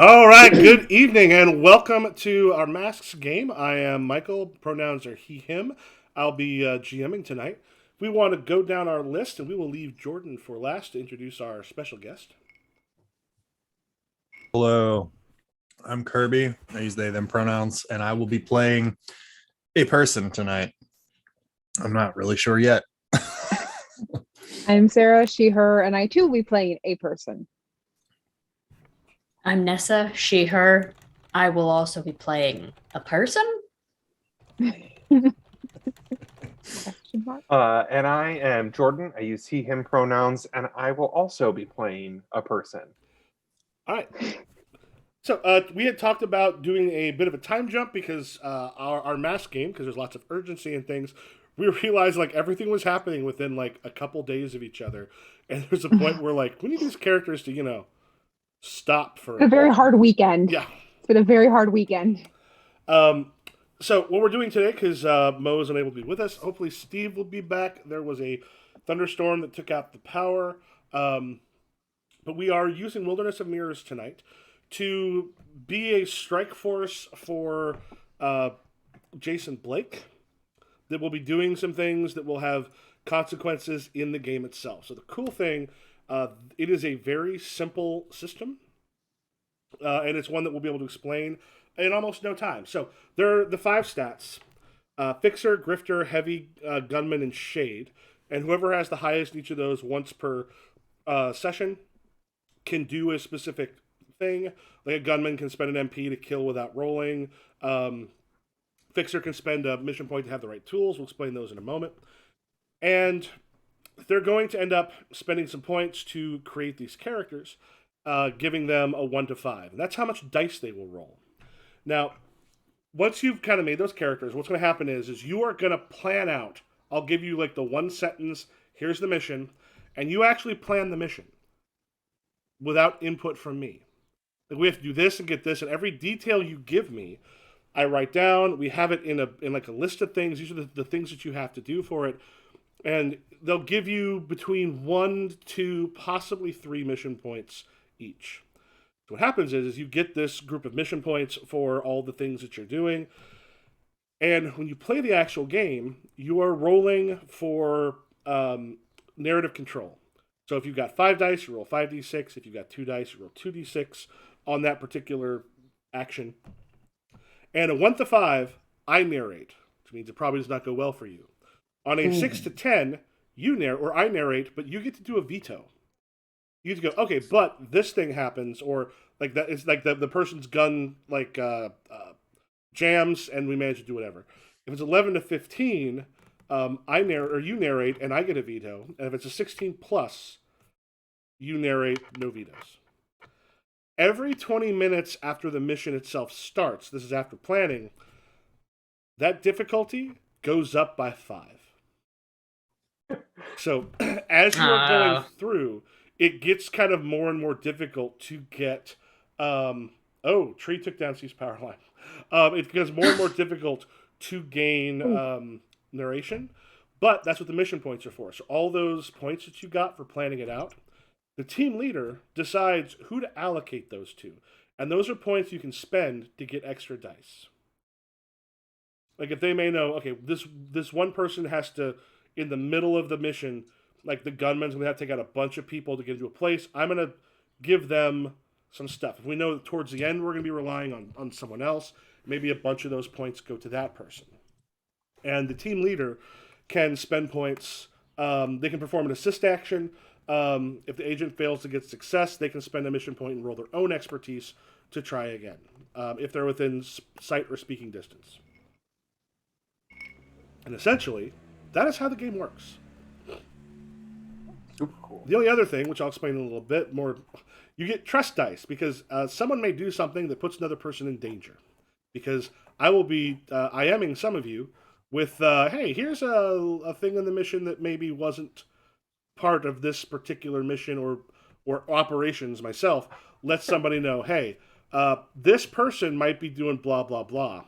All right, good evening and welcome to our Masks game. I am Michael, pronouns are he, him. I'll be GMing tonight. We want to go down our list and we will leave Jordan for last to introduce our special guest. Hello, I'm Kirby. I use they, them pronouns, and I will be playing a person tonight. I'm not really sure yet. I'm Sarah, she, her, and I too will be playing a person. I'm Nessa, she, her. I will also be playing a person. Question mark? And I am Jordan. I use he, him pronouns, and I will also be playing a person. All right. So we had talked about doing a bit of a time jump because our mask game, because there's lots of urgency and things, we realized like everything was happening within like a couple days of each other. And there's a point where like we need these characters to, stop for It's a very hard weekend. Yeah. It's been a very hard weekend. So what we're doing today, because Mo is unable to be with us, hopefully Steve will be back. There was a thunderstorm that took out the power, but we are using Wilderness of Mirrors tonight to be a strike force for Jason Blake that will be doing some things that will have consequences in the game itself. So the cool thing, it is a very simple system, and it's one that we'll be able to explain in almost no time. So there are the 5 stats: Fixer, Grifter, Heavy, Gunman, and Shade. And whoever has the highest in each of those once per session can do a specific thing. Like a Gunman can spend an MP to kill without rolling. Fixer can spend a mission point to have the right tools. We'll explain those in a moment. And they're going to end up spending some points to create these characters, giving them a 1 to 5. And that's how much dice they will roll. Now, once you've kind of made those characters, what's going to happen is you are going to plan out. I'll give you like the one sentence, here's the mission, and you actually plan the mission without input from me. Like we have to do this and get this, and every detail you give me, I write down. We have it in like a list of things. These are the things that you have to do for it, and they'll give you between 1, 2, possibly 3 mission points each. So what happens is you get this group of mission points for all the things that you're doing. And when you play the actual game, you are rolling for narrative control. So if you've got 5 dice, you roll 5d6. If you've got 2 dice, you roll 2d6 on that particular action. And a 1 to 5, I narrate, which means it probably does not go well for you. On a 6 to 10, you narrate, or I narrate, but you get to do a veto. You get to go, okay, but this thing happens, or like that. It's like the person's gun like jams, and we manage to do whatever. If it's 11 to 15, I narrate or you narrate, and I get a veto. And if it's a 16 plus, you narrate, no vetoes. Every 20 minutes after the mission itself starts, this is after planning, that difficulty goes up by 5. So as you're going through, it gets kind of more and more difficult to get. Tree took down C's power line. It becomes more and more difficult to gain narration, but that's what the mission points are for. So all those points that you got for planning it out, the team leader decides who to allocate those to, and those are points you can spend to get extra dice. Like if they may know, okay, this one person has to, in the middle of the mission, like the gunman's gonna have to take out a bunch of people to get into a place. I'm gonna give them some stuff. If we know that towards the end we're gonna be relying on someone else, maybe a bunch of those points go to that person. And the team leader can spend points. They can perform an assist action. If the agent fails to get success, they can spend a mission point and roll their own expertise to try again, if they're within sight or speaking distance. And essentially, that is how the game works. Super cool. The only other thing, which I'll explain in a little bit more, you get trust dice because someone may do something that puts another person in danger. Because I will be IMing some of you with, hey, here's a thing in the mission that maybe wasn't part of this particular mission or operations myself. Let somebody know, hey, this person might be doing blah, blah, blah.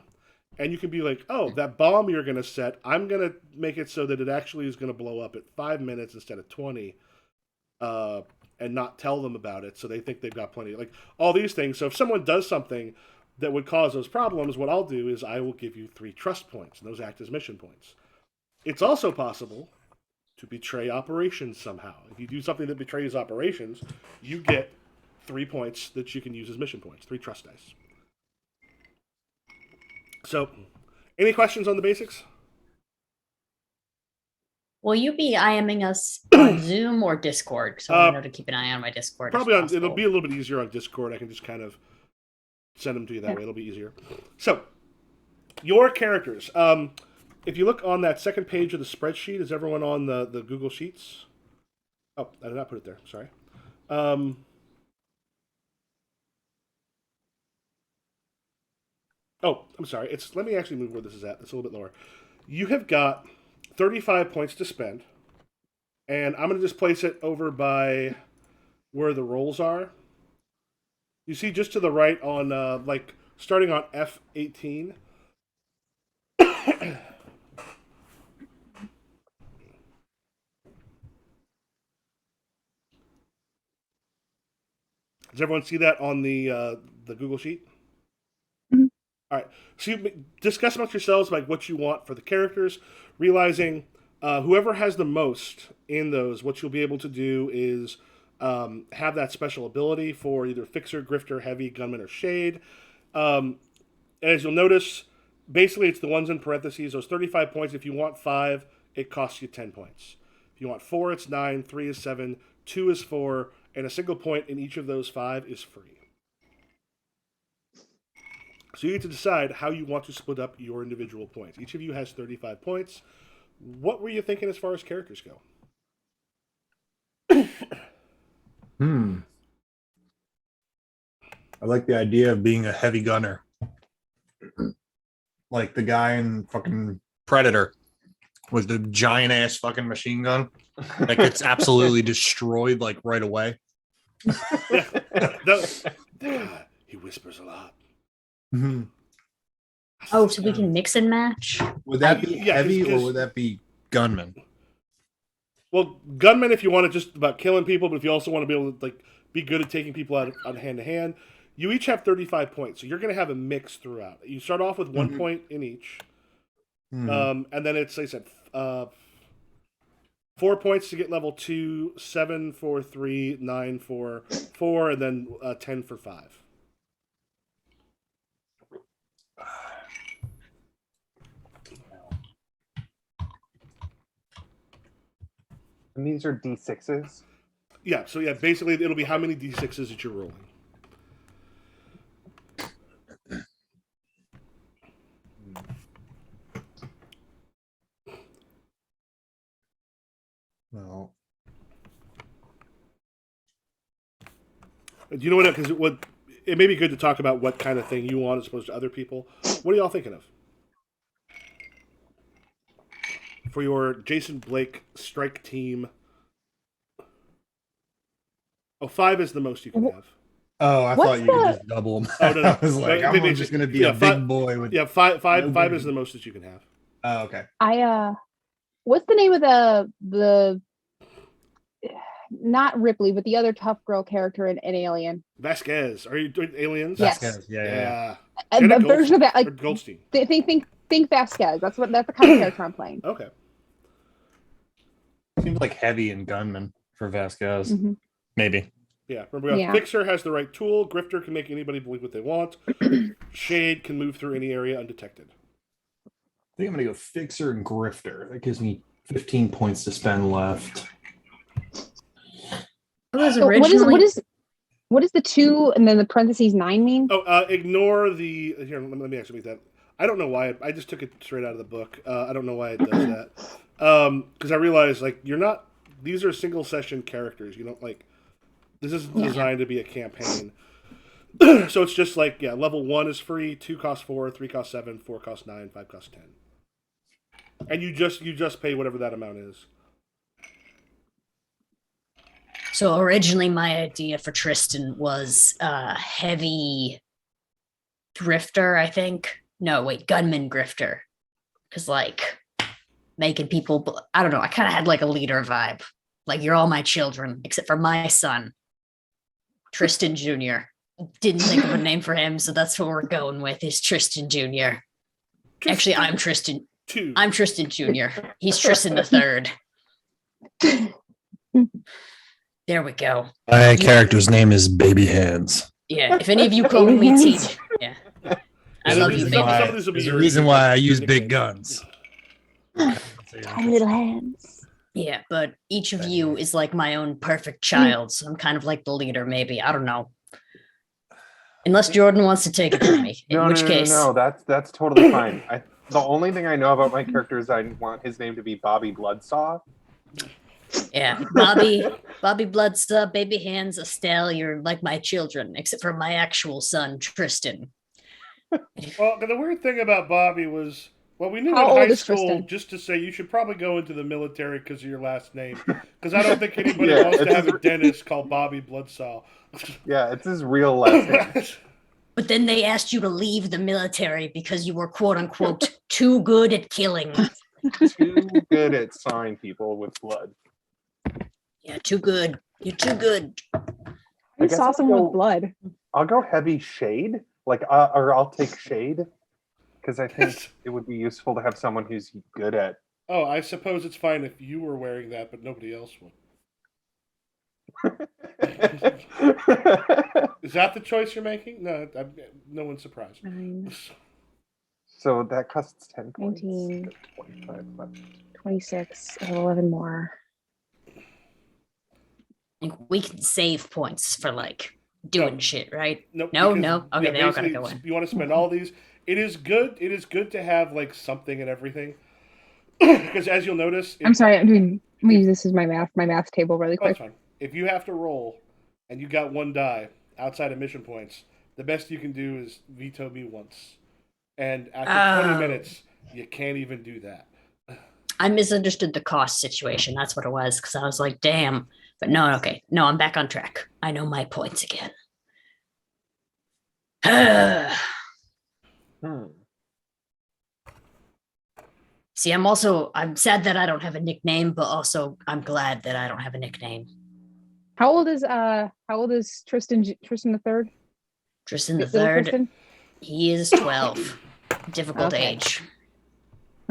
And you can be like, oh, that bomb you're going to set, I'm going to make it so that it actually is going to blow up at 5 minutes instead of 20. and not tell them about it, so they think they've got plenty. Like all these things. So if someone does something that would cause those problems, what I'll do is I will give you 3 trust points, and those act as mission points. It's also possible to betray operations somehow. If you do something that betrays operations, you get 3 points that you can use as mission points, 3 trust dice. So, any questions on the basics? Will you be IMing us on Zoom or Discord? So I know to keep an eye on my Discord. Probably if on. possible. It'll be a little bit easier on Discord. I can just kind of send them to you that way. It'll be easier. So, your characters. If you look on that second page of the spreadsheet, is everyone on the Google Sheets? Oh, I did not put it there. Sorry. Oh, I'm sorry. Let me actually move where this is at. It's a little bit lower. You have got 35 points to spend, and I'm going to just place it over by where the rolls are. You see just to the right on, like, starting on F18. Does everyone see that on the Google Sheet? Mhm. All right. So you discuss amongst yourselves like what you want for the characters, realizing whoever has the most in those, what you'll be able to do is have that special ability for either Fixer, Grifter, Heavy, Gunman, or Shade. As you'll notice, basically it's the ones in parentheses. Those 35 points. If you want 5, it costs you 10 points. If you want 4, it's 9. 3 is 7. 2 is 4. And a single point in each of those 5 is free. So you get to decide how you want to split up your individual points. Each of you has 35 points. What were you thinking as far as characters go? I like the idea of being a heavy gunner. Like the guy in fucking Predator with the giant ass fucking machine gun that gets absolutely destroyed like right away. He whispers a lot. Oh, so we can mix and match? Would that be Yeah, heavy 'cause- or would that be gunman? Well, gunman if you want to just about killing people, but if you also want to be able to like be good at taking people out on hand to hand, you each have 35 points. So you're going to have a mix throughout. You start off with 1 point in each. And then it's, like I said, 4 points to get level 2, 7 for 3, 9 for 4, and then 10 for 5. And these are D6s. Yeah, so yeah, basically it'll be how many d6s that you're rolling. No. Do you know what? Because it may be good to talk about what kind of thing you want as opposed to other people. What are y'all thinking of for your Jason Blake strike team? Oh, 5 is the most you can have. Oh, I What's thought you could the- just double them. Oh, no, no. I was like, No, I'm maybe just just- going to be yeah, a five- big boy with. Yeah, five No is big. the most that you can have. Oh, okay. What's the name of the not Ripley, but the other tough girl character in Alien? Vasquez. Are you doing aliens? Yes. Vasquez, yeah. A Jenna version of that, Or like Goldstein. think Vasquez. That's the kind of character I'm playing. Okay. Seems like heavy and gunman for Vasquez. Mhm. Maybe. Yeah. Remember, we have Yeah. Fixer has the right tool. Grifter can make anybody believe what they want. Shade can move through any area undetected. I think I'm going to go Fixer and Grifter. That gives me 15 points to spend left. It was So originally. what is the 2 and then the parentheses 9 mean? Oh, ignore the. Here, let me actually make that. I don't know why. I just took it straight out of the book. I don't know why it does that. Because I realized, like, you're not. These are single session characters. You don't, like. This isn't designed to be a campaign. So it's just like, yeah, level 1 is free, 2 costs 4, 3 costs 7, 4 costs 9, 5 costs 10. And you just pay whatever that amount is. So originally, my idea for Tristan was heavy grifter, I think. No, wait, gunman grifter. Because, like, making people, I don't know, I kind of had like a leader vibe. Like you're all my children, except for my son, Tristan Jr. Didn't think of a name for him, so that's what we're going with. Is Tristan Jr. Actually, I'm Tristan. Two. I'm Tristan Jr. He's Tristan the third. There we go. My character's name is Baby Hands. Yeah. If any of you call me T, yeah. I There's a love you, reason baby. why- some of these will be There's a your- reason why I use big guns. Tiny little hands. Yeah, but each of you is like my own perfect child, so I'm kind of like the leader, maybe. I don't know. Unless Jordan wants to take it from me, in No, which no, case, no, that's totally fine. The only thing I know about my character is I want his name to be Bobby Bloodsaw. yeah, Bobby Bloodsaw, Baby Hands, Estelle, you're like my children, except for my actual son, Tristan. Well, the weird thing about Bobby was, well, we knew How in old high is school Tristan? just to say you should probably go into the military because of your last name. Because I don't think anybody Yeah, wants to it's have a his- dentist called Bobby Bloodsaw. Yeah, it's his real last name. But then they asked you to leave the military because you were quote unquote too good at killing. Too good at sawing people with blood. Yeah, too good. You're too good. I I guess saw I'll someone go- with blood. I'll go heavy shade, or I'll take shade, because I think it would be useful to have someone who's good at. Oh, I suppose it's fine if you were wearing that, but nobody else would. Is that the choice you're making? No, no one's surprised. 9, So that costs 10 points. 19. There's 25 left. 26. I have 11 more. And we can save points for like doing shit, right? Nope, No, because, no. Okay, they all gotta basically, go in. You want to spend all these. It is good. It is good to have like something and everything, because as you'll notice, I'm sorry. I'm going to use this as my math table really Oh, that's quick. fine. If you have to roll and you got one die outside of mission points, the best you can do is veto me once. And after 20 Oh. minutes, you can't even do that. I misunderstood the cost situation. That's what it was because I was like, damn. But no, okay. No, I'm back on track. I know my points again. Hmm. See, I'm sad that I don't have a nickname, but also I'm glad that I don't have a nickname. How old is Tristan the third? Tristan the Little third, Tristan? he is 12. Difficult Okay. age.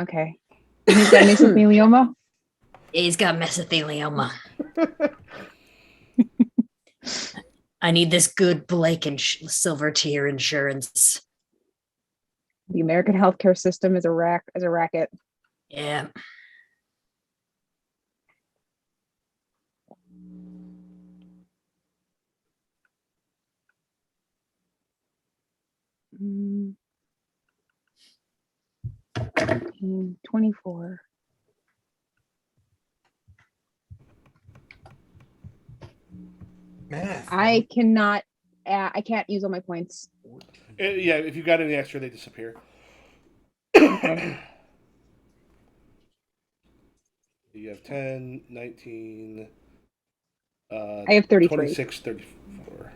Okay. He's got mesothelioma. He's got mesothelioma. I need this good Blake and silver tier insurance. The American healthcare system is a racket. Yeah. Mm. 24. Math. I cannot. I can't use all my points. Yeah, if you got any extra, they disappear. Okay. You have 10, 19, I have 33. 26, 34.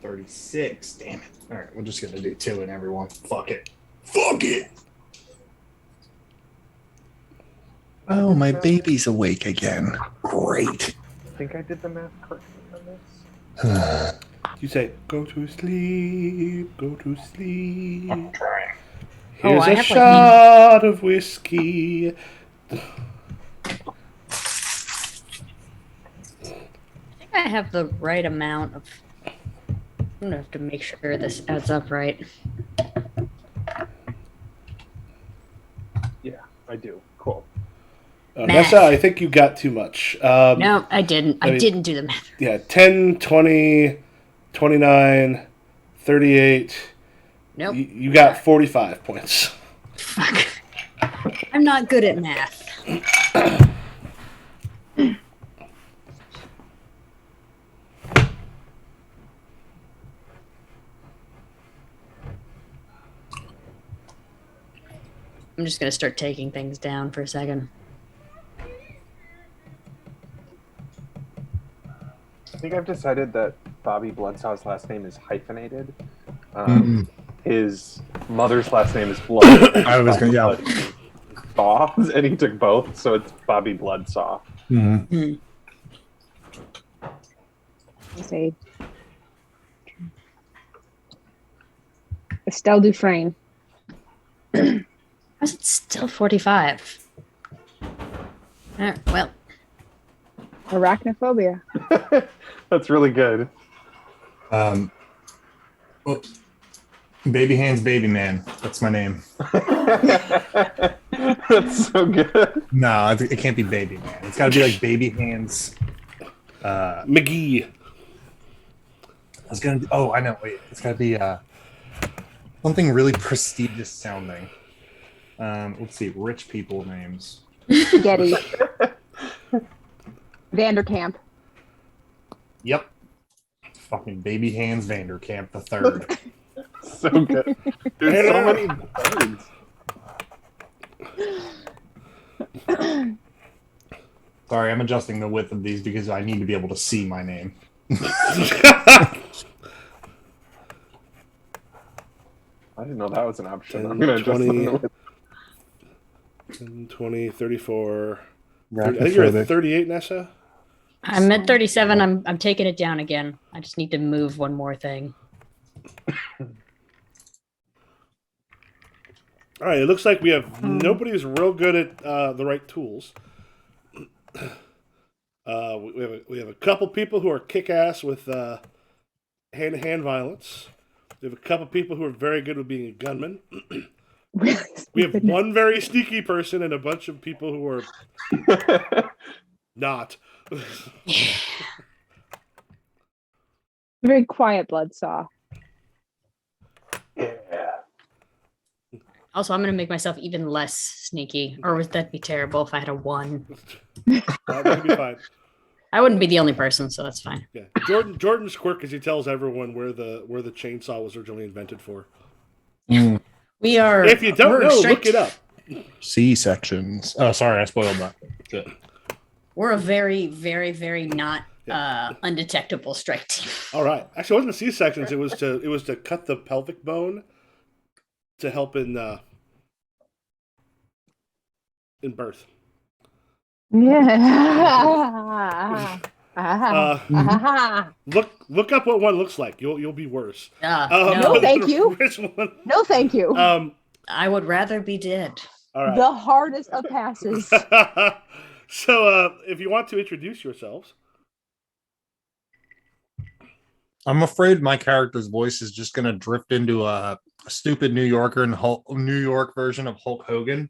$36. Damn it. All right, we're just gonna do 2 and everyone. Fuck it. Fuck it. Oh, my baby's awake again. Great. I think I did the math correctly on this. You say, go to sleep, go to sleep. I'm trying. Oh, Here's I a have, like, shot of whiskey. I think I have the right amount of. I'm gonna have to make sure this adds up right. Yeah, I do. Cool. Math. Nessa, I think you got too much. No, I didn't. I mean- didn't do the math. Yeah, 10, 20, 29, 38. Nope. You got 45 points. Fuck. I'm not good at math. I'm just gonna start taking things down for a second. I think I've decided that Bobby Bloodsaw's last name is hyphenated. his mother's last name is Blood. I was gonna- yeah. Saw, and he took both, so it's Bobby Bloodsaw. Mhm. Let's see. Estelle Dufresne. Why is it still 45? Well, Arachnophobia. That's really good. Oh, Baby Hands Baby Man. That's my name. That's so good. No, it can't be Baby Man. It's got to be like Baby Hands. McGee. I was gonna. Oh, I know. Wait, it's got to be something really prestigious sounding. Let's see. Rich people names. Getty. Vanderkamp. Yep. Fucking Baby Hands Vanderkamp the third. So good. There's so many birds. Sorry, I'm adjusting the width of these because I need to be able to see my name. I didn't know that was an option. I'm gonna adjust 20. them. 10, 20, 34. I think you're at 38, Nessa. I'm at 37. I'm taking it down again. I just need to move one more thing. All right, it looks like we have nobody's real good at the right tools. We have a couple people who are kick-ass with hand-to-hand violence. We have a couple people who are very good with being a gunman. Really We have stupid. one very sneaky person and a bunch of people who are not. Very quiet Bloodsaw. Yeah. Also, I'm going to make myself even less sneaky. Or would that be terrible if I had a 1? That'd be fine. I wouldn't be the only person, so that's fine. Yeah, Jordan's quirk is he tells everyone where the chainsaw was originally invented for. We are. If you don't we're know, strict- look it up. C sections. Oh, sorry, I spoiled that. Shit. We're a very, very, very not undetectable strike team. All right. Actually, it wasn't C sections. It was to cut the pelvic bone to help in birth. Yeah. Look up what one looks like. You'll be worse. No, thank you. Which one? No, thank you. I would rather be dead. All right. The hardest of passes. So, if you want to introduce yourselves, I'm afraid my character's voice is just gonna drift into a stupid New Yorker and New York version of Hulk Hogan.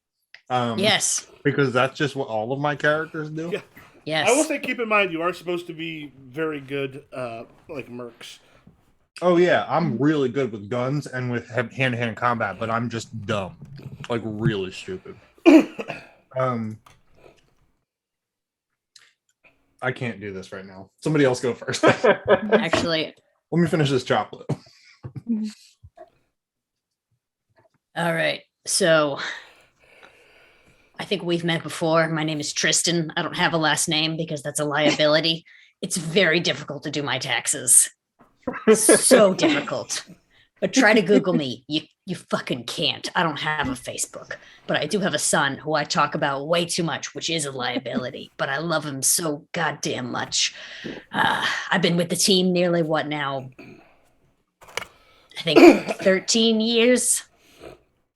Yes. Because that's just what all of my characters do. Yeah. Yes. I will say, keep in mind you are supposed to be very good, like mercs. Oh yeah, I'm really good with guns and with hand-to-hand combat, but I'm just dumb, like really stupid. I can't do this right now. Somebody else go first. Actually, Let me finish this chocolate. all right. So I think we've met before. My name is Tristan. I don't have a last name because that's a liability. It's very difficult to do my taxes. So difficult. But try to Google me. You fucking can't. I don't have a Facebook, but I do have a son who I talk about way too much, which is a liability, but I love him so goddamn much. I've been with the team nearly what now? I think 13 years,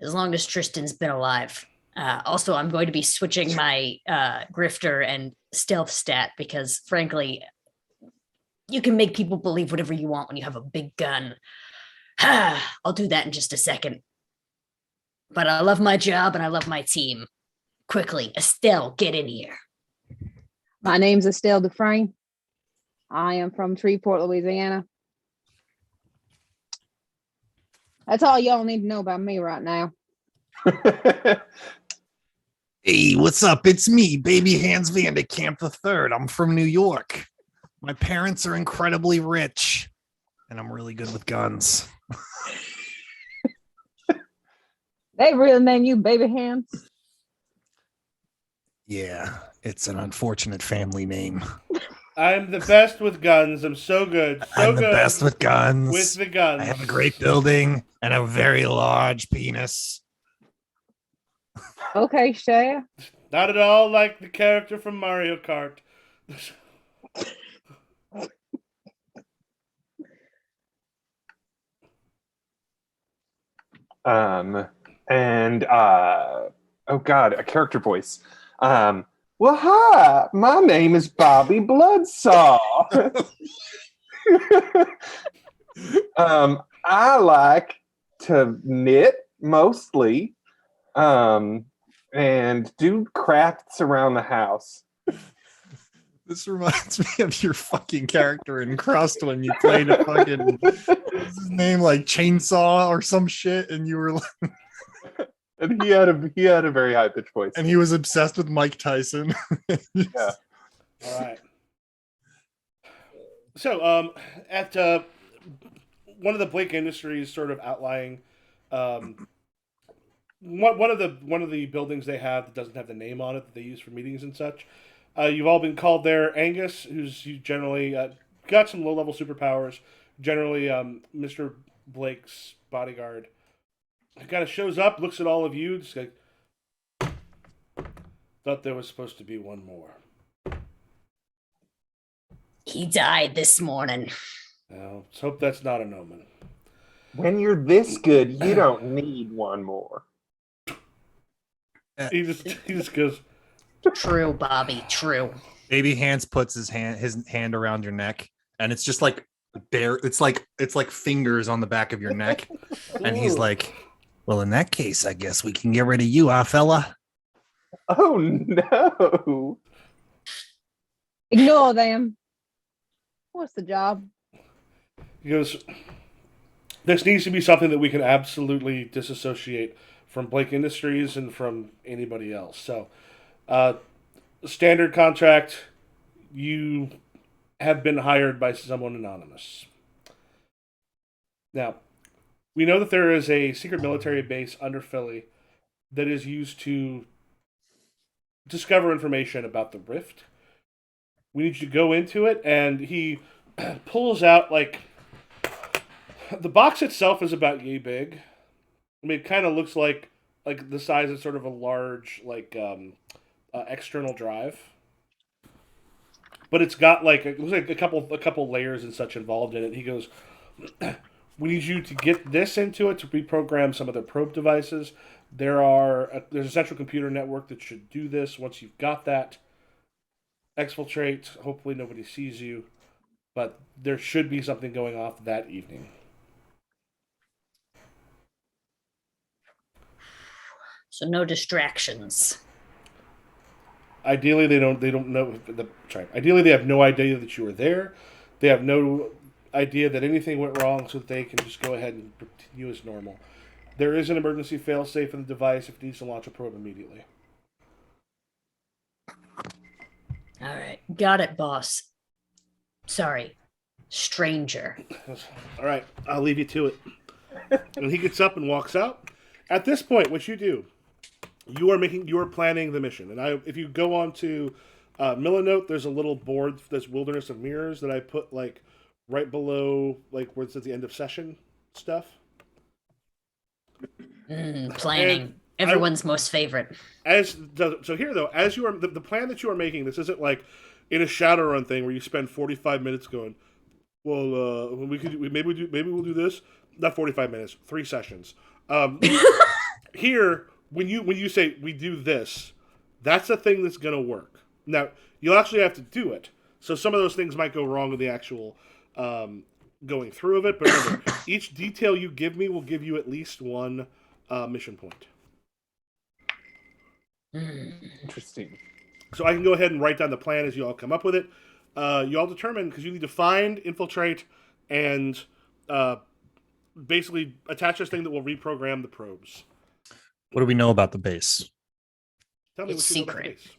as long as Tristan's been alive. Also, I'm going to be switching my grifter and stealth stat because, frankly, you can make people believe whatever you want when you have a big gun. I'll do that in just a second. But I love my job and I love my team. Quickly, Estelle, get in here. My name's Estelle Dufresne. I am from Shreveport, Louisiana. That's all y'all need to know about me right now. Hey, what's up? It's me, Baby Hands Vanderkamp the Third. I'm from New York. My parents are incredibly rich, and I'm really good with guns. They really name you Baby Hands? Yeah, it's an unfortunate family name. I'm the best with guns. I'm so good. So I'm the good best with guns. with the guns. I have a great building and a very large penis. Okay, Shaft. Not at all like the character from Mario Kart. Oh god, a character voice. Well, hi, my name is Bobby Bloodsaw. I like to knit mostly, and do crafts around the house. This reminds me of your fucking character in Crust when you played a fucking what's his name, like Chainsaw or some shit, and you were like, And he had a very high pitched voice. and he was obsessed with Mike Tyson. Yeah. All right. So, at one of the Blake Industries sort of outlying, one of the buildings they have that doesn't have the name on it that they use for meetings and such. You've all been called there. Angus, who's generally got some low level superpowers, generally Mr. Blake's bodyguard, kind of shows up, looks at all of you, just like, thought there was supposed to be one more. He died this morning. Now, let's hope that's not an omen. When you're this good, you don't need one more. He just goes, True, Bobby. True. Baby Hands puts his hand around your neck, and it's just like bare. It's like fingers on the back of your neck, and he's "Ooh." like, "Well, in that case, I guess we can get rid of you, fella." Oh no. Ignore them. What's the job? He goes, this needs to be something that we can absolutely disassociate from Blake Industries and from anybody else. So, standard contract, you have been hired by someone anonymous. Now, we know that there is a secret military base under Philly that is used to discover information about the Rift. We need you to go into it, and he pulls out, like, the box itself is about yay big. I mean, it kind of looks like the size of sort of a large, like, external drive. But it's got, like, it looks like a couple layers and such involved in it. He goes, we need you to get this into it to reprogram some of the probe devices. There's a central computer network that should do this. Once you've got that, exfiltrate. Hopefully nobody sees you, but there should be something going off that evening. So no distractions. Ideally, they don't know. Ideally, they have no idea that you were there. They have no idea that anything went wrong, so that they can just go ahead and continue as normal. There is an emergency failsafe in the device if it needs to launch a probe immediately. All right. Got it, boss. Sorry. Stranger. All right, I'll leave you to it. And he gets up and walks out. At this point, what you do, you are planning the mission. And if you go on to Millinote, there's a little board that's Wilderness of Mirrors that I put like right below like where it's at the end of session stuff. Planning. And Everyone's most favorite. So here though, as you are the plan that you are making, this isn't like in a Shadowrun thing where you spend 45 minutes going, well, maybe we'll do this. Not 45 minutes, 3 sessions. Here, when you say we do this, that's a thing that's gonna work. Now you'll actually have to do it. So some of those things might go wrong in the actual going through of it. But remember, each detail you give me will give you at least one mission point. Interesting. So I can go ahead and write down the plan as you all come up with it. You all determine, because you need to find, infiltrate, and basically attach this thing that will reprogram the probes. What do we know about the base? Tell me It's what you know about the secret. base.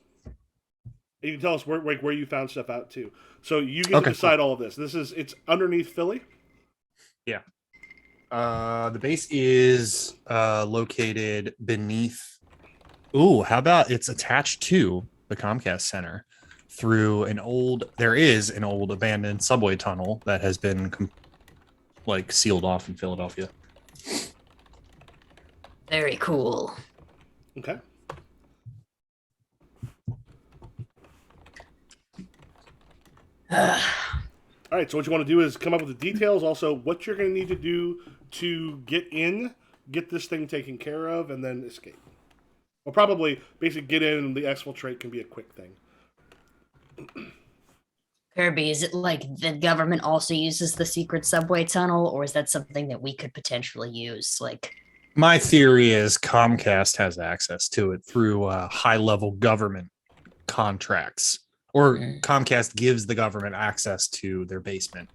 And you can tell us where you found stuff out too. So you get Okay, to decide all of this. It's underneath Philly. The base is located beneath. Ooh, how about it's attached to the Comcast Center, through there is an old abandoned subway tunnel that has been sealed off in Philadelphia. Very cool. Okay. Ugh. All right. So what you want to do is come up with the details. Also, what you're going to need to do to get this thing taken care of, and then escape. Well, probably basically get in, and the exfiltrate can be a quick thing. Kirby, is it like the government also uses the secret subway tunnel, or is that something that we could potentially use? Like, My theory is Comcast has access to it through high-level government contracts, or Comcast gives the government access to their basement,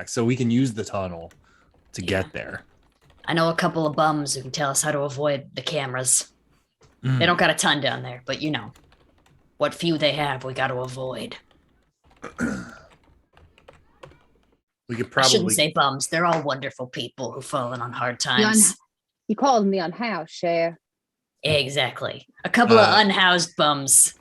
so we can use the tunnel to get there. I know a couple of bums who can tell us how to avoid the cameras. They don't got a ton down there, but you know, what few they have, we got to avoid. We could I shouldn't probably say bums. They're all wonderful people who've fallen on hard The times. You call them the unhoused, Cher. Exactly. A couple of unhoused bums.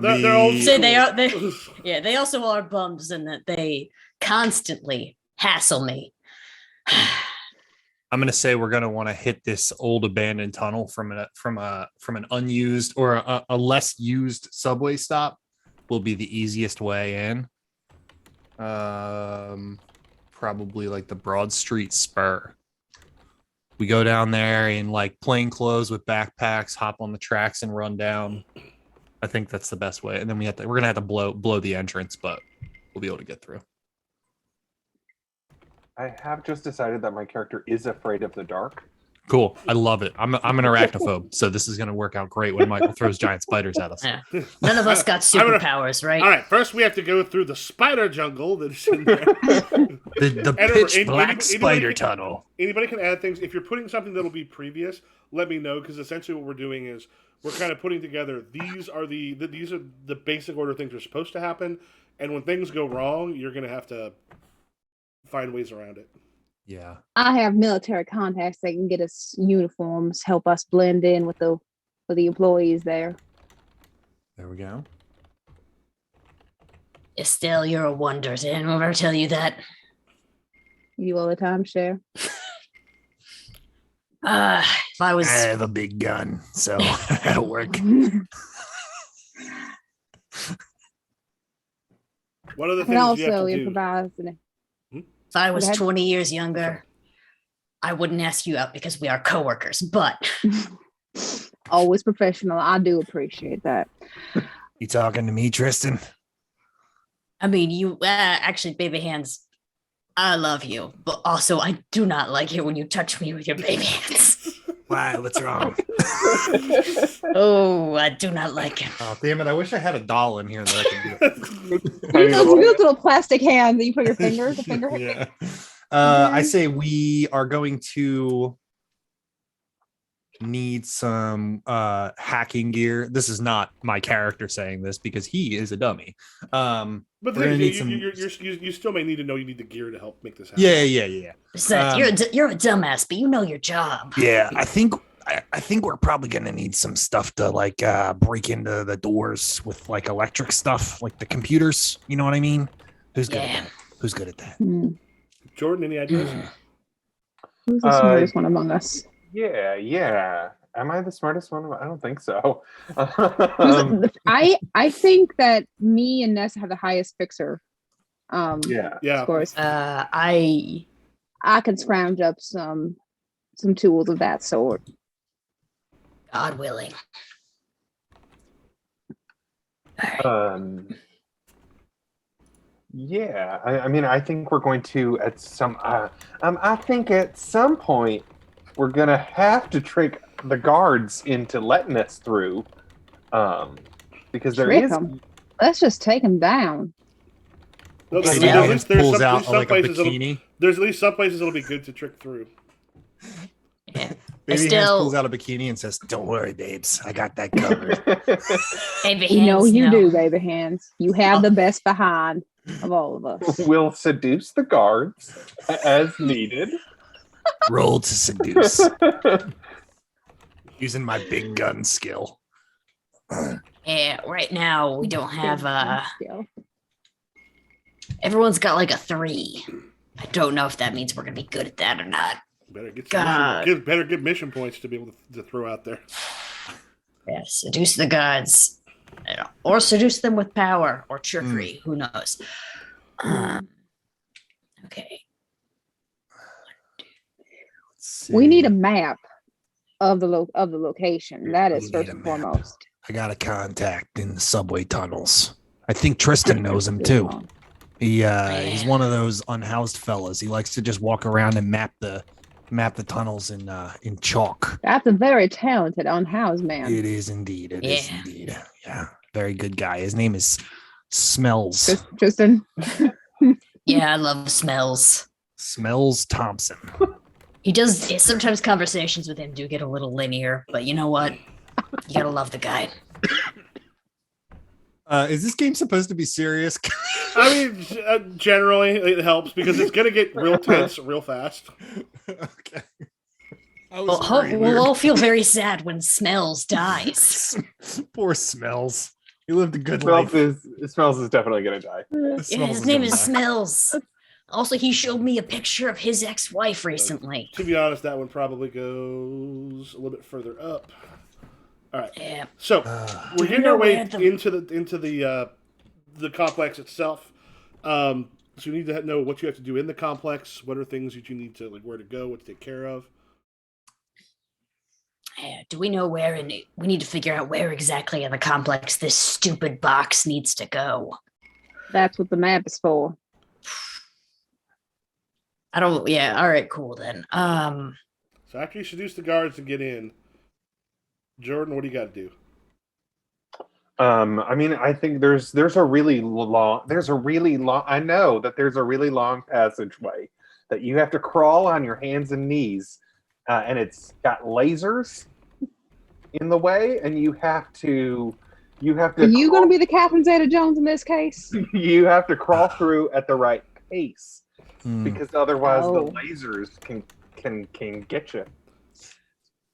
They're old So they school. are. They also are bums in that they constantly hassle me. I'm gonna say we're gonna want to hit this old abandoned tunnel from an unused or a less used subway stop. Will be the easiest way in. Probably like the Broad Street Spur. We go down there in like plain clothes with backpacks, hop on the tracks and run down. I think that's the best way. And then we're gonna have to blow the entrance, but we'll be able to get through. I have just decided that my character is afraid of the dark. Cool. I love it. I'm an arachnophobe, so this is gonna work out great when Michael throws giant spiders at us. Yeah. None of us got superpowers, right? All right. First, we have to go through the spider jungle that's in there. The And pitch remember, black anybody spider can- tunnel. Anybody can add things. If you're putting something that'll be previous, let me know, because essentially what we're doing is we're kind of putting together. These are the basic order of things that are supposed to happen, and when things go wrong, you're gonna have to find ways around it. Yeah. I have military contacts that can get us uniforms, help us blend in with the employees there. There we go. Estelle, you're a wonder. Did anyone ever tell you that? You all the time, Cher. If I was. I have a big gun, so that'll work. One of the And things you also have to do. improvise. If I was Go ahead. 20 years younger, I wouldn't ask you out because we are coworkers. But Always professional. I do appreciate that. You talking to me, Tristan? I mean, you actually, baby hands, I love you, but also I do not like it when you touch me with your baby hands. Why? What's wrong? Oh, I do not like it. Oh, damn it. I wish I had a doll in here that I could do. You know, those little plastic hands that you put your fingers, the finger. Yeah. I say we are going to need some hacking gear. This is not my character saying this because he is a dummy. But We're gonna then need you still may need to know you need the gear to help make this happen. Yeah. Besides, you're a dumbass, but you know your job. Yeah, I think we're probably gonna need some stuff to like break into the doors with like electric stuff, like the computers. You know what I mean? Who's good? Yeah. At that? Who's good at that? Hmm. Jordan, any ideas? Who's the smartest one among us? Yeah. Am I the smartest one? I don't think so. I think that me and Nessa have the highest fixer Yeah. Yeah. scores. I I can scrounge up some tools of that sort. God willing. Yeah. I mean, I think we're going to I think at some point we're gonna have to trick the guards into letting us through, because there Trick is. 'em. Let's just take them down. No, there's, Estelle. at least there's Pulls some, out there's some like a places bikini. there's at least some places it'll be good to trick through. Yeah. Baby Hands Estelle- pulls out a bikini and says, "Don't worry, babes, I got that covered." Baby You know hands, you no. do, baby hands. You have the best behind of all of us. We'll seduce the guards as needed. Roll to seduce using my big gun skill. Yeah, right now we don't have Yeah. everyone's got like a 3. I don't know if that means we're gonna be good at that or not. Better get God. better get mission points to be able to throw out there. Yeah, seduce the gods. Or seduce them with power or trickery. Who knows? Okay. We need a map of the location. That is We first need a and map. foremost. I got a contact in the subway tunnels. I think Tristan knows him too. He's one of those unhoused fellas. He likes to just walk around and map the tunnels in chalk. That's a very talented unhoused man. It is indeed. It is Yeah. indeed. Yeah, very good guy. His name is Smells. Tristan. Yeah, I love smells. Smells Thompson. He does sometimes conversations with him do get a little linear, but you know what? You gotta love the guy. Is this game supposed to be serious? I mean, generally it helps because it's gonna get real tense real fast. Okay. We'll all feel very sad when Smells dies. Poor Smells. He lived a good Smells life. is definitely gonna die. Yeah, his name is Smells. Also, he showed me a picture of his ex-wife recently. To be honest, that one probably goes a little bit further up. All right. Yeah. So we're you getting know our way where the- into the complex itself. So you need to know what you have to do in the complex. What are things that you need to where to go, what to take care of. Yeah, do we know where? And we need to figure out where exactly in the complex this stupid box needs to go. That's what the map is for. I don't. Yeah. All right. Cool then. So after you seduce the guards and get in, Jordan, what do you got to do? I mean, I think there's a really long I know that there's a really long passageway that you have to crawl on your hands and knees, and it's got lasers in the way, and you have to Are you going to be the Catherine Zeta-Jones in this case? you have to crawl through at the right pace Hmm. because otherwise the Oh. lasers can get you.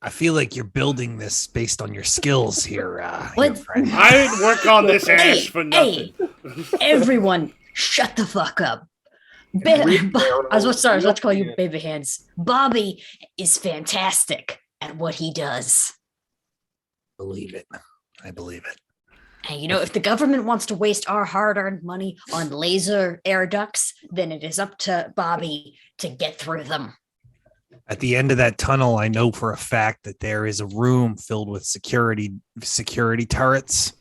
I feel like you're building this based on your skills here, What? friend. I didn't work on this ass Hey, for nothing. everyone, shut the fuck up. I was about to call you baby hands. Bobby is fantastic at what he does. Believe it. I believe it. And you know, if the government wants to waste our hard-earned money on laser air ducts, then it is up to Bobby to get through them. At the end of that tunnel, I know for a fact that there is a room filled with security turrets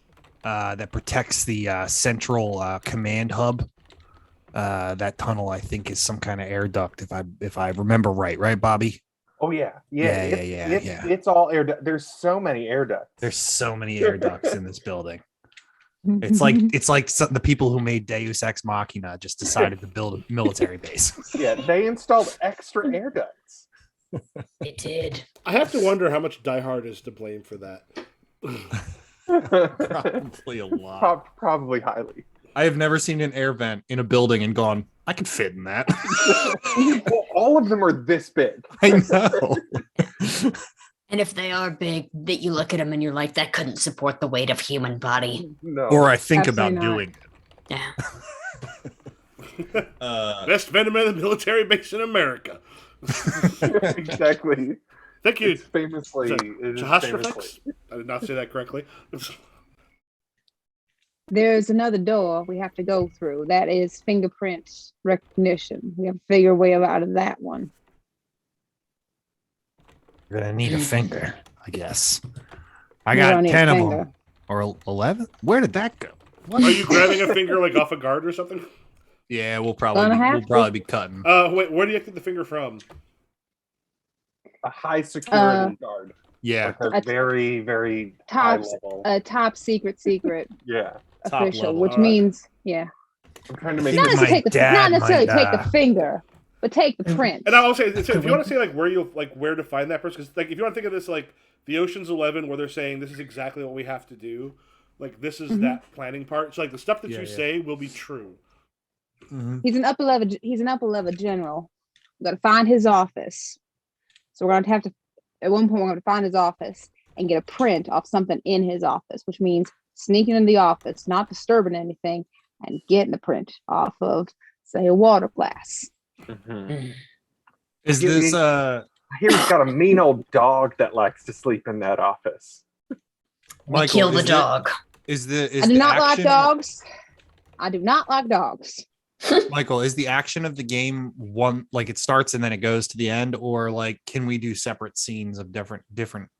that protects the central command hub. That tunnel, I think, is some kind of air duct, if I remember right, Bobby? Oh yeah. It's all air duct. There's so many air ducts. There's so many air ducts in this building. It's like the people who made Deus Ex Machina just decided to build a military base. Yeah, they installed extra air ducts. It did. I have to wonder how much Die Hard is to blame for that. Probably a lot. Probably highly. I have never seen an air vent in a building and gone, I could fit in that. Well, all of them are this big. I know. And if they are big, that you look at them and you're like, that couldn't support the weight of human body. No. Or I think Absolutely about not. doing Yeah. it. Best venom military base in America. Exactly. Thank you, It's famously. Jahastroplex. I did not say that correctly. There's another door we have to go through. That is fingerprint recognition. We have to figure a way out of that one. You're gonna need a finger, I guess. I We got don't need a 10 of finger. them. Or 11? Where did that go? Are you grabbing a finger off a guard or something? Yeah, we'll Gonna have to. be cutting. Wait, where do you get the finger from? A high security guard. Yeah. Like a very, very high Top level. a top secret Yeah. Top official, level, which alright. means yeah. I'm trying to make Not think this my necessarily, dad not necessarily might, take the finger, but take the print. And I'll say, so if you want to say where to find that person, because if you want to think of this like the Ocean's 11, where they're saying this is exactly what we have to do, this is that planning part. So the stuff that you say will be true. Mhm. He's an upper level general. We got to find his office. So we're gonna have to at one point we're gonna find his office and get a print off something in his office, which means sneaking in the office, not disturbing anything, and getting the print off of, say, a water glass. Mhm. Is You- this you- I hear he's got a mean old dog that likes to sleep in that office. We Michael, kill the is dog. Is the is I do the not like action, dogs. I do not like dogs. Michael, is the action of the game one like it starts and then it goes to the end, or like can we do separate scenes of different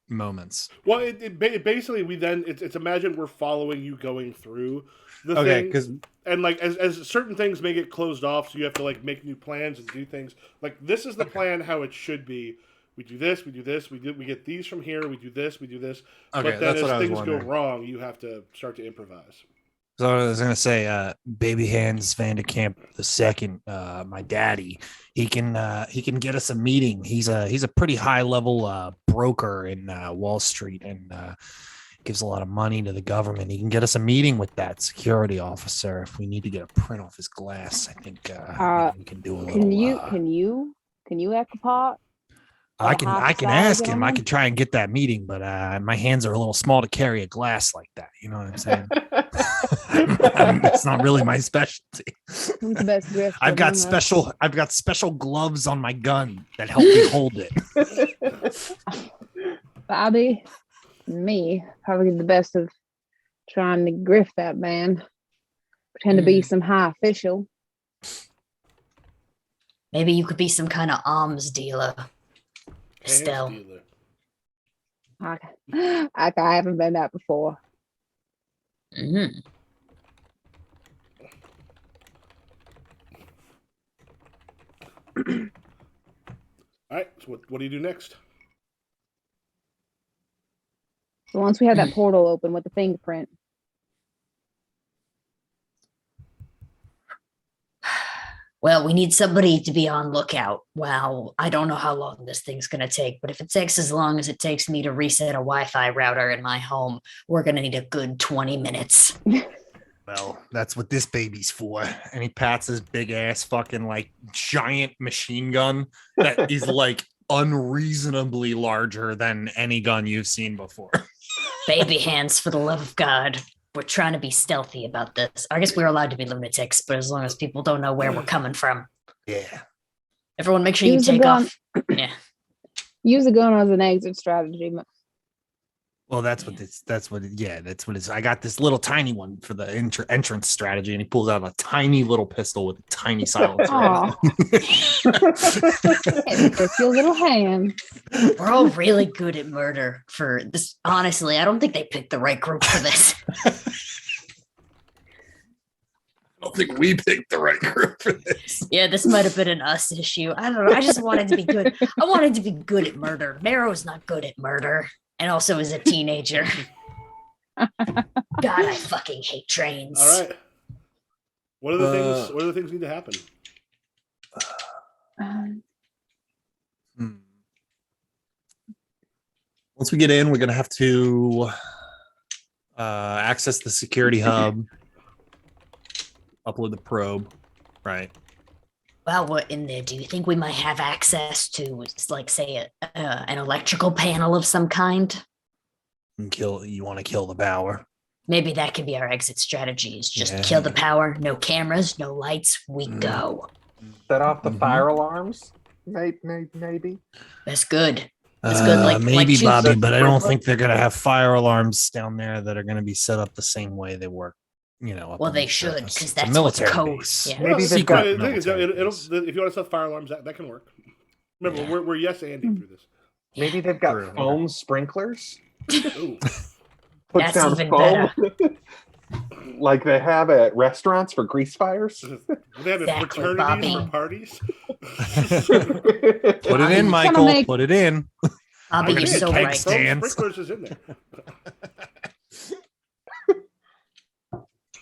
moments? Well, basically we then it's imagine we're following you going through the Okay, thing, because and like as certain things may get closed off, so you have to like make new plans and do things. Like this is the plan how it should be. We do this, we do this, we get these from here, we do this, we do this. okay, But then that's as what I was things go wondering. wrong, you have to start to improvise. So I was gonna say, Baby Hands Van de Kamp the second, my daddy, he can get us a meeting. He's a pretty high level broker in Wall Street and gives a lot of money to the government. He can get us a meeting with that security officer if we need to get a print off his glass. I think we can do a little. Can you act a part? I a can hypothesize ask him. I gentleman? could try and get that meeting, but my hands are a little small to carry a glass like that. You know what I'm saying? It's not really my specialty. Who's the best grifter I've got among us? special gloves on my gun that help me hold it. Bobby, me, probably the best of trying to grift that man. Pretend to be some high official. Maybe you could be some kind of alms dealer. Hands Estelle. dealer. I haven't been that before. Mhm. All right. So what do you do next? So once we have that portal open with the fingerprint, Well, we need somebody to be on lookout. Wow, I don't know how long this thing's going to take, but if it takes as long as it takes me to reset a Wi-Fi router in my home, we're going to need a good 20 minutes. Well, that's what this baby's for. And he pats his big ass fucking like giant machine gun that is like unreasonably larger than any gun you've seen before. Baby hands, for the love of God. We're trying to be stealthy about this. I guess we're allowed to be lunatics, but as long as people don't know where we're coming from. Yeah. Everyone, make sure you Use the take gun. off. Yeah. use the gun as an exit strategy. Well, that's what it's. I got this little tiny one for the entrance strategy, and he pulls out a tiny little pistol with a tiny silencer. Aw. With your little hand. We're all really good at murder for this. Honestly, I don't think they picked the right group for this. I don't think we picked the right group for this. Yeah, this might have been an us issue. I don't know. I just wanted to be good. I wanted to be good at murder. Marrow's not good at murder. And also is a teenager. God, I fucking hate trains. All right. What are the things? What are the things need to happen? Once we get in, we're gonna have to access the security hub, upload the probe, right? While we're in there, do you think we might have access to, like, say, an electrical panel of some kind? And you want to kill the power. Maybe that could be our exit strategy, is just Yeah. kill the power, no cameras, no lights, we go. Set off the Mhm. fire alarms. Maybe. That's good. That's good, like Maybe, choose Bobby, a but I don't sprinkler. think they're gonna have fire alarms down there that are gonna be set up the same way they work. Up Well, on they the should, surface. because It's a that's what's military code. base. Yeah. Maybe Well, they've got the thing is, military it'll, base. if you want to set fire alarms, that can work. Remember, Yeah. we're yes anding through this. Maybe they've got True. foam sprinklers. Ooh. Puts That's down even foam. Like they have at restaurants for grease fires. Do they have Exactly, fraternities Bobby. for parties? Put it in, I'm Michael. gonna make- Put it in. Bobby, gonna you're get so keg right. stand. Sprinklers is in there.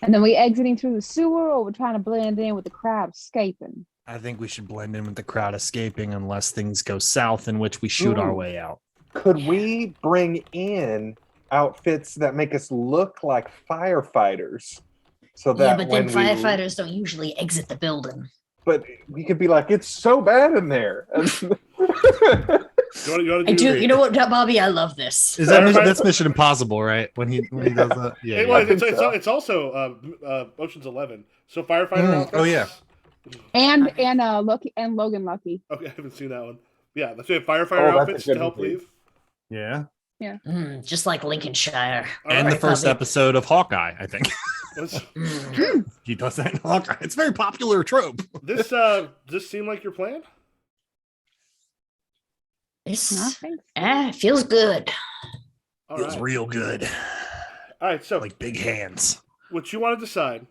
And then we exiting through the sewer, or we're trying to blend in with the crowd escaping. I think we should blend in with the crowd escaping unless things go south, in which we shoot our Ooh. way out. Could we bring in outfits that make us look like firefighters? So that Yeah, but then when firefighters don't usually exit the building. but we could be like, it's so bad in there. Go You want I to do. You know what, Bobby? I love this. Is that that's Mission Impossible, right? When he does that? Yeah. It yeah. was. It's also Ocean's 11. So firefighter outfits. Oh, yeah. And Lucky and Logan Lucky. Okay, I haven't seen that one. Yeah, that's it. Firefighter that's a outfits good to help movie. leave. Yeah. Just like Lincolnshire. All And the right. first Bobby. episode of Hawkeye, I think. Let's- Mm. He does that in Hawkeye. It's a very popular trope. This seem like your plan? This Nothing. feels good. All Feels right. real good. All right. So Like big hands. what you want to decide.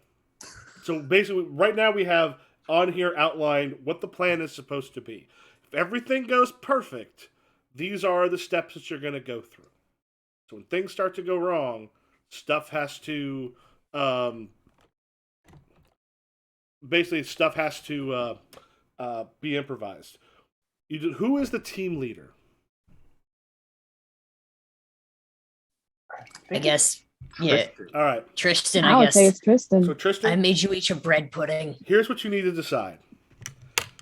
So basically, right now we have on here outlined what the plan is supposed to be. If everything goes perfect, these are the steps that you're going to go through. So when things start to go wrong, stuff has to be improvised. Who is the team leader? I guess. Yeah, All right. Tristan. I I would say guess it's Tristan. So Tristan, I made you eat your bread pudding. here's what you need to decide.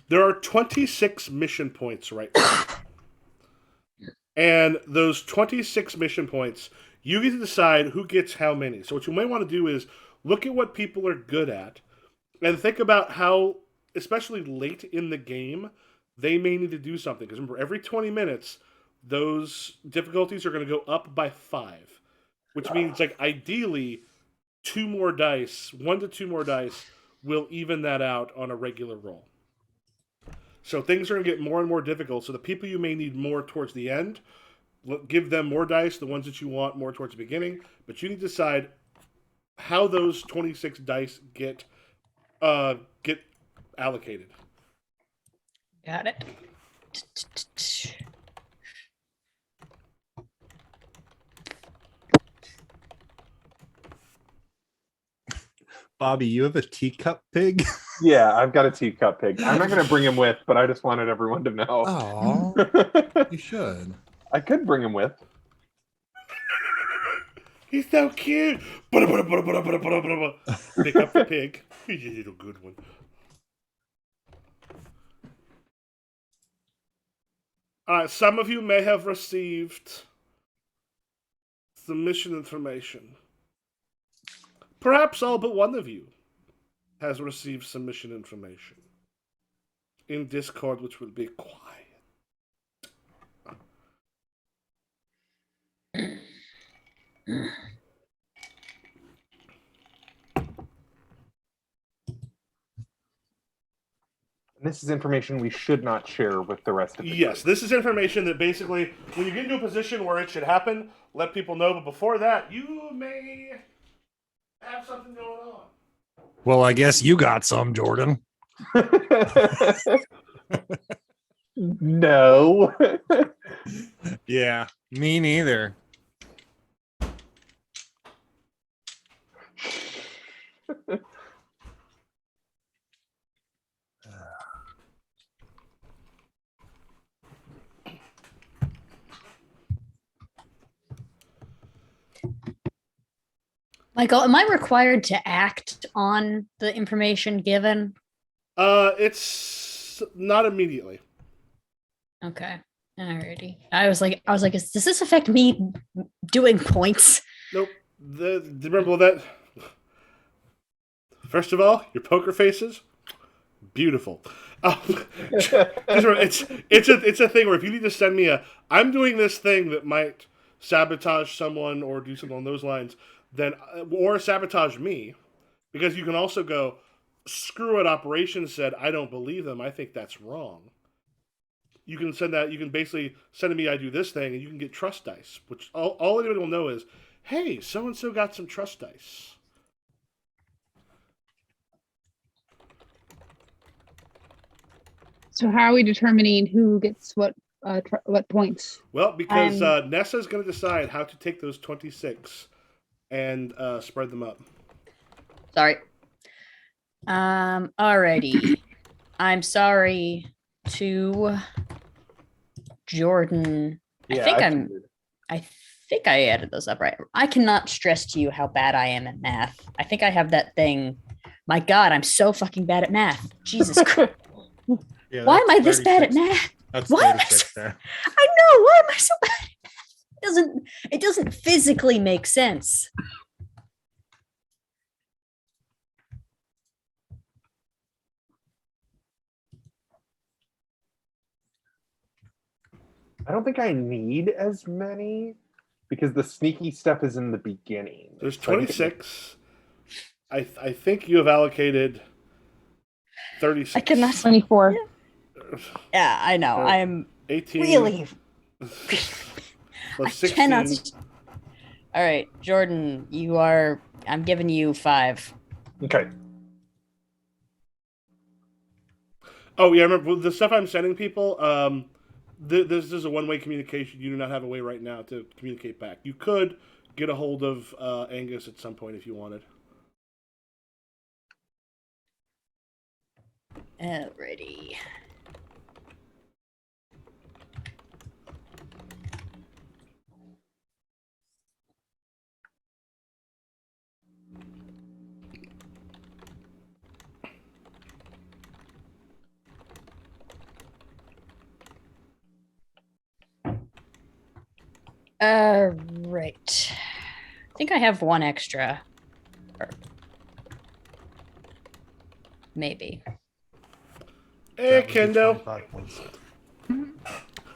There are 26 mission points right now. And those 26 mission points, you get to decide who gets how many. So what you may want to do is look at what people are good at and think about how, especially late in the game, they may need to do something. Because remember, every 20 minutes, those difficulties are going to go up by 5. Which means, like, ideally, 1 to 2 more dice will even that out on a regular roll. So things are going to get more and more difficult. So the people you may need more towards the end, give them more dice. The ones that you want more towards the beginning. But you need to decide how those 26 dice get allocated. Got it. Bobby, you have a teacup pig? Yeah, I've got a teacup pig. I'm not going to bring him with, but I just wanted everyone to know. Oh, you should. I could bring him with. He's so cute. Pick up the pig. He's a little good one. Some of you may have received some mission information. Perhaps all but one of you has received some mission information in Discord, which will be quiet. And this is information we should not share with the rest of the Yes, group. this is information that basically, when you get into a position where it should happen, let people know. But before that, you may have something going on. Well, I guess you got some, Jordan. No. Yeah, me neither. Michael, am I required to act on the information given? It's not immediately. Okay. Alrighty. I was like, does this affect me doing points? Nope. Remember that. First of all, your poker faces, beautiful. Just remember, it's a thing where if you need to send me I'm doing this thing that might sabotage someone or do something on those lines, then or sabotage me, because you can also go, screw it. Operations said I don't believe them. I think that's wrong. You can send that. You can basically send me I do this thing, and you can get trust dice, which all anyone will know is, hey, so and so got some trust dice. So how are we determining who gets what points? Well, because Nessa's going to decide how to take those 26 and spread them up. Sorry. Alrighty. I'm sorry to Jordan. Yeah, I think I added those up right. I cannot stress to you how bad I am at math. I think I have that thing. My God, I'm so fucking bad at math. Jesus Christ. Yeah, Why am I that's this bad at 36. math? That's What? 36 there. I so bad at math? It doesn't physically make sense. I don't think I need as many because the sneaky stuff is in the beginning. There's So I think it 26. I think you have allocated 36. I cannot. 24. Yeah, I know. I am 18. really. Plus I 16. cannot. All right, Jordan, you are. I'm giving you 5. Okay. Oh yeah, I remember the stuff I'm sending people. This is a one-way communication. You do not have a way right now to communicate back. You could get a hold of Angus at some point if you wanted. Alrighty. Right. I think I have one extra. Or maybe. Hey, That would be Kendo. 25 points.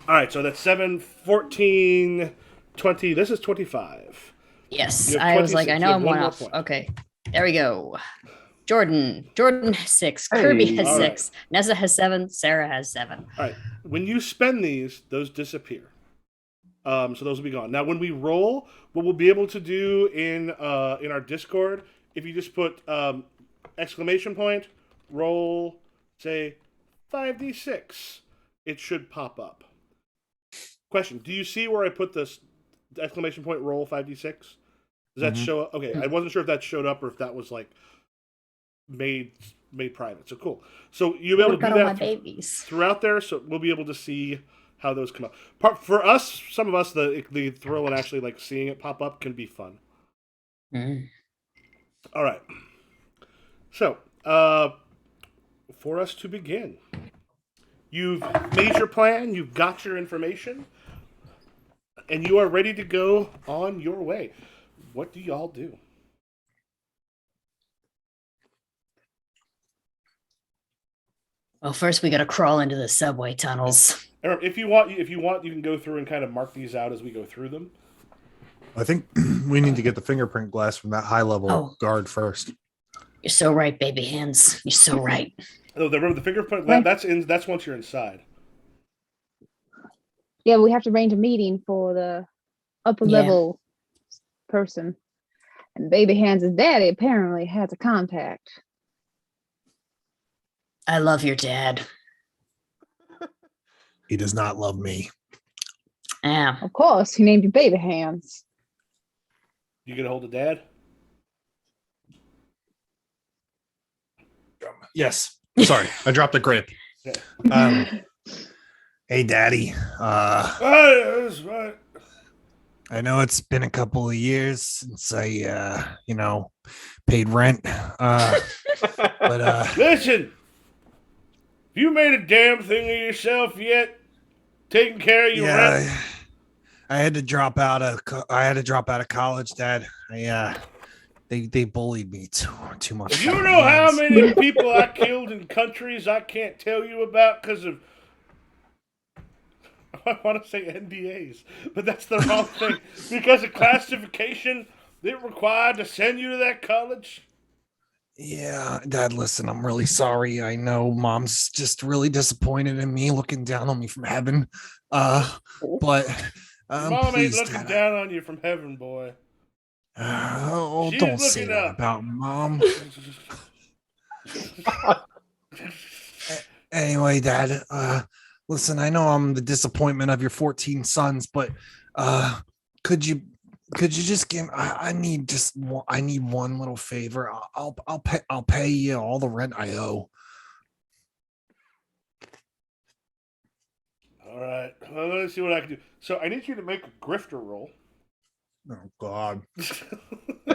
All right, so that's 7, 14, 20. This is 25. Yes, You have I was like, 26. I know You have I'm one one more off. point. Okay, there we go. Jordan has 6. Kirby Hey. has All 6. Nessa has 7. Sarah has 7. All right, when you spend these, those disappear. So those will be gone. Now, when we roll, what we'll be able to do in our Discord, if you just put exclamation point, roll, say 5d6, it should pop up. Question: do you see where I put this exclamation point? Roll 5d6. Does that Mhm. show up? Okay, I wasn't sure if that showed up or if that was like made private. So cool. So you'll be able to Look do at all my that babies. throughout there, so we'll be able to see how those come up. For us, some of us, the thrill and actually like seeing it pop up can be fun. Mm. All right. So, for us to begin, you've made your plan, you've got your information, and you are ready to go on your way. What do y'all do? Well, first we gotta crawl into the subway tunnels. And remember, if you want, you can go through and kind of mark these out as we go through them. I think we need to get the fingerprint glass from that high level Oh. guard first. You're so right, baby hands. You're so right. Oh, remember the fingerprint Right. lab? That's once you're inside. Yeah, we have to arrange a meeting for the upper Yeah. level person. And Baby Hands' daddy apparently has a contact. I love your dad. He does not love me. Yeah. Of course, he named you Baby Hands. You get a hold of Dad. Yes. Sorry, I dropped a grape. Yeah. Hey, Daddy. That's right. I know it's been a couple of years since I, paid rent. But Listen, have you made a damn thing of yourself yet? Taking care of your rent? yeah, I had to drop out of college, Dad. They bullied me too much. Do you know how many people I killed in countries I can't tell you about because of, I want to say NDAs, but that's the wrong thing. Because of classification, they're required to send you to that college. Yeah, Dad, listen, I'm really sorry. I know Mom's just really disappointed in me, looking down on me from heaven. But Mom ain't please, looking Dad, down on you from heaven, boy. She's don't say looking that up. about Mom. Anyway, Dad, listen, I know I'm the disappointment of your 14 sons, but could you just give I need one little favor. I'll pay you all the rent I owe. All right, well, let's see what I can do. So I need you to make a grifter roll. Oh God.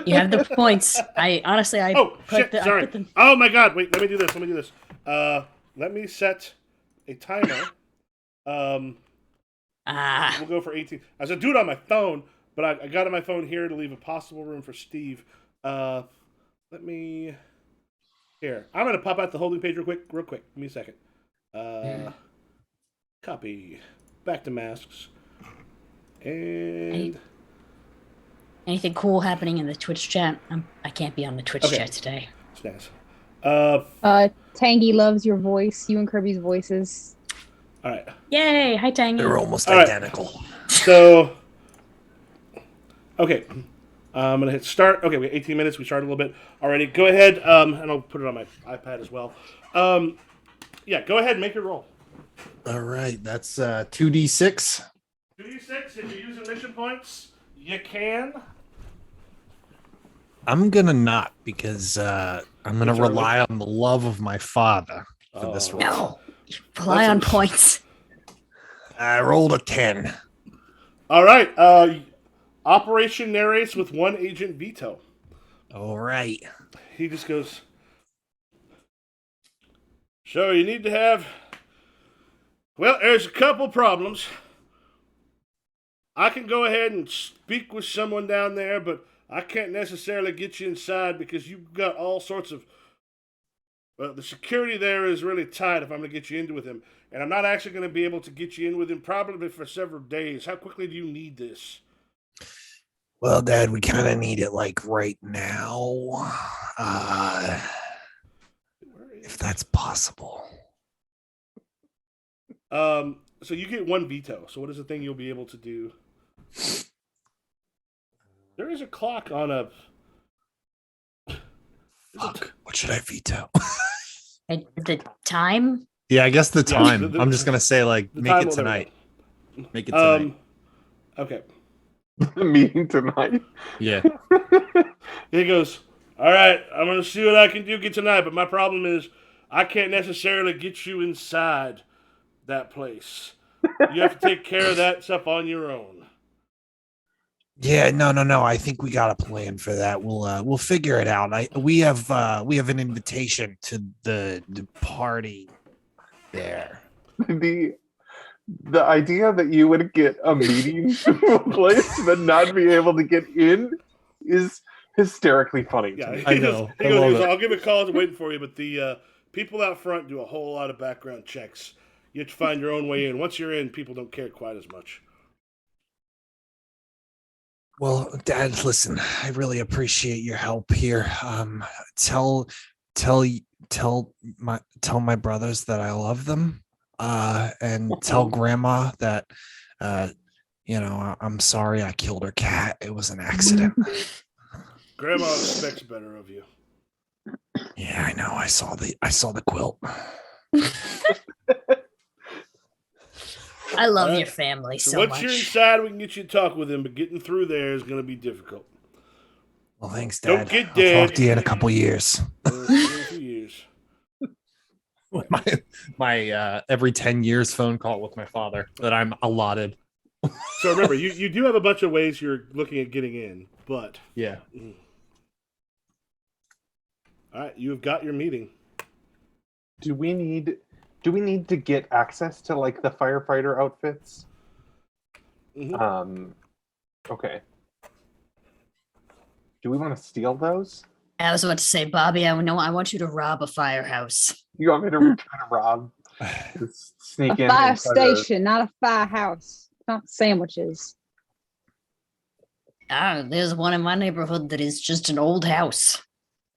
You have the points. I honestly, I Oh put shit! the, I Sorry. put the, Oh my God! Wait. Let me do this. Let me set a timer. We'll go for 18. I said do it on my phone, but I got on my phone here to leave a possible room for Steve. Let me. Here, I'm gonna pop out the holding page real quick. Give me a second. Copy. Back to masks. And Anything cool happening in the Twitch chat? I can't be on the Twitch Okay. chat today. snaps. Tangy loves your voice. You and Kirby's voices. All right. Yay! Hi, Tangy. They're almost All right. identical. So, okay. I'm gonna hit start. Okay, we have 18 minutes. We started a little bit already. Go ahead, and I'll put it on my iPad as well. Yeah, go ahead and make your roll. All right, that's 2d6. 2d6. If you're using mission points, you can. I'm gonna not because I'm gonna Which are rely on the love of my father for this Oh. roll. No, rely on points. I rolled a 10. All right. Operation narrates with one agent veto. All right. He just goes. So you need to have. Well, there's a couple problems. I can go ahead and speak with someone down there, but I can't necessarily get you inside because you've got all sorts of. The security there is really tight if I'm going to get you into with him. And I'm not actually going to be able to get you in with him probably for several days. How quickly do you need this? Well, Dad, we kind of need it like right now. If that's possible. So you get one veto. So what is the thing you'll be able to do? There is a clock on a. Fuck. What should I veto? The time? Yeah, I guess the Yeah, time. the- I'm just gonna say like The make time it will never tonight. know. Make it tonight. Okay. Meeting tonight. Yeah. He goes, all right, I'm going to see what I can do get tonight, but my problem is I can't necessarily get you inside that place. You have to take care of that stuff on your own. Yeah, no. I think we got a plan for that. We'll figure it out. We have an invitation to the party there. The idea that you would get a meeting to a place but not be able to get in is hysterically funny to Yeah, me. I he know. He I goes, love he goes, it. I'll give a call. I was waiting for you, but the people out front do a whole lot of background checks. You have to find your own way in. Once you're in, people don't care quite as much. Well, Dad, listen, I really appreciate your help here. Tell my brothers that I love them. And tell Grandma that I'm sorry I killed her cat. It was an accident. Grandma expects better of you. Yeah, I know. I saw the quilt. I love Alright. your family So so once much. you're inside, we can get you to talk with him, but getting through there is going to be difficult. Well, thanks, Don't Dad. get I'll dead. talk to you in a couple years. In a few years. My every 10 years phone call with my father that I'm allotted. So remember, you do have a bunch of ways you're looking at getting in, but Yeah. all right, you have got your meeting. Do we need to get access to like the firefighter outfits? Mhm. Okay. Do we want to steal those? I was about to say, Bobby, I want you to rob a firehouse. You want me to try to rob? Just sneak A in fire and try to- station, not a firehouse. Not sandwiches. There's one in my neighborhood that is just an old house.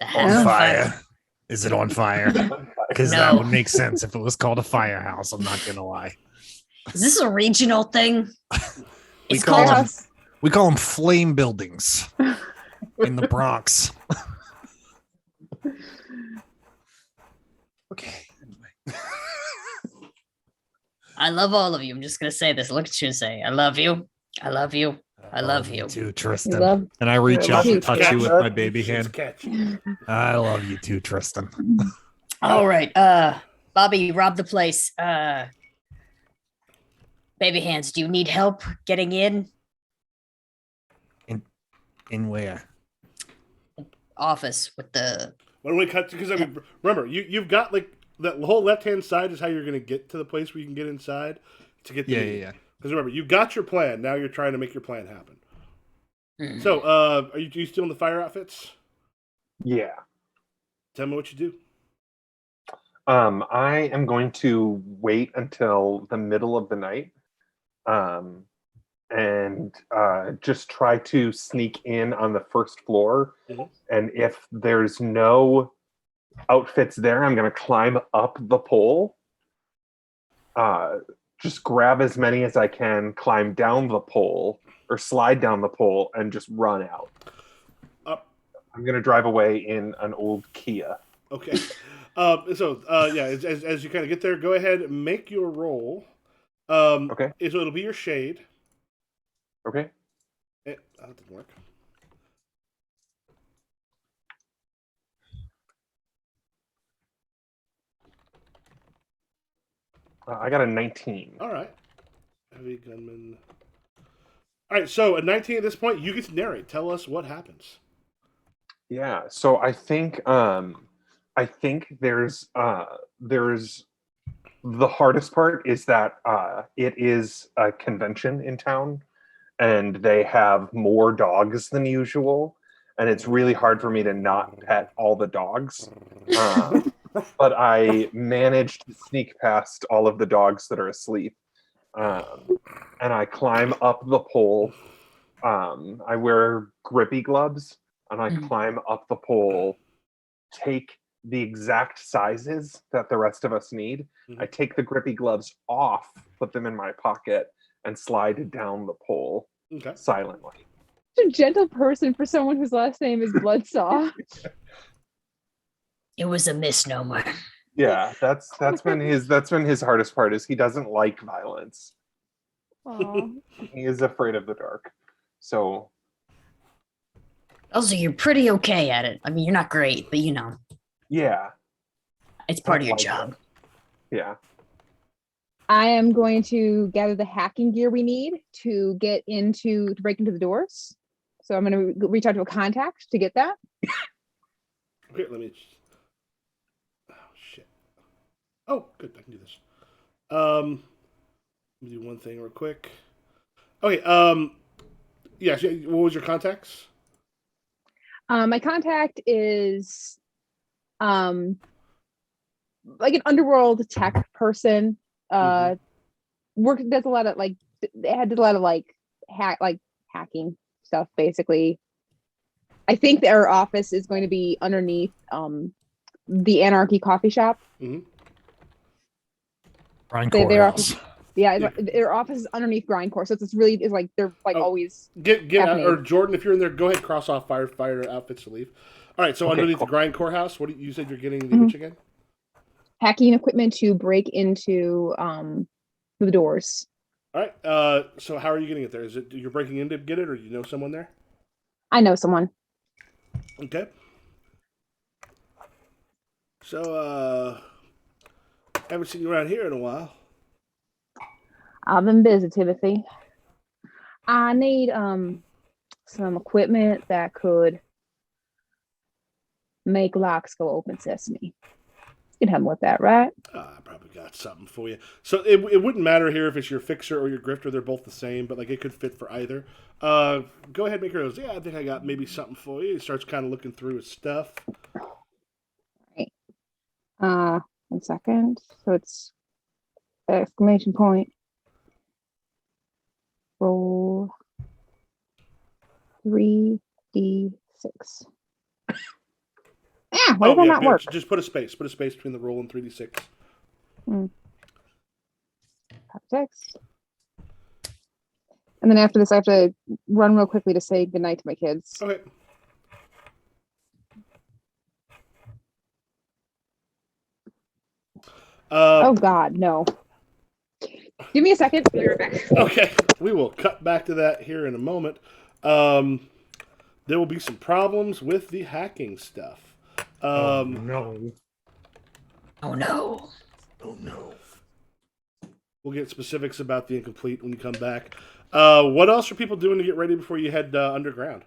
that has On a fire. Is it on fire? Because that No. would make sense if it was called a firehouse. I'm not gonna lie. Is this a regional thing? We It's call called them- Firehouse. We call them flame buildings in the Bronx. Okay. I love all of you. I'm just gonna say this. Look at you and say, I love you. I love you. I love me you. too, You Tristan. love And I reach Yeah, out to love touch you. you with my baby It's hand. catchy. I love you too, Tristan. All right. Bobby, you robbed the place. Baby hands, do you need help getting in? In where? Office with the When we cut, because I mean, remember, you've got like that whole left hand side is how you're going to get to the place where you can get inside to get the Yeah, meeting. yeah, yeah. Because remember, you got your plan. Now you're trying to make your plan happen. Hmm. So, are you still in the fire outfits? Yeah. Tell me what you do. I am going to wait until the middle of the night, and just try to sneak in on the first floor. Mhm. And if there's no outfits there, I'm going to climb up the pole. Just grab as many as I can, climb down the pole or slide down the pole, and just run out. Up. I'm going to drive away in an old Kia. Okay. Yeah, as you kind of get there, go ahead and make your roll. Okay. So it'll be your shade. Okay. That didn't work. I got a 19. All right. Heavy gunman. All right, so at 19 at this point, you get to narrate. Tell us what happens. Yeah. So I think there's the hardest part is that it is a convention in town, and they have more dogs than usual, and it's really hard for me to not pet all the dogs. But I managed to sneak past all of the dogs that are asleep, and I climb up the pole. I wear grippy gloves, and I climb up the pole, take the exact sizes that the rest of us need. I take the grippy gloves off, put them in my pocket, and slide down the pole Okay. silently. Such a gentle person for someone whose last name is Bloodsaw. It was a misnomer. Yeah, that's been his hardest part, is he doesn't like violence. Aw. He is afraid of the dark. So Also, you're pretty okay at it. I mean, you're not great, but yeah. it's part of your like job. Yeah. I am going to gather the hacking gear we need to break into the doors. So I'm going to reach out to a contact to get that. Okay, let me. Oh shit. Oh, good. I can do this. Let me do one thing real quick. Okay. Yeah. What was your contacts? My contact is like an underworld tech person. Does a lot of hacking stuff basically. I think their office is going to be underneath the Anarchy coffee shop. Grindcore Their House. office, their office is underneath Grindcore, so it's like they're always Get happening. or Jordan, if you're in there, go ahead, cross off firefighter outfits to leave. All right, so Okay, underneath cool. the Grindcore house, you said you're getting the which again? hacking equipment to break into the doors. All right. So how are you getting it there? Is it you're breaking in to get it, or you know someone there? I know someone. Okay. So haven't seen you around here in a while. I've been busy, Timothy. I need some equipment that could make locks go open sesame. You can help me with that, right? I probably got something for you. So it wouldn't matter here if it's your fixer or your grifter; they're both the same, but like it could fit for either. Go ahead, make her goes. Yeah, I think I got maybe something for you. He starts kind of looking through his stuff. Right. 1 second. So it's exclamation point. Roll 3d6. Why did that not work? Just put a space. Put a space between the roll and 3d6. 6. And then after this, I have to run real quickly to say goodnight to my kids. Okay. Oh God, no. Give me a second. I'll be right back. Okay, we will cut back to that here in a moment. There will be some problems with the hacking stuff. No. Oh no. Oh no. We'll get specifics about the incomplete when you come back. What else are people doing to get ready before you head underground?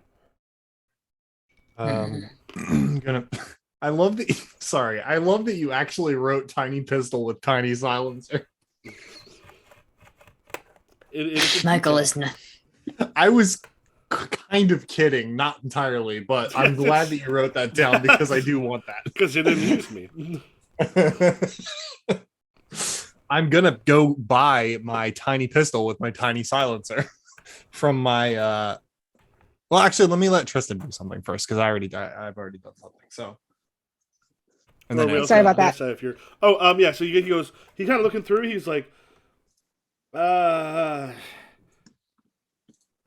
Gonna. I love that. Sorry, I love that you actually wrote "tiny pistol" with tiny silencer. It is a Michael detail. is not. I was kind of kidding, not entirely, but I'm glad that you wrote that down because I do want because it amused me. that. I'm gonna go buy my tiny pistol with my tiny silencer from my well, actually, let me let Tristan do something first because I've already done something. So, and Well, then we I- also Sorry about have that. this, if you're, oh, yeah. So he goes. He's kind of looking through. He's like,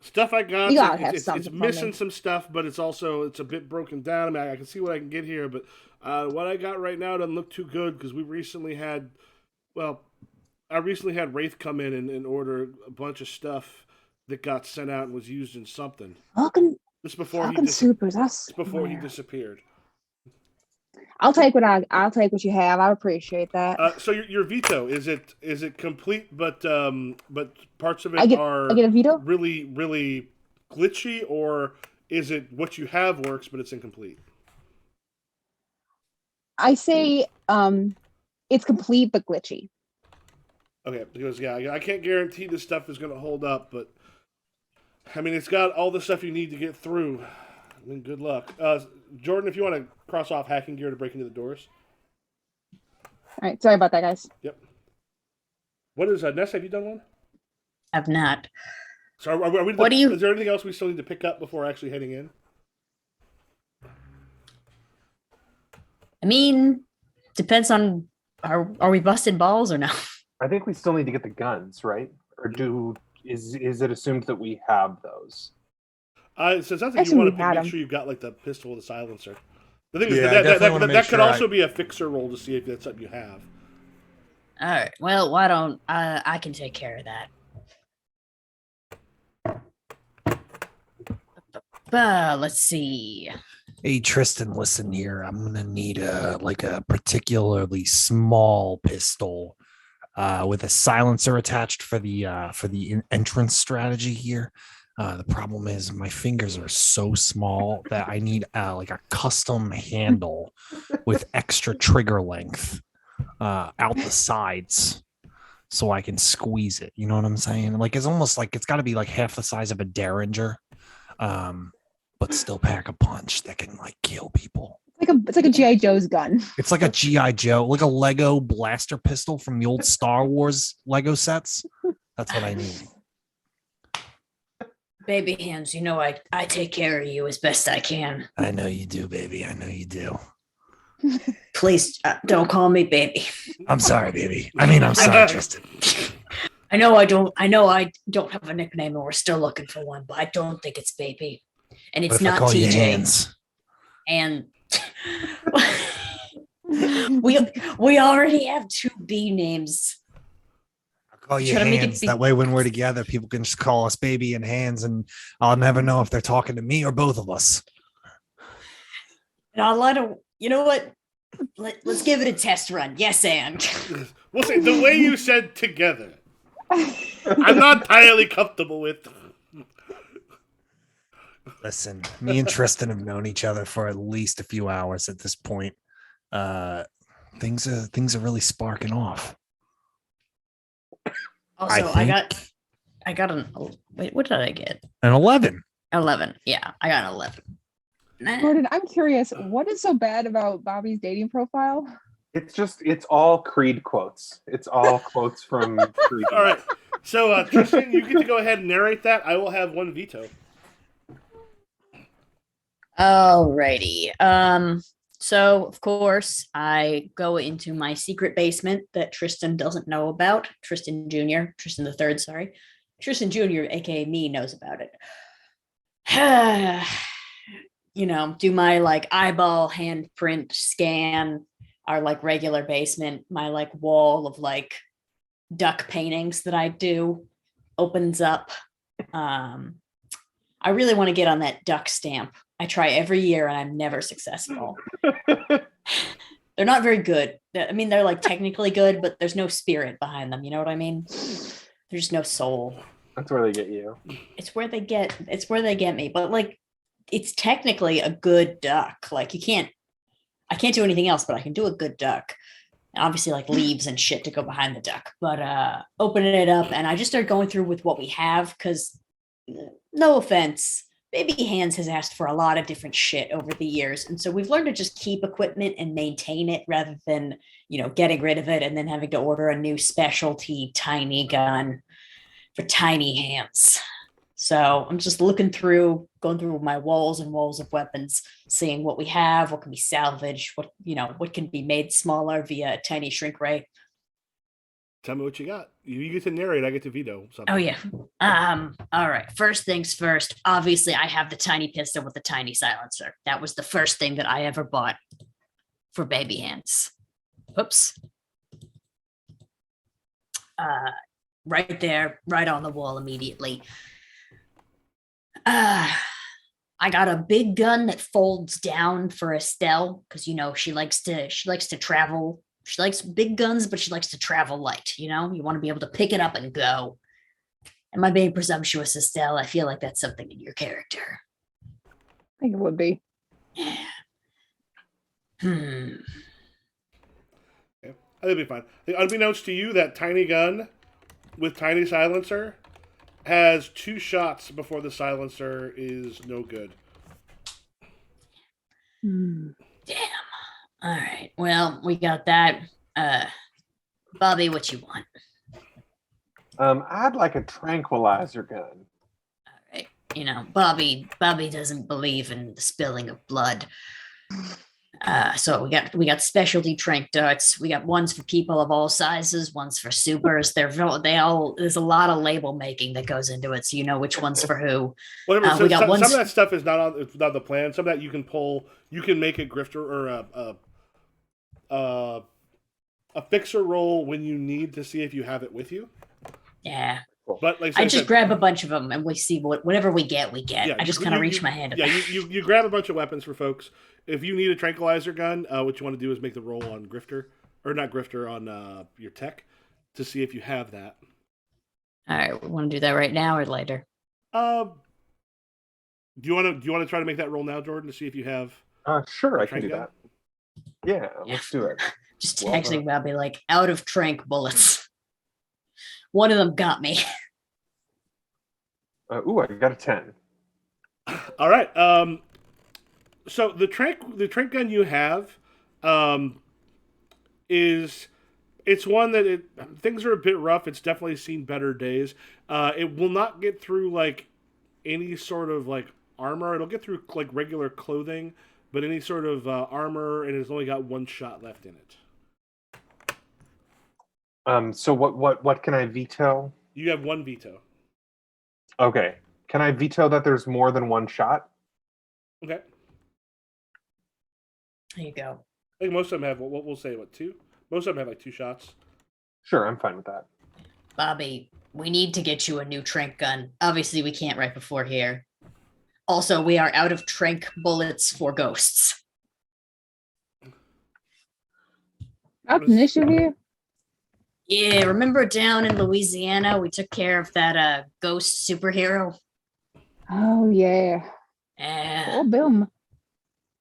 stuff I got. You gotta have It's something for missing me. some stuff, but it's a bit broken down. I mean, I can see what I can get here, but what I got right now doesn't look too good because we recently had, well, I recently had Wraith come in and order a bunch of stuff that got sent out and was used in something. Falcon, This before he Falcon Supers. That's before he rare. disappeared. I'll take what you have. I appreciate that. So your veto is it complete, but parts of it I are get a veto. really glitchy, or is it what you have works but it's incomplete? I say it's complete but glitchy. Okay, because yeah, I can't guarantee this stuff is going to hold up, but I mean it's got all the stuff you need to get through. I mean, good luck, Jordan. If you want to cross off hacking gear to break into the doors. All right, sorry about that, guys. Yep. What is Ness? Have you done one? I've not. So are we What do you- Is there anything else we still need to pick up before actually heading in? I mean, depends on are we busting balls or no? I think we still need to get the guns, right? Or is it assumed that we have those? So it sounds I like you assume want we've to had make 'em. sure you've got like the pistol or the silencer. The thing is Yeah, I that definitely wanna make that could sure also be a fixer roll to see if that's something you have. All right. Well, why don't I can take care of that. Let's see. Hey Tristan, listen here. I'm gonna need a particularly small pistol with a silencer attached for the entrance strategy here. The problem is my fingers are so small that I need like a custom handle with extra trigger length out the sides so I can squeeze it. You know what I'm saying? Like it's almost like it's got to be like half the size of a Derringer, but still pack a punch that can like kill people. It's like a GI Joe's gun. It's like a GI Joe, like a Lego blaster pistol from the old Star Wars Lego sets. That's what I need. Baby hands, you know I take care of you as best I can. I know you do, baby. I know you do. Please don't call me baby. I'm sorry, baby. I mean, I'm sorry, Tristan. I know I don't have a nickname and we're still looking for one, but I don't think it's baby. And What it's if I not call you TJ. Hands? And we already have two B names. I'll call you Try to make it Hands. be- That way, when we're together, people can just call us baby and Hands, and I'll never know if they're talking to me or both of us. And I'll let her, you know what? Let's give it a test run. Yes, and We'll see. The way you said together, I'm not entirely comfortable with. Listen, me and Tristan have known each other for at least a few hours at this point. Things are really sparking off. also I got an wait, what did I get? An 11. 11. Yeah, I got an 11. Nah. Jordan, I'm curious, what is so bad about Bobby's dating profile? It's all Creed quotes. It's all quotes from Creed. All right. So Tristan, you get to go ahead and narrate that. I will have one veto. Alrighty. So of course I go into my secret basement that Tristan doesn't know about. Tristan Jr., Tristan the third, sorry. Tristan Jr., aka me, knows about it. You know, do my like eyeball handprint scan, our like regular basement, my like wall of like duck paintings that I do opens up. I really want to get on that duck stamp. I try every year and I'm never successful. They're not very good. I mean, they're like technically good, but there's no spirit behind them. You know what I mean? There's no soul. That's where they get you. It's where they get me. But like, it's technically a good duck. Like I can't do anything else, but I can do a good duck. obviously like leaves and shit to go behind the duck. But opening it up, and I just start going through with what we have because, no offense, Baby Hands has asked for a lot of different shit over the years, and so we've learned to just keep equipment and maintain it rather than getting rid of it and then having to order a new specialty tiny gun for tiny hands. So I'm just going through my walls and walls of weapons, seeing what we have, what can be salvaged, what can be made smaller via a tiny shrink ray. Tell me what you got. You get to narrate. I get to veto something. Oh yeah. All right. First things first. Obviously, I have the tiny pistol with the tiny silencer. That was the first thing that I ever bought for Baby Hands. Oops. Right there, right on the wall immediately. I got a big gun that folds down for Estelle because she likes to travel. She likes big guns, but she likes to travel light. You want to be able to pick it up and go. Am I being presumptuous, Estelle? I feel like that's something in your character. I think it would be. Yeah. Yeah, I think it'd be fine. Unbeknownst to you, that tiny gun with tiny silencer has 2 shots before the silencer is no good. Hmm. Damn. All right. Well, we got that. Bobby, what you want? I'd like a tranquilizer gun. All right. Bobby doesn't believe in the spilling of blood. So we got specialty trank darts. We got ones for people of all sizes, ones for supers. There's a lot of label making that goes into it, so you know which one's for who. Whatever. We got some ones. of that stuff is not the plan. Some of that you can pull. You can make a grifter or a fixer roll when you need to see if you have it with you. Yeah. But like I just grab a bunch of them and we see whatever we get. Yeah, I just kind of reach my hand up. Yeah, you grab a bunch of weapons for folks. If you need a tranquilizer gun, what you want to do is make the roll on Grifter, or not Grifter, on your tech to see if you have that. All right, we want to do that right now or later? Do you want to try to make that roll now, Jordan, to see if you have? Sure, I can trank do gun? that. Yeah, let's do it. Just Well texting done. Bobby like out of trank bullets. One of them got me. Ooh, I got a 10. All right. So the trank gun you have, it's one that things are a bit rough. It's definitely seen better days. It will not get through like any sort of like armor. It'll get through like regular clothing, but any sort of armor, and it's only got 1 shot left in it. So what can I veto? You have 1 veto. Okay. Can I veto that there's more than 1 shot? Okay. There you go. I think most of them have what we'll say 2. Most of them have like 2 shots. Sure, I'm fine with that. Bobby, we need to get you a new trank gun. Obviously, we can't right before here. Also, we are out of trank bullets for ghosts. That's an issue here. Yeah, remember down in Louisiana, we took care of that ghost superhero? Oh yeah. Yeah. Oh Bill.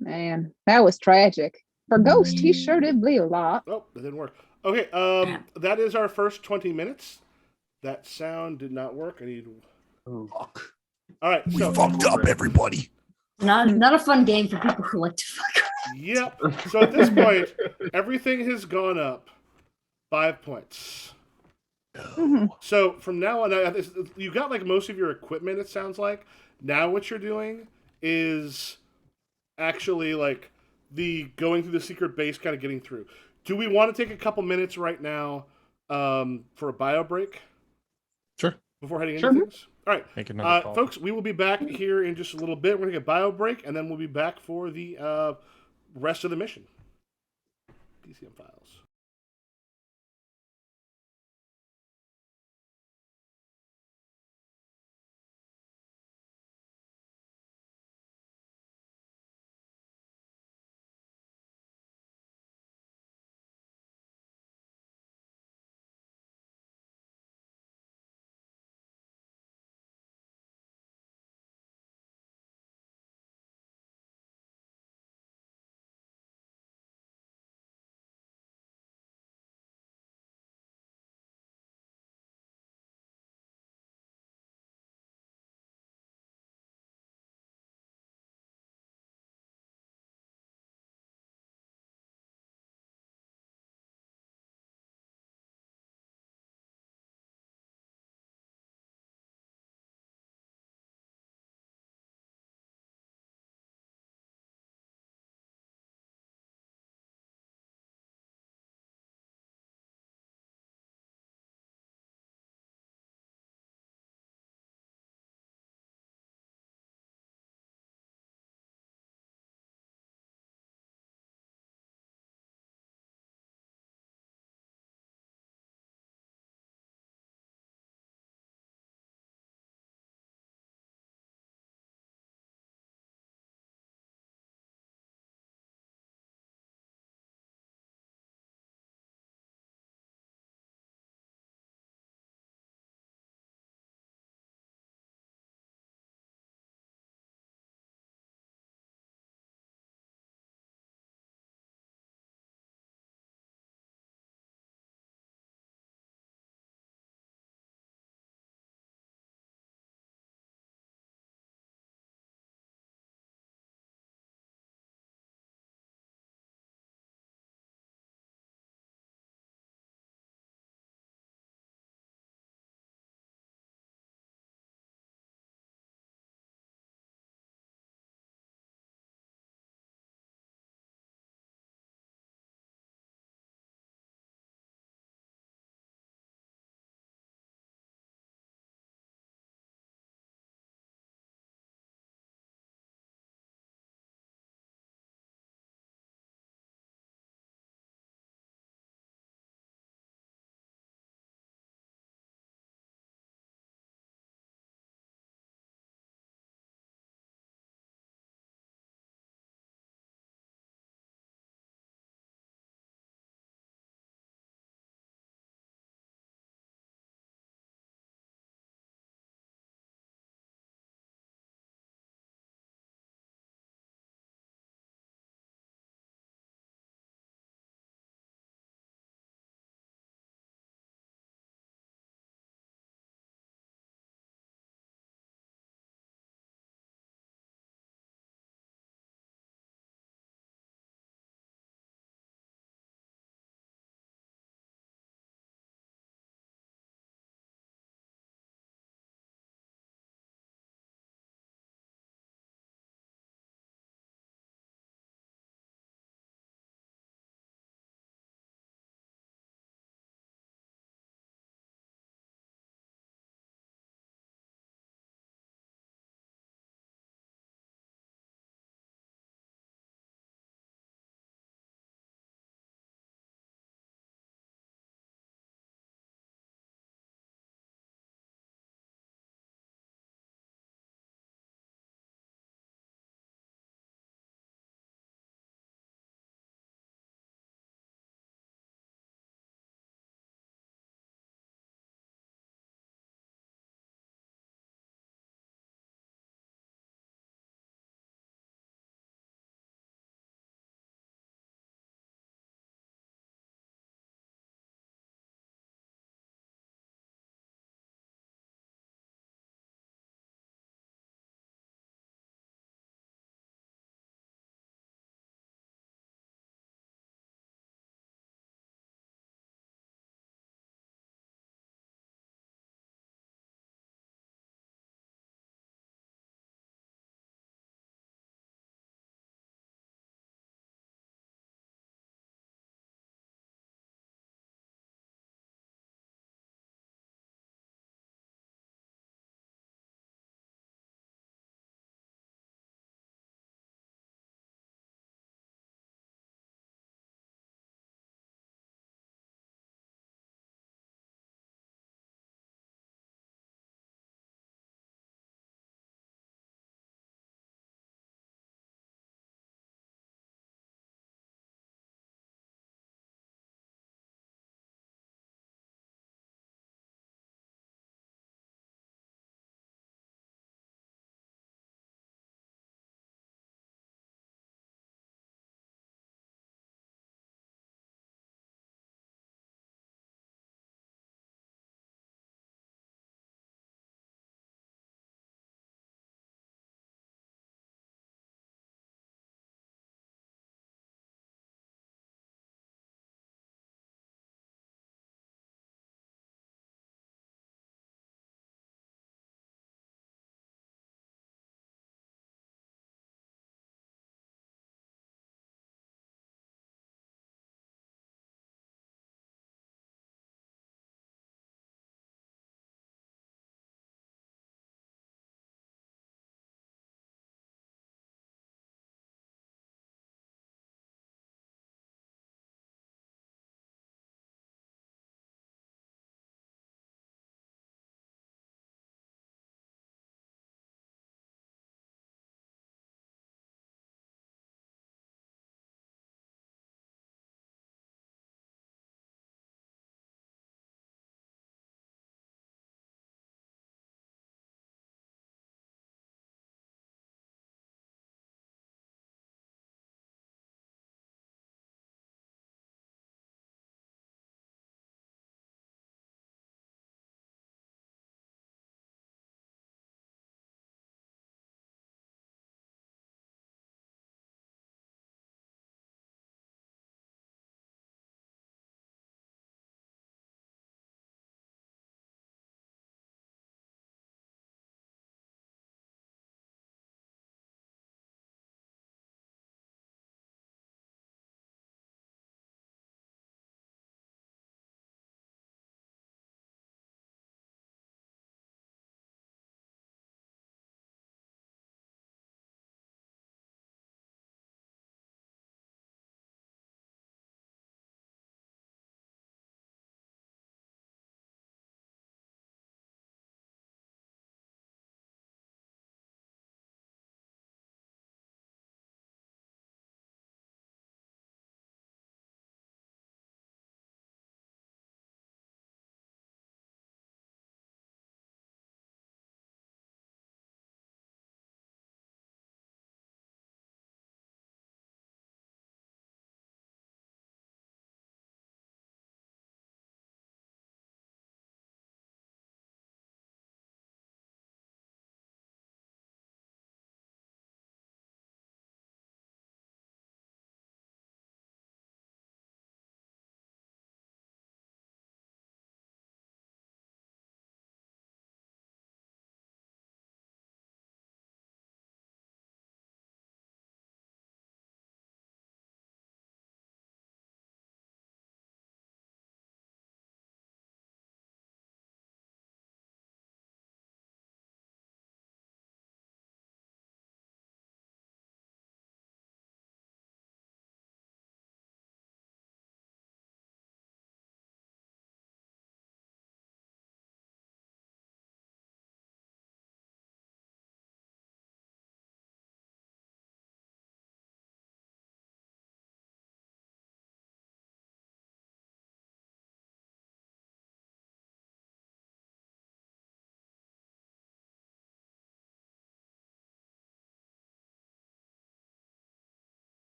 Man, that was tragic. For Ghost, he sure did bleed a lot. Oh, that didn't work. Okay, that is our first 20 minutes. That sound did not work. I need. Fuck. All right, We so fucked up, everybody. Not a fun game for people who like to fuck. yep. So at this point, everything has gone up 5 points. Mhm. So from now on, you got like most of your equipment. It sounds like now what you're doing is actually like the going through the secret base, kind of getting through. Do we want to take a couple minutes right now for a bio break? Sure. Before heading Sure. into things? All right. Make another call. Folks, we will be back here in just a little bit. We're going to get a bio break, and then we'll be back for the rest of the mission. DCM files.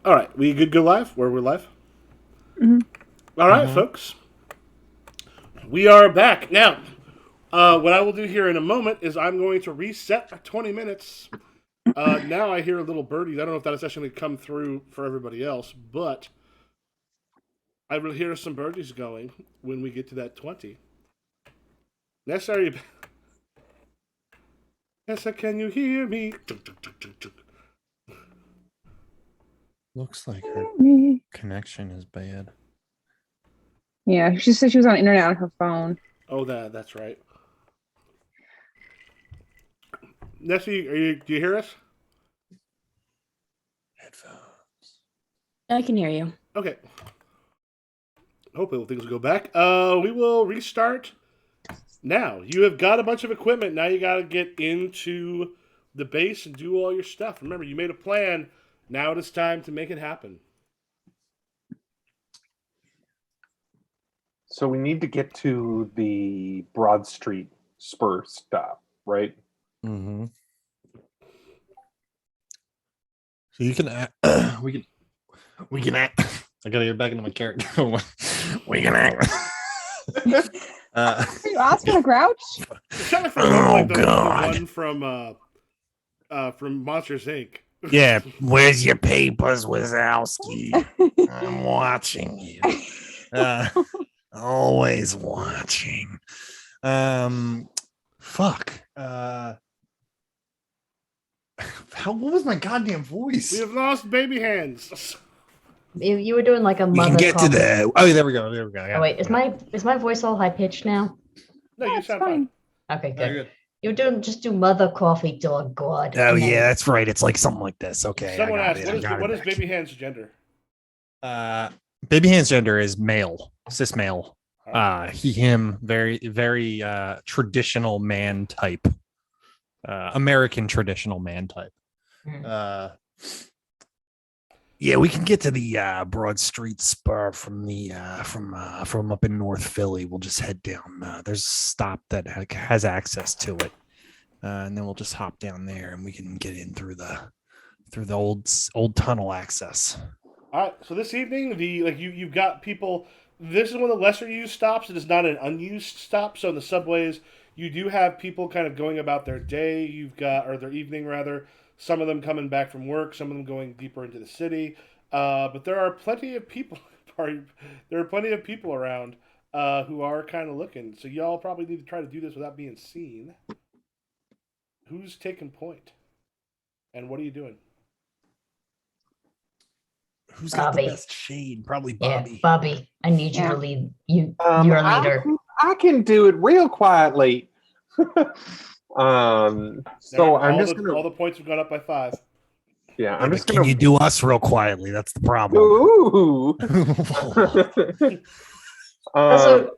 All right, we good go live? Where we're live? Mhm. All right, folks. We are back. Now, what I will do here in a moment is I'm going to reset my 20 minutes. Now I hear little birdies. I don't know if that is actually going to come through for everybody else, but I will hear some birdies going when we get to that 20. Necessary. Nessa, can you hear me? Looks like her connection is bad. Yeah, she said she was on the internet on her phone. Oh, that's right. Nessie, do you hear us? Headphones. I can hear you. Okay. Hopefully things will go back. We will restart now. You have got a bunch of equipment. Now you got to get into the base and do all your stuff. Remember, you made a plan. Now it is time to make it happen. So we need to get to the Broad Street Spur stop, right? Mm-hmm. So you can act, we can act. I gotta get back into my character. We can act. Are you Oscar Grouch? It's kind of Oh, like the God. one from Monsters Inc. Yeah, where's your papers, Wazowski? I'm watching you. Always watching. Fuck. What was my goddamn voice? We have lost baby hands. You were doing like a We mother. can get to call. the. Oh, there we go. There we go. Oh wait, is my voice all high pitched now? No, you That's sound fine. Okay, Very good. good. You were doing just do mother coffee dog god. Oh and then- yeah, that's right. It's like something like this. Okay. Someone I got asked, it. I got what it is back. baby hands gender? Baby Hand's gender is male, cis male. All right. He, him, very, very traditional man type. American traditional man type. Hmm. Yeah, we can get to the Broad Street Spur from the from up in North Philly. We'll just head down. There's a stop that has access to it, and then we'll just hop down there, and we can get in through the old tunnel access. All right. So this evening, you've got people. This is one of the lesser used stops. It is not an unused stop. So in the subways, you do have people kind of going about their day. Or their evening rather. Some of them coming back from work. Some of them going deeper into the city. But there are plenty of people. There are plenty of people around who are kind of looking. So y'all probably need to try to do this without being seen. Who's taking point? And what are you doing? Who's got the Bobby. best shade? Probably Yeah, Bobby. Bobby, I need you Yeah. to lead. You're a leader. I can do it real quietly. So I'm all just the, gonna. all the points have gone up by 5. Yeah, Yeah, I'm but just can gonna. you do us real quietly? That's the problem. Ooh. Also,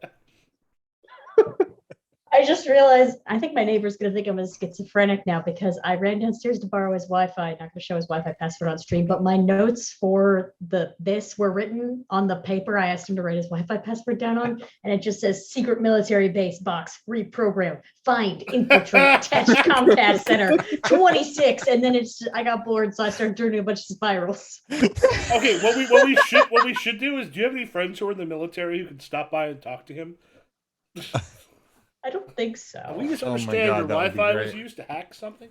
I just realized I think my neighbor's gonna think I'm a schizophrenic now because I ran downstairs to borrow his Wi-Fi, not gonna show his Wi-Fi password on stream, but my notes for this were written on the paper I asked him to write his Wi-Fi password down on, and it just says secret military base box, reprogram, find, infiltrate, attach Comcast center, 26, and then I got bored, so I started doing a bunch of spirals. Okay, what we should do is, do you have any friends who are in the military who can stop by and talk to him? I don't think We so. just Oh my understand God, your that would be Wi-Fi was great. used to hack something.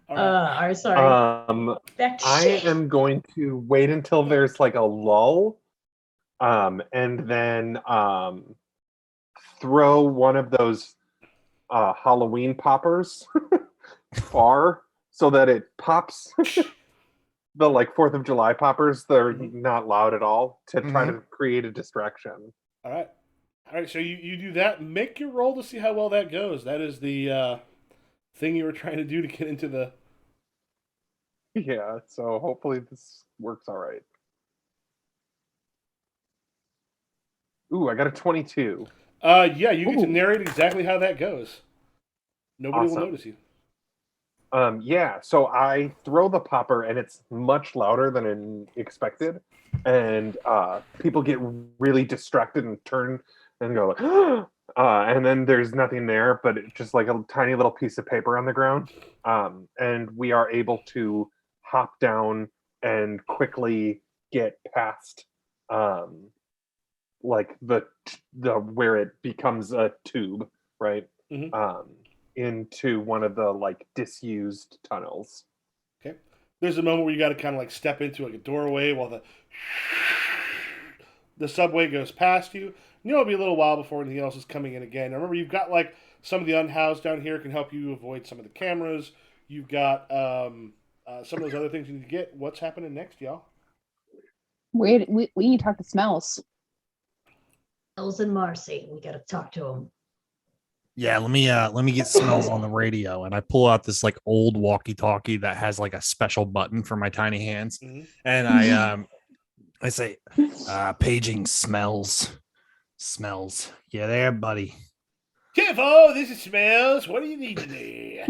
All All right. right, sorry. Back to I shit. am going to wait until there's like a lull, and then throw one of those Halloween poppers far so that it pops. The like 4th of July poppers, they're not loud at all, to try to create a distraction. All right. So you do that. Make your roll to see how well that goes. That is the thing you were trying to do to get into the. Yeah, so hopefully this works all right. Ooh, I got a 22. Yeah, you get to Ooh. narrate exactly how that goes. Nobody will Awesome. notice you. Yeah, so I throw the popper and it's much louder than expected. And people get really distracted and turn and go like, and then there's nothing there, but it's just like a tiny little piece of paper on the ground. And we are able to hop down and quickly get past like the where it becomes a tube, right? Mhm. Into one of the like disused tunnels. Okay. There's a moment where you got to kind of like step into like a doorway while the subway goes past you. You know, it'll be a little while before anything else is coming in again. Now, remember, you've got like some of the unhoused down here can help you avoid some of the cameras. You've got some of those other things you need to get. What's happening next, y'all? We need to talk to Smells. Els and Marcy, we got to talk to them. Yeah, let me get Smells on the radio, and I pull out this like old walkie-talkie that has like a special button for my tiny hands, Mhm. and I say, paging Smells. Yeah, there, buddy. Tiffo, this is Smells. What do you need today?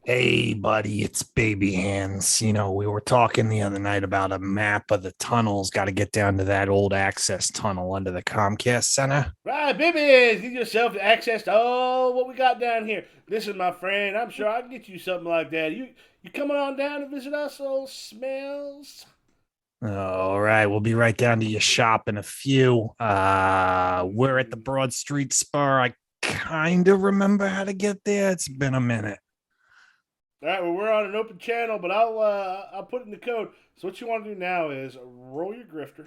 Hey, buddy, it's Baby Hands. You know, we were talking the other night about a map of the tunnels. Got to get down to that old access tunnel under the Comcast Center. Right, baby, get yourself access to all what we got down here. Listen, my friend, I'm sure I can get you something like that. You coming on down to visit us, old Smells? All right, we'll be right down to your shop in a few. We're at the Broad Street Spur. I kind of remember how to get there. It's been a minute. All right, well, we're on an open channel, but I'll put in the code. So what you want to do now is roll your grifter.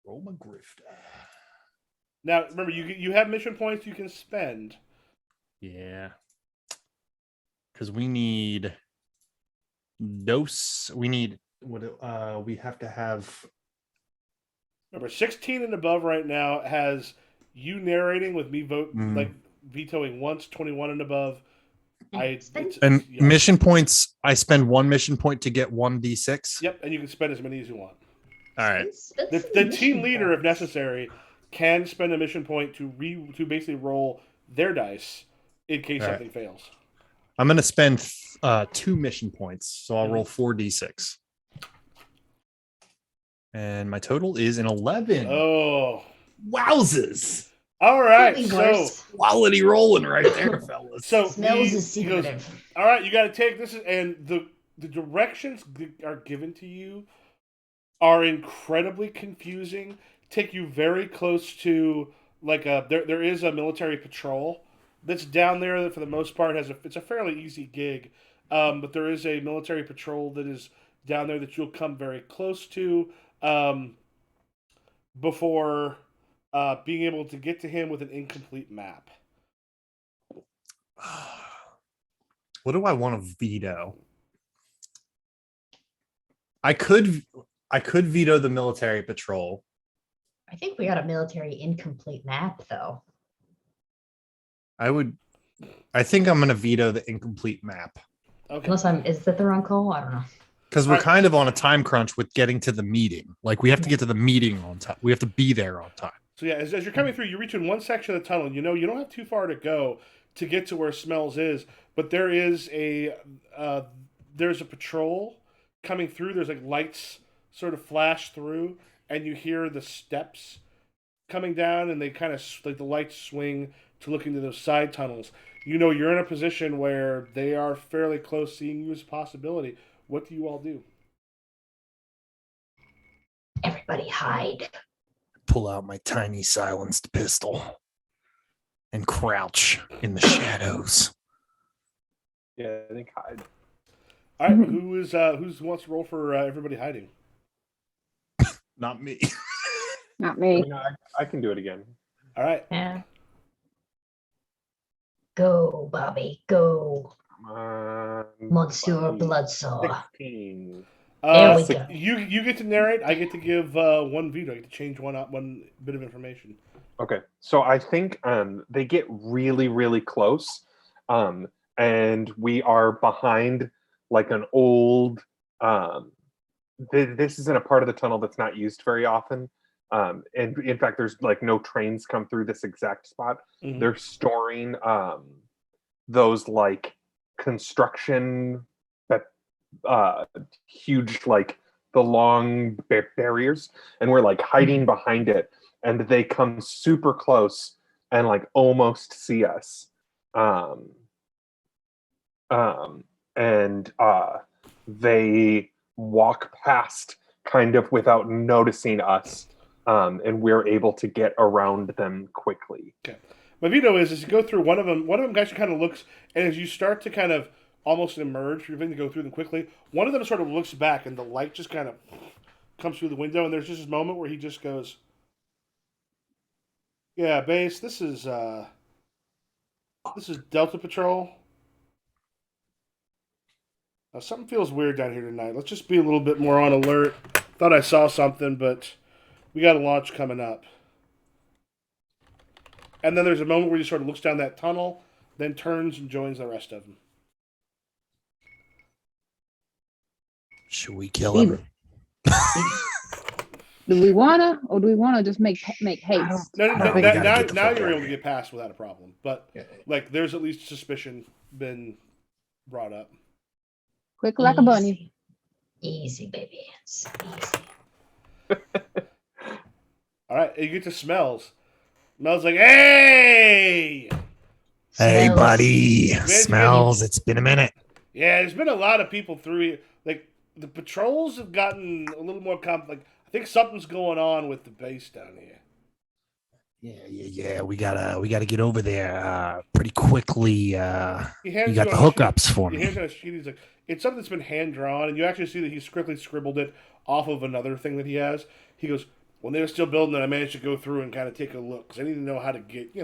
Roll my grifter. Now, remember, you have mission points you can spend. Yeah, because we need dose. We need what? We have to have. Remember, 16 and above right now has you narrating with me like vetoing once. 21 and above. And yeah. mission points, I spend 1 mission point to get 1d6. Yep, and you can spend as many as you want. All right. The team leader, if necessary, can spend a mission point to basically roll their dice in case All right. something fails. I'm going to spend 2 mission points, so I'll roll 4d6. And my total is an 11. Oh. Wowzers. All right, Could be so worse. Quality rolling right there, fellas. so Smells he- is he goes, secretive. all right, you got to take this, and the directions are given to you are incredibly confusing. Take you very close to like there is a military patrol that's down there that for the most part it's a fairly easy gig, but there is a military patrol that is down there that you'll come very close to before being able to get to him with an incomplete map. What do I want to veto? I could veto the military patrol. I think we got a military incomplete map, though. I think I'm going to veto the incomplete map Okay. Unless is that the wrong call? I don't know. because we're Alright. kind of on a time crunch with getting to the meeting. Like we have to get to the meeting on time. We have to be there on time. So yeah, as you're coming through, you reach in one section of the tunnel. You know you don't have too far to go to get to where Smells is, but there is there's a patrol coming through. There's like lights sort of flash through, and you hear the steps coming down, and they kind of like the lights swing to look into those side tunnels. You know you're in a position where they are fairly close, seeing you as a possibility. What do you all do? Everybody hide. Pull out my tiny silenced pistol and crouch in the shadows. Yeah, I think hide. All right, who wants to roll for everybody hiding? Not me. Not I, me. mean, I can do it again. All right. Yeah. Go, Bobby. Go. Come on, Monsieur buddy. Bloodsaw. 16. There we So go. you get to narrate. I get to give one veto. I get to change one bit of information. Okay, so I think they get really, really close, and we are behind like an old. This isn't a part of the tunnel that's not used very often, and in fact, there's like no trains come through this exact spot. Mhm. They're storing those like construction huge like the long barriers, and we're like hiding behind it, and they come super close and like almost see us, and they walk past kind of without noticing us, and we're able to get around them quickly. My veto is you go through one of them actually kind of looks, and as you start to kind of almost emerge, you're going to go through them quickly. One of them sort of looks back, and the light just kind of comes through the window, and there's just this moment where he just goes, "Yeah, base, this is Delta Patrol. Now, something feels weird down here tonight. Let's just be a little bit more on alert. Thought I saw something, but we got a launch coming up." And then there's a moment where he sort of looks down that tunnel, then turns and joins the rest of them. Should we kill him? Do we wanna, or do we wanna just make haste? No, I think we gotta get the now fuck you're out able of to get past without a problem. But like, there's at least suspicion been brought up. Quick like a bunny. Easy, baby. Easy. All right, you get to smells. Smells like, hey! Hey, Smells. buddy. Smells. Smells. It's been a minute. Yeah, there's been a lot of people through here. Like, the patrols have gotten a little more like, I think something's going on with the base down here. Yeah. We gotta get over there pretty quickly. He You hands got the a sheet. hookups for He me. hands you a sheet. He's like, it's something that's been hand drawn, and you actually see that he's quickly scribbled it off of another thing that he has. He goes, when they were still building it, I managed to go through and kind of take a look because I need to know how to get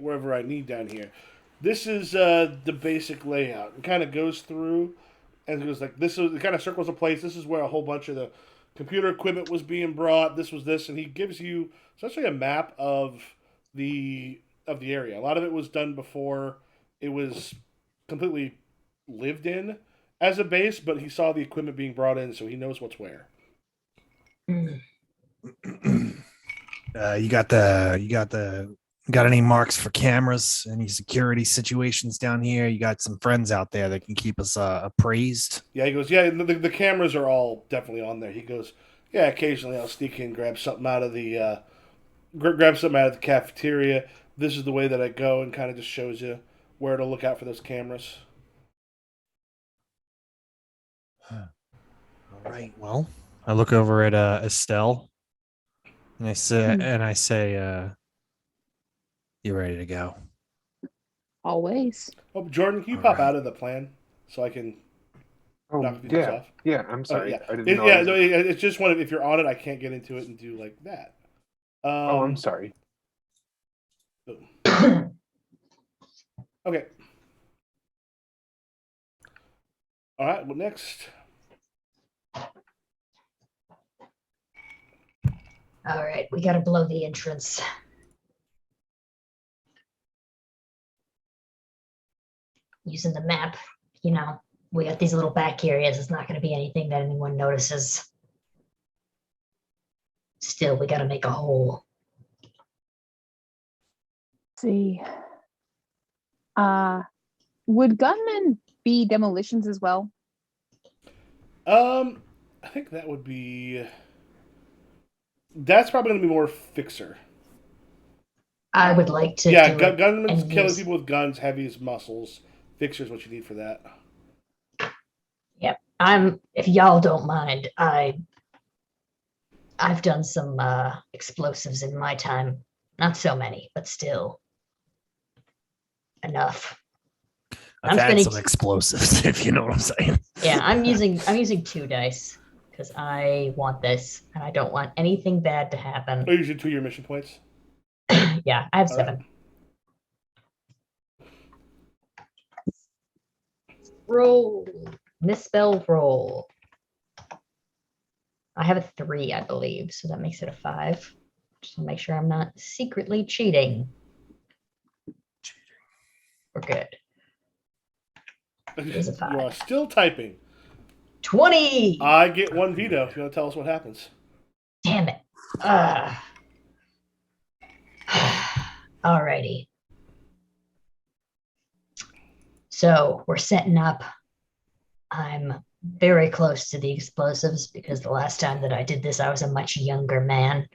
wherever I need down here. This is the basic layout. It kind of goes through, and it goes like this. It kind of circles a place. This is where a whole bunch of the computer equipment was being brought. This was this, and he gives you essentially a map of the area. A lot of it was done before it was completely lived in as a base, but he saw the equipment being brought in, so he knows what's where. You got any marks for cameras? Any security situations down here? You got some friends out there that can keep us appraised? Yeah, he goes, yeah, the cameras are all definitely on there. He goes, yeah, occasionally I'll sneak in, grab something out of the cafeteria. This is the way that I go, and kind of just shows you where to look out for those cameras. All right. Well, I look over at Estelle, and I say, "You ready to go?" Always. Oh, Jordan, can you All pop right. out of the plan so I can Oh, knock these yeah. off? Yeah, I'm sorry. Yeah, I didn't know. I was- it's just one of, if you're on it, I can't get into it and do like that. Oh, I'm sorry. Boom. Okay. All right. Well, next. All right, we gotta blow the entrance. Using the map, we got these little back areas. It's not gonna be anything that anyone notices. Still, we gotta make a hole. See. Would gunmen be demolitions as well? I think that would be. That's probably going to be more fixer. I would like to. Yeah, do it gunmen's and killing use- people with guns, heavy as muscles. Fixer's what you need for that. If y'all don't mind, I've done some explosives in my time. Not so many, but still enough. I've I'm had spending- some explosives, if you know what I'm saying. Yeah, I'm using 2 dice because I want this and I don't want anything bad to happen. Oh, usually 2-year mission points. Yeah, I have All right. 7. Roll. Misspell roll. I have a 3, I believe, so that makes it a 5. Just to make sure I'm not secretly cheating. We're good. Here's a You are 5. still typing. 20! I get 1 veto if you want to tell us what happens. Damn it. Alrighty. So we're setting up. I'm very close to the explosives because the last time that I did this, I was a much younger man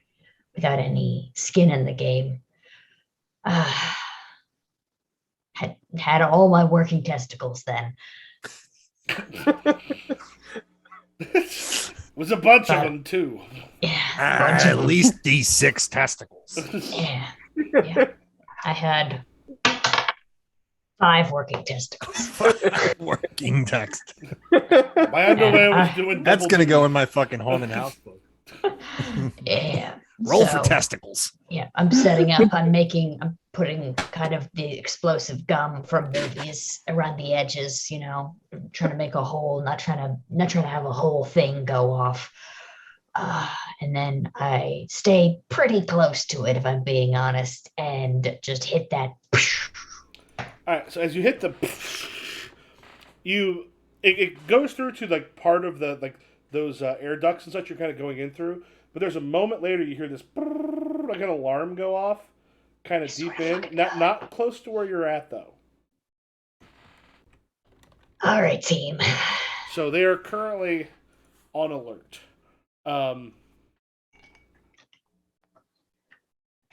without any skin in the game. Had all my working testicles then. Was a bunch of But- them too. Yeah, At least D6 testicles. yeah, yeah. I had 5 working testicles. Working text. My underwear was doing. That's double gonna go duty. in my fucking haunted house book. Yeah. Roll for So, testicles. Yeah, I'm I'm putting kind of the explosive gum from movies around the edges, trying to make a hole, not trying to have a whole thing go off. And then I stay pretty close to it, if I'm being honest, and just hit that. All right. So as you hit the, it goes through to like part of the like those air ducts and such you're kind of going in through. But there's a moment later you hear this like an alarm go off, kind of deep in, not close to where you're at though. All right, team. So they are currently on alert.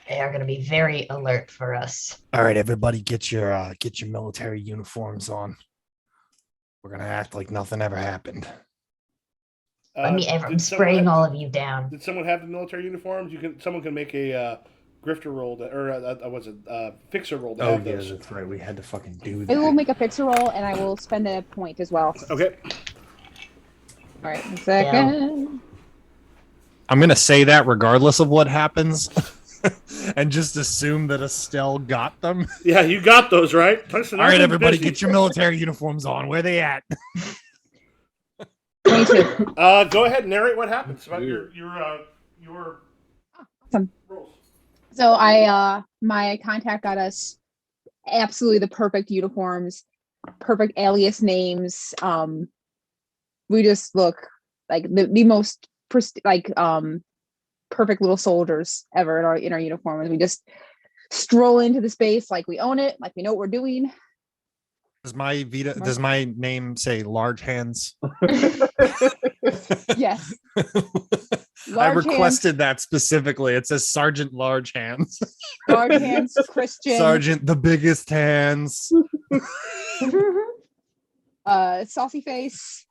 They are going to be very alert for us. All right, everybody, get your military uniforms on. We're gonna act like nothing ever happened. I'm did spraying someone- all of you down. Did someone have the military uniforms? Someone can make a grifter roll fixer roll to Oh have yeah, those. that's right. We had to fucking do I will that. make a fixer roll, and I will spend a point as well. Okay. All right, a second. I'm gonna say that regardless of what happens, and just assume that Estelle got them. Yeah, you got those right. Tungsten, All right, I've been everybody, busy. get your military uniforms on. Where they at? 22. Go ahead and narrate what happens about your Awesome. rolls. So my contact got us absolutely the perfect uniforms, perfect alias names. We just look like the most perfect little soldiers ever in our uniforms. We just stroll into the space like we own it, like we know what we're doing. Does my name say large hands? Yes. I requested that specifically. It says Sergeant Large Hands. Large hands, Christian. Sergeant the biggest hands. Saucy face.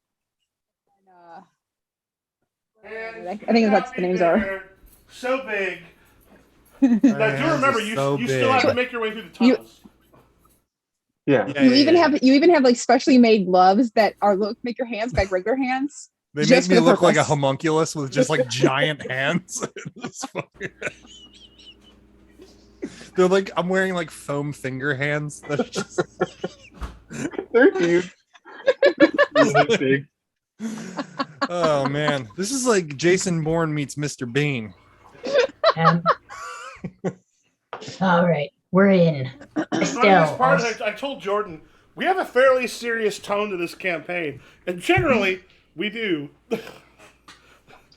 And I think that's what the names are. they're so big. Now, do remember, you still have to make your way through the You- tunnels. Yeah. You even have like specially made gloves that make your hands like regular hands. They just make me for the look like a purpose. homunculus with just like giant hands. It's fucking- They're like I'm wearing like foam finger hands. That are just... They're huge. Really big. Oh man, this is like Jason Bourne meets Mr. Bean. All right, we're in. Estelle, I told Jordan, we have a fairly serious tone to this campaign, and generally we do.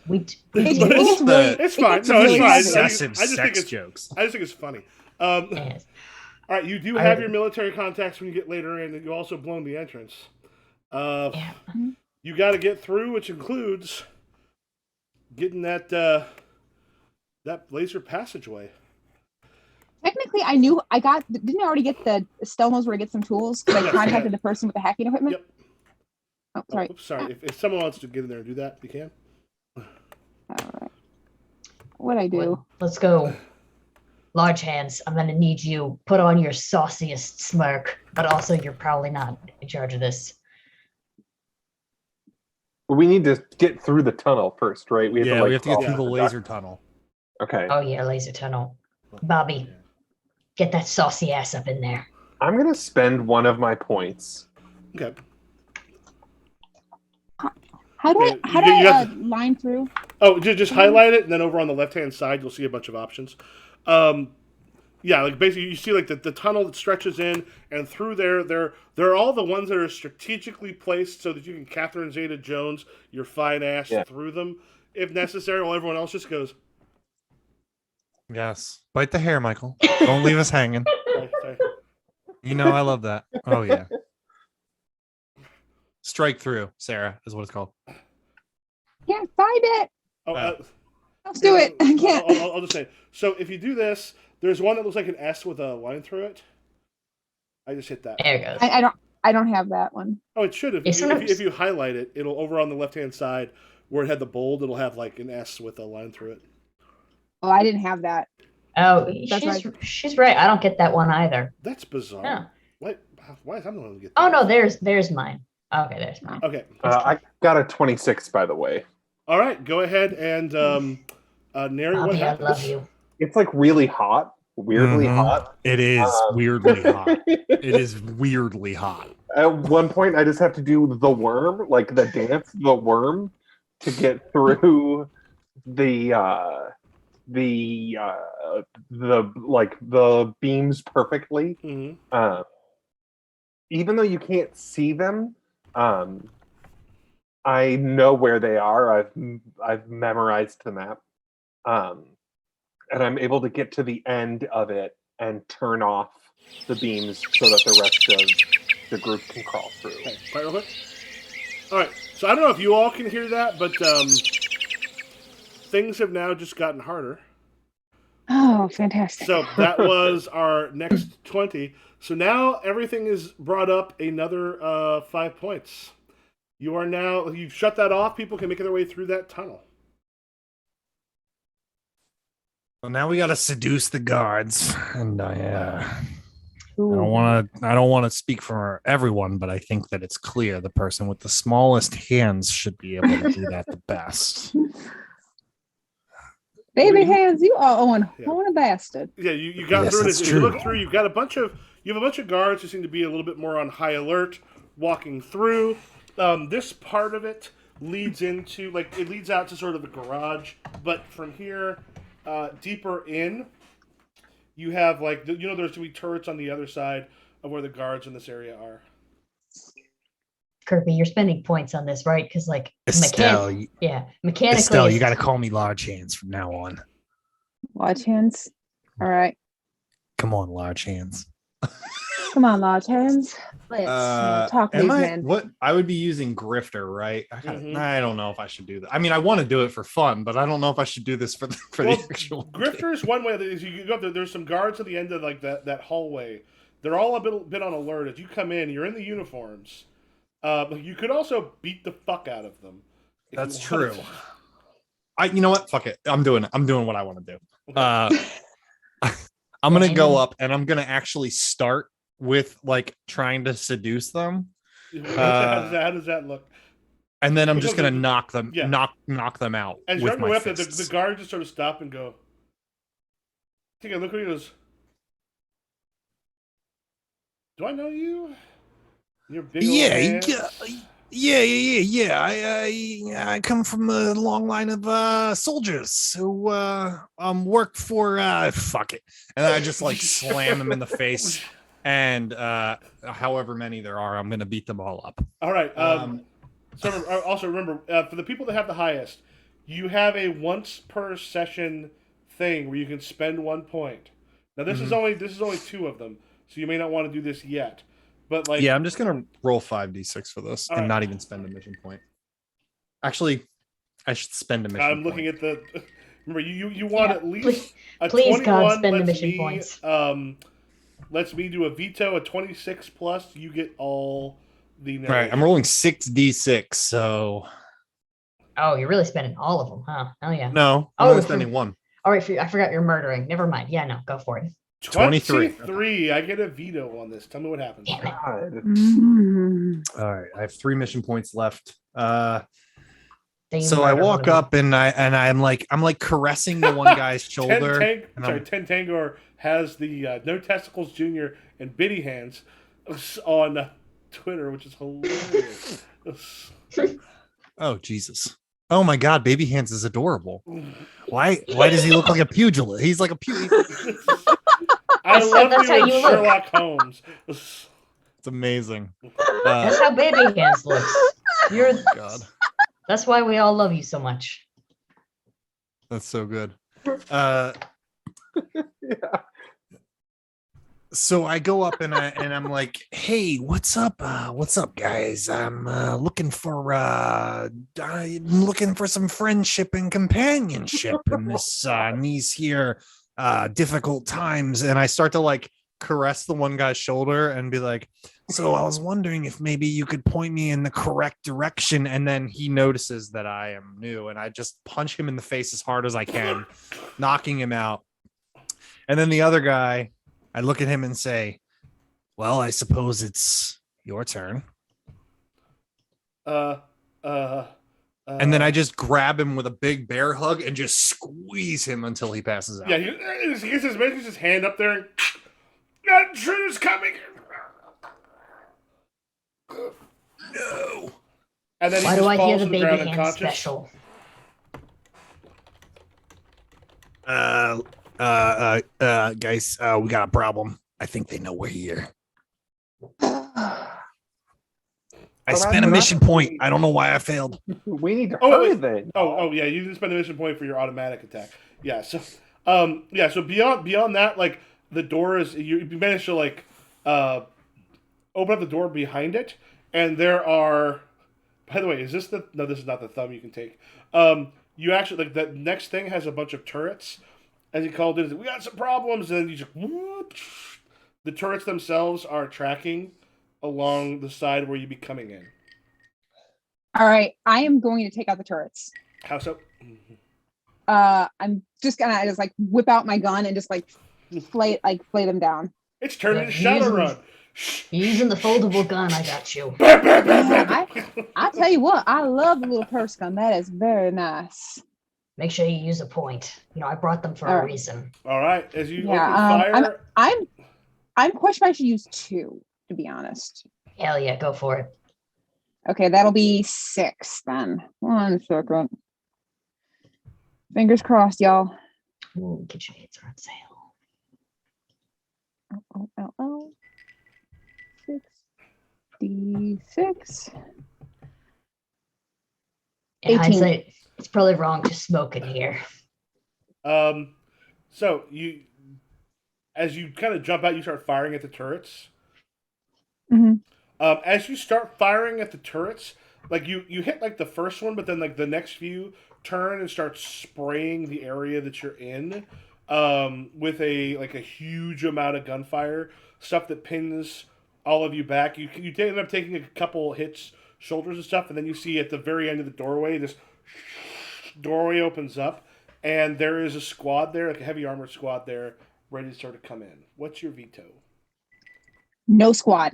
we It's, But it's really, it's fine. it's No, it's really fine. heavy. Excessive I just think sex it's- jokes. I just think it's funny. yes. All right, you do have your military contacts when you get later in, and you also blown the entrance. Yeah. You got to get through, which includes getting that laser passageway. Technically, didn't I already get the Estelle knows where to get some tools because I contacted the person with the hacking equipment? Yep. Oh, sorry. Oops, sorry. If someone wants to get in there and do that, you can. All right. What'd I do? Let's go. Large hands, I'm gonna need you put on your sauciest smirk, but also you're probably not in charge of this. We need to get through the tunnel first, right? We have Yeah, to, we have to get crawl through the the laser duct. tunnel. Okay. Oh yeah, laser tunnel. Bobby, get that saucy ass up in there. I'm gonna spend one of my points. Okay. How do Yeah, I you have line through? Oh, just highlight it, and then over on the left-hand side, you'll see a bunch of options. Yeah, like basically, you see like the tunnel that stretches in, and through there are all the ones that are strategically placed so that you can Catherine Zeta-Jones your fine ass through them if necessary, while everyone else just goes. Yes. Bite the hair, Michael. Don't leave us hanging. Sorry. You know I love that. Oh yeah. Strike through, Sarah, is what it's called. Can't find it. Oh, Let's do it. I can't. I'll just say. So if you do this, there's one that looks like an S with a line through it. I just hit that. There it goes. I I don't have that one. Oh, it should have. Yeah, If you, sometimes- if you highlight it, it'll over on the left hand side where it had the bold. It'll have like an S with a line through it. Oh, I didn't have that. Oh, That's she's right. I don't get that one either. That's bizarre. Yeah. Why is I'm the one to get? Oh that? no, there's mine. Okay, there's mine. Okay. I got a 26, by the way. All right. Go ahead and narrate what Bobby, I happens. love you. It's like really hot, weirdly Mhm. hot. It is weirdly hot. It is weirdly hot. At one point, I just have to do the worm, like the dance, the worm, to get through the beams perfectly. Mhm. Even though you can't see them, I know where they are. I've memorized the map, and I'm able to get to the end of it and turn off the beams so that the rest of the group can crawl through. Okay. Quiet real quick. All right. So I don't know if you all can hear that, but things have now just gotten harder. Oh, fantastic. So that was our next 20. So now everything is brought up another 5 points. You've shut that off. People can make their way through that tunnel. Well, now we got to seduce the guards, and I Ooh. don't want to speak for everyone, but I think that it's clear the person with the smallest hands should be able to do that the best. Baby hands, you are on Yeah. a bastard. Yeah, you got Yes, through it. that's If you look true. through, you have a bunch of guards who seem to be a little bit more on high alert, walking through. This part of it leads into it leads out to sort of a garage, but from here, deeper in, you have there's going to be turrets on the other side of where the guards in this area are. Kirby, you're spending points on this, right? Because Estelle, mechanically, Estelle, you got to call me large hands from now on. Large hands. All right. Come on, large hands. Come on, large hands. Let's talk these men. What I would be using Grifter, right? Mhm. I don't know if I should do that. I mean, I want to do it for fun, but I don't know if I should do this for the actual Grifter is one way. Is you go up there. There's some guards at the end of that hallway. They're all a bit on alert. As you come in, you're in the uniforms. But you could also beat the fuck out of them. if That's you wanted true. to. You know what? Fuck it. I'm doing it. I'm doing what I want to do. Okay. I'm gonna go up and I'm gonna actually start with trying to seduce them, How does that look? and then I'm Because just gonna the- knock them, yeah. knock them out As you're with on the my way up there, fists. the guard just sort of stop and go. Take a look at he goes. Do I know you? Your big old hands? I come from a long line of soldiers who work for fuck it, and I just slam them in the face, and however many there are, I'm gonna beat them all up. All right. So also remember, for the people that have the highest, you have a once per session thing where you can spend 1 point. Now this is only 2 of them, so you may not want to do this yet. But Yeah, I'm just gonna roll 5d6 for this All and right. not even spend a mission point. Actually, I should spend a mission. I'm looking at the. Remember, you want Yeah, at least a please, 21 God, spend the lets mission me, points. Lets me do a veto. A 26 plus, you get all the. All right, I'm rolling 6d6, so Oh, you're really spending all of them, huh? Oh yeah. no, I'm Oh, only for- spending one. All right, I forgot you're murdering. Never mind. Yeah, no, go for it. 23. 23. I get a veto on this. Tell me what happens. Damn it. God. Mm. All right, I have 3 mission points left. Then you So I murder walk one of up and I'm caressing the one guy's shoulder. and I'm- Ten Tangor has the No Testicles Jr. and Biddy Hands on Twitter, which is hilarious. Oh Jesus! Oh my God, Baby Hands is adorable. Why does he look like a pugilist? He's like a pugilist. I love that's you how in you look. Sherlock Holmes. It's amazing. That's how baby hands looks. You're. God, That's why we all love you so much. that's so good. Yeah. So I go up and I'm like, "Hey, what's up? What's up, guys? I'm looking for some friendship and companionship in these here Difficult times, and I start to caress the one guy's shoulder and be like, So I was wondering if maybe you could point me in the correct direction. And then he notices that I am new, and I just punch him in the face as hard as I can, knocking him out. And then the other guy, I look at him and say, Well, I suppose it's your turn. and then I just grab him with a big bear hug and just squeeze him until he passes out. Yeah, he gets his hand up there and that intruder's coming. No. And then he Why just do I hear falls the to baby ground hand unconscious. special? Guys, we got a problem. I think they know we're here. I Well, spent a that's mission not- point. I don't know why I failed. We need to Oh, hurry wait. then. Oh, yeah. You didn't spend a mission point for your automatic attack. Yeah. So, yeah. So beyond that, like the door is you managed to like open up the door behind it, and there are. By the way, is this the? No, this is not the thumb you can take. You actually like that next thing has a bunch of turrets. As he called it, we got some problems, and you just whoop. The turrets themselves are tracking along the side where you'd be coming in. All right, I am going to take out the turrets. How so? I'm just gonna just like whip out my gun and just like flay them down. It's turned Yeah, into using- Shadowrun. You're using the foldable gun. I got you. I tell you what, I love the little purse gun. That is very nice. Make sure you use a point. You know, I brought them for All a right. reason. All right, as you Yeah, open fire, I'm questioning if I should use 2, to be honest. Hell yeah, go for it. Okay, that'll be 6 then. 1 second. Fingers crossed, y'all. Ooh, KitchenAids are on sale. Oh. 66. In 18. hindsight, it's probably wrong to smoke in here. so you, as you kind of jump out, you start firing at the turrets. Mhm. As you start firing at the turrets, like you hit like the first one, but then like the next few turn and start spraying the area that you're in, with a huge amount of gunfire, stuff that pins all of you back. You end up taking a couple hits, shoulders and stuff, and then you see at the very end of the doorway, this doorway opens up, and there is a squad there, like a heavy armored squad there, ready to start to come in. What's your veto? No squad.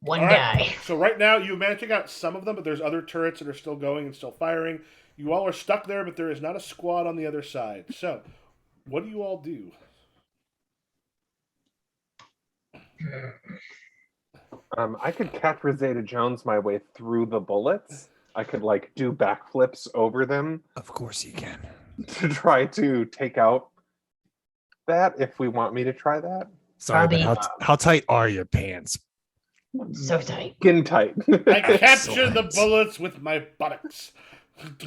One All right. guy. So right now you managed to get out some of them, but there's other turrets that are still going and still firing. You all are stuck there, but there is not a squad on the other side. So, what do you all do? I could catch Rosetta Jones my way through the bullets. I could like do backflips over them Of course you can. to try to take out that if we want me to try that. Sorry, but Bobby. how tight are your pants? So tight. Skin tight. I capture the Excellent. bullets with my buttocks.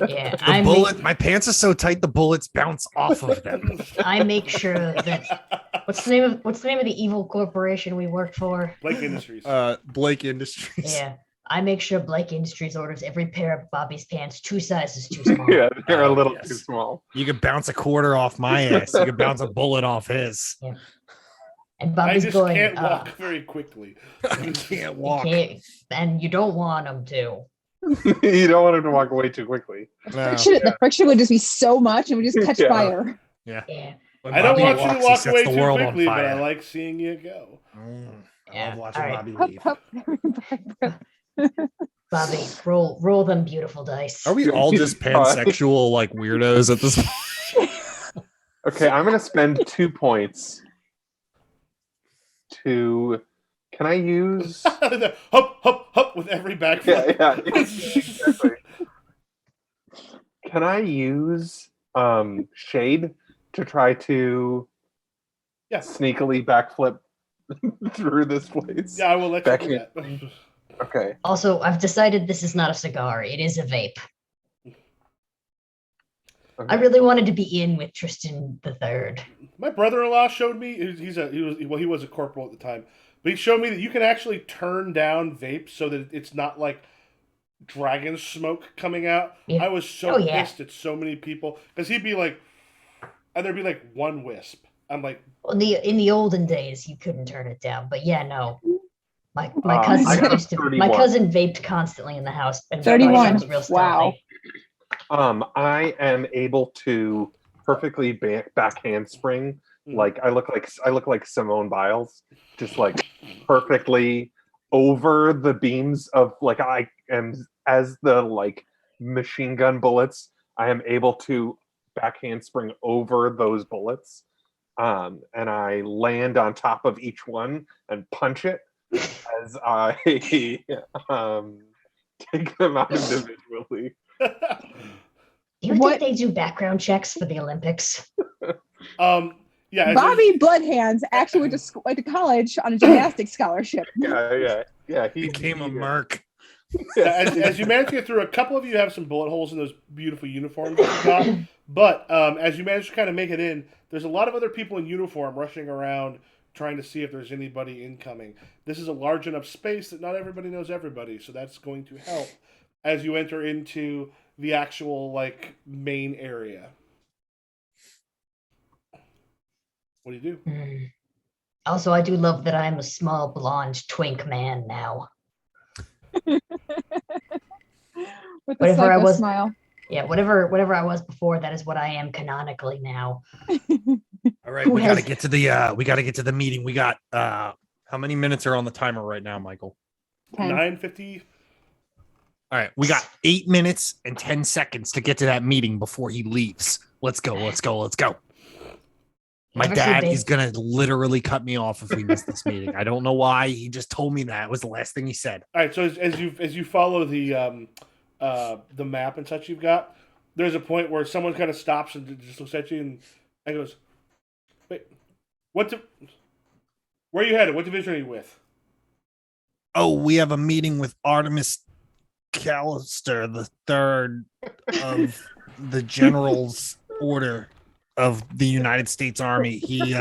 Yeah, The my pants are so tight the bullets bounce off of them. I make sure that what's the name of the evil corporation we work for? Blake Industries. Blake Industries. Yeah. I make sure Blake Industries orders every pair of Bobby's pants 2 sizes too small. Yeah, they're a little yes. too small. You could bounce a quarter off my ass. You could bounce a bullet off his. And I Bobby's just going, can't walk very quickly. I can't you walk. can't- and you don't want him to. You don't want him to walk away too quickly. No. The friction would just be so much and would just catch Yeah. fire. Yeah. When I don't Bobby want you walks, to he walk sets away the too world on quickly, but I fire. like seeing you go. I Yeah, love watching all right. Bobby Hup, leave. hup. Bobby, roll them beautiful dice. Are we all just pansexual like weirdos at this point? Okay, I'm gonna spend 2 points to. Can I use? Hop, hop, hop with every backflip. Yeah, exactly. Can I use shade to try to Yeah. sneakily backflip through this place? Yeah, I will let you Back do in. that. Okay. Also, I've decided this is not a cigar. It is a vape. I Okay. really wanted to be in with Tristan the Third. My brother-in-law showed me. He was a corporal at the time, but he showed me that you can actually turn down vapes so that it's not like dragon smoke coming out. Yeah. I was so Oh, yeah. pissed at so many people because he'd be like, and there'd be like one wisp. I'm like, In the olden days, you couldn't turn it down, but yeah, no. My I cousin got a used to, my 31. cousin vaped constantly in the house. And 31. was real Wow. stealthy. I am able to perfectly back handspring. Like I look like Simone Biles, just like perfectly over the beams of like I am as the like machine gun bullets. I am able to back handspring over those bullets, and I land on top of each one and punch it as I take them out individually. Do you What- think they do background checks for the Olympics? Yeah, as- Bobby Bloodhands actually went to college on a gymnastics scholarship. Yeah. He Became a merc. as you manage to get through, a couple of you have some bullet holes in those beautiful uniforms that you got. But as you manage to kind of make it in, there's a lot of other people in uniform rushing around trying to see if there's anybody incoming. This is a large enough space that not everybody knows everybody, so that's going to help as you enter into the actual like main area. What do you do? Also, I do love that I'm a small blonde twink man now. With the Whatever I psycho was- smile. Yeah, whatever I was before, that is what I am canonically now. All right, Who we gotta has- get to the meeting. We got how many minutes are on the timer right now, Michael? 10. 9:50. All right, we got 8 minutes and 10 seconds to get to that meeting before he leaves. Let's go. My Ever see dad Big- is gonna literally cut me off if we miss this meeting. I don't know why. He just told me that. It was the last thing he said. All right, so as you follow the map and such you've got, there's a point where someone kind of stops and just looks at you and goes, "Wait, where are you headed? What division are you with?" Oh, we have a meeting with Artemis Callister, the third of the General's Order of the United States Army. He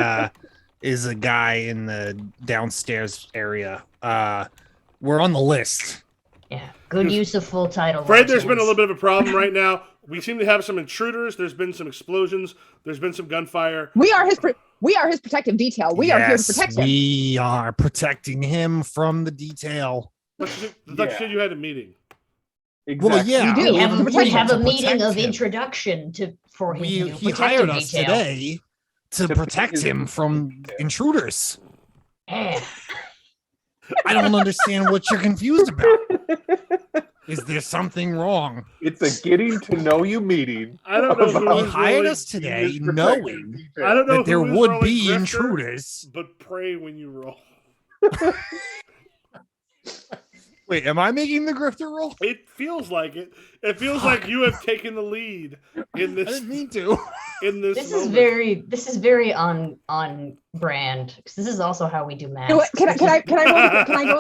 is a guy in the downstairs area. We're on the list. Yeah, good use of full title. Fred, there's been a Legends. little bit of a problem right now. We seem to have some intruders. There's been some explosions. There's been some gunfire. We are his protective detail. We are here to protect him. We are protecting him from the detail. I thought you said you had a meeting. Exactly. Well, yeah, We do. We have, to we protect have to a meeting protect of him. introduction for him. to do He protective hired us detail. today to protect him from intruders. Yeah. I don't understand what you're confused about. Is there something wrong? It's a getting to know you meeting. I don't know who He was hired really, us today Use protective knowing detail. I don't know that there who was would rolling be grifter, intruders. but pray when you roll. Wait, am I making the grifter roll? It feels like it. It feels like you have taken the lead in I this. didn't mean to. In this. This moment. is very on brand. 'Cause this is also how we do math. You know what? Can I roll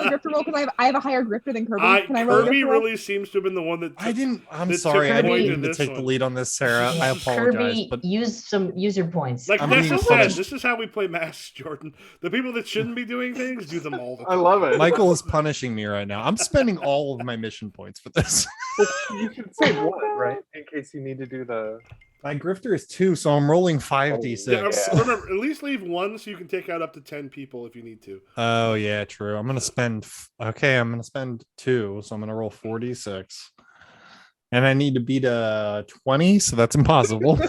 the grifter roll? Because I have a higher grifter than Kirby. Can I roll the Kirby grifter roll? really seems to have been the one that. I didn't. I'm That sorry. took I point didn't in mean to this take the one. lead on this, Sarah. I Yeah, apologize. Kirby, But use your points. Like I'm Pastor being said, punished. this is how we play Mass, Jordan. The people that shouldn't be doing things do them all the I time. love it. Michael is punishing me right now. I'm spending all of my mission points for this. You should save one, right? In case you need to do the. My grifter is 2, so I'm rolling Yeah, 5d6. remember, at least leave one so you can take out up to 10 people if you need to. Oh yeah, true. I'm gonna spend. Okay, I'm gonna spend 2, so I'm gonna roll 46, and I need to beat a 20, so that's impossible.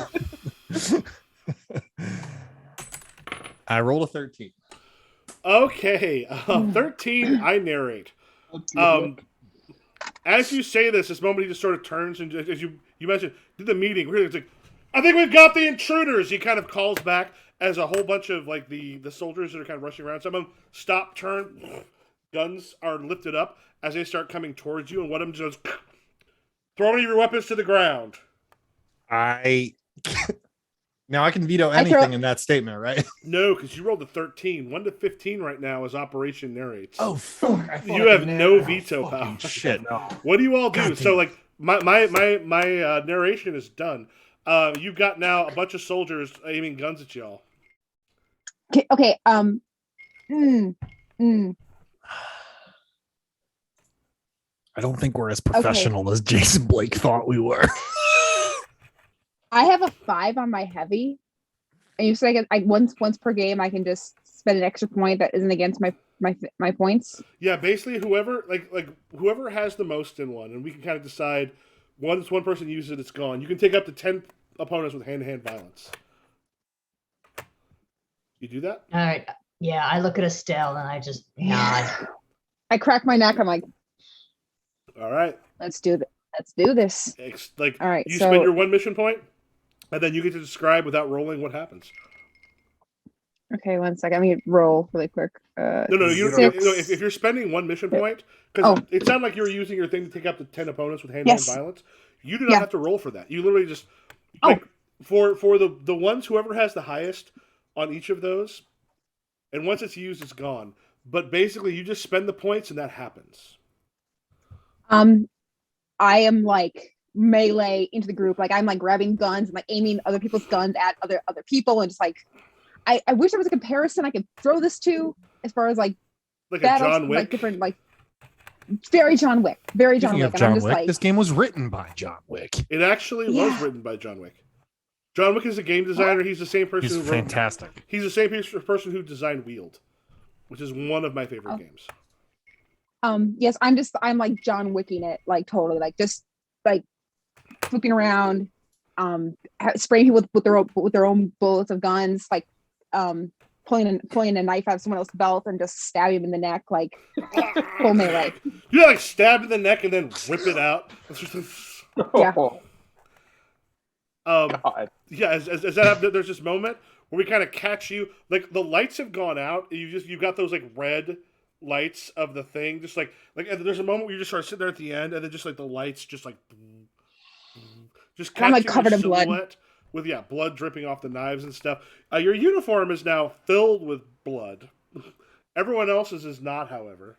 I rolled a 13. Okay, 13, I narrate. As you say this moment he just sort of turns and as you mentioned, did the meeting. Really, it's like, I think we've got the intruders. He kind of calls back as a whole bunch of like the soldiers that are kind of rushing around. Some of them stop, turn, guns are lifted up as they start coming towards you, and one of them just throw any of your weapons to the ground. Now I can veto I throw- anything in that statement, right? No, because you rolled a 13. 1 to 15 right now is Operation Narrates. Oh fuck! I You have no veto power. Shit. What do you all do? God So damn. like my narration is done. You've got now a bunch of soldiers aiming guns at y'all. Okay. I don't think we're as professional as Jason Blake thought we were. I have a 5 on my heavy, and you said I once per game I can just spend an extra point that isn't against my points? Yeah, basically whoever whoever has the most in one, and we can kind of decide once one person uses it, it's gone. You can take up to 10 opponents with hand-to-hand violence. You do that? All right. Yeah, I look at Estelle and I just nod. I crack my neck. I'm like, All right. let's do this. Like All right, you so- spend your 1 mission point, and then you get to describe without rolling what happens. Okay, one second. Let me roll really quick. No, you Six. know, if you're spending 1 mission point, because Oh. it sounded like you were using your thing to take up to 10 opponents with hand-to-hand Yes. violence. You do not Yeah. have to roll for that. You literally just Oh. like for the ones whoever has the highest on each of those, and once it's used, it's gone. But basically, you just spend the points, and that happens. I am like melee into the group. Like I'm like grabbing guns and like aiming other people's guns at other people, and just like I wish there was a comparison I could throw this to as far as like Like a battles, John Wick. like different like very John Wick, very John Speaking Wick. of And I'm John just Wick, like, this game was written by John Wick. It actually was Yeah. written by John Wick. John Wick is a game designer. He's the same person He's who wrote. fantastic. He's the same person who designed Wield, which is one of my favorite Oh. games. yes, I'm like John Wicking it, like totally, like just like flipping around, spraying people with their own bullets of guns, like pulling a knife out of someone else's belt and just stabbing him in the neck, like full melee. You like stab in the neck and then whip it out. Yeah. Oh, God. Yeah, as that happened, there's this moment where we kind of catch you. Like the lights have gone out. You've got those like red lights of the thing. Just like and there's a moment where you just sort of sit there at the end, and then just like the lights just like just catch I'm, like, you covered your in blood. silhouette with blood dripping off the knives and stuff. Your uniform is now filled with blood. Everyone else's is not, however.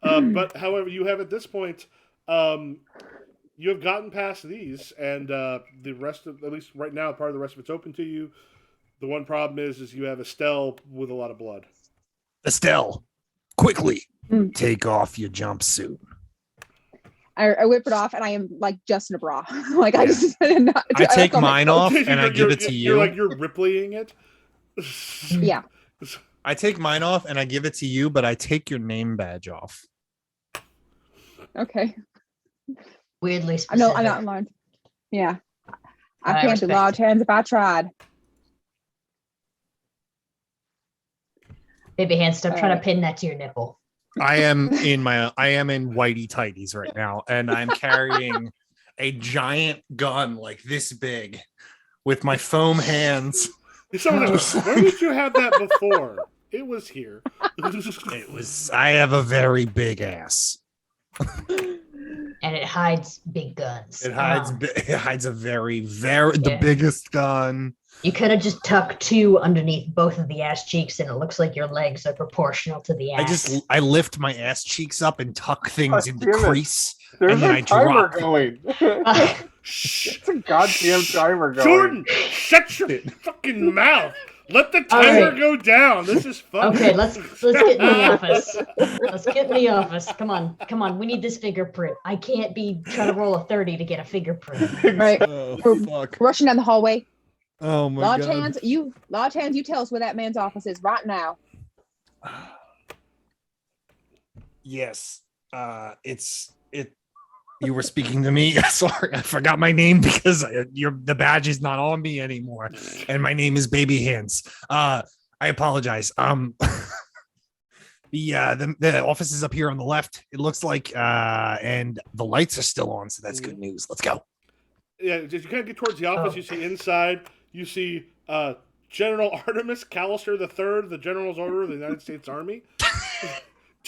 But however, you have at this point. You have gotten past these, and the rest of, at least right now, part of the rest of it's open to you. The one problem is you have Estelle with a lot of blood. Estelle, quickly Mm. take off your jumpsuit. I whip it off and I am like just in a bra. Like I just not, I take like, mine off and I You're- give it to you. You're Ripleying it. Yeah. I take mine off and I give it to you, but I take your name badge off. Okay. Weirdly I specific. know I'm not allowed. Yeah. I I can't do respect large hands if I tried. Baby hand, stop trying to Alright. pin that to your nipple. I am in whitey tighties right now, and I'm carrying a giant gun like this big with my foam hands. Someone goes, where did you have that before? It was here. I have a very big ass. And it hides big guns. It hides Come on. it hides a very the Yeah. biggest gun. You could have just tucked two underneath both of the ass cheeks, and it looks like your legs are proportional to the ass. I lift my ass cheeks up and tuck things God into damn it. crease. There's And then a I timer drop. going. Shh. It's a goddamn timer going. Jordan, shut your fucking mouth. Let the All timer right. go down. This is fun. Okay, let's get in the office. Let's get in the office. Come on. We need this fingerprint. I can't be trying to roll a 30 to get a fingerprint. Right. Oh We're fuck. rushing down the hallway. Oh my Lodge god. hands, you tell us where that man's office is right now. Yes. You were speaking to me. Sorry, I forgot my name because the badge is not on me anymore, and my name is Baby Hands. I apologize. The office is up here on the left. It looks like, and the lights are still on, so that's good news. Let's go. Yeah, as you kind of get towards the office, Oh. you see inside, you see General Artemis Callister III, the General's Order of the United States Army.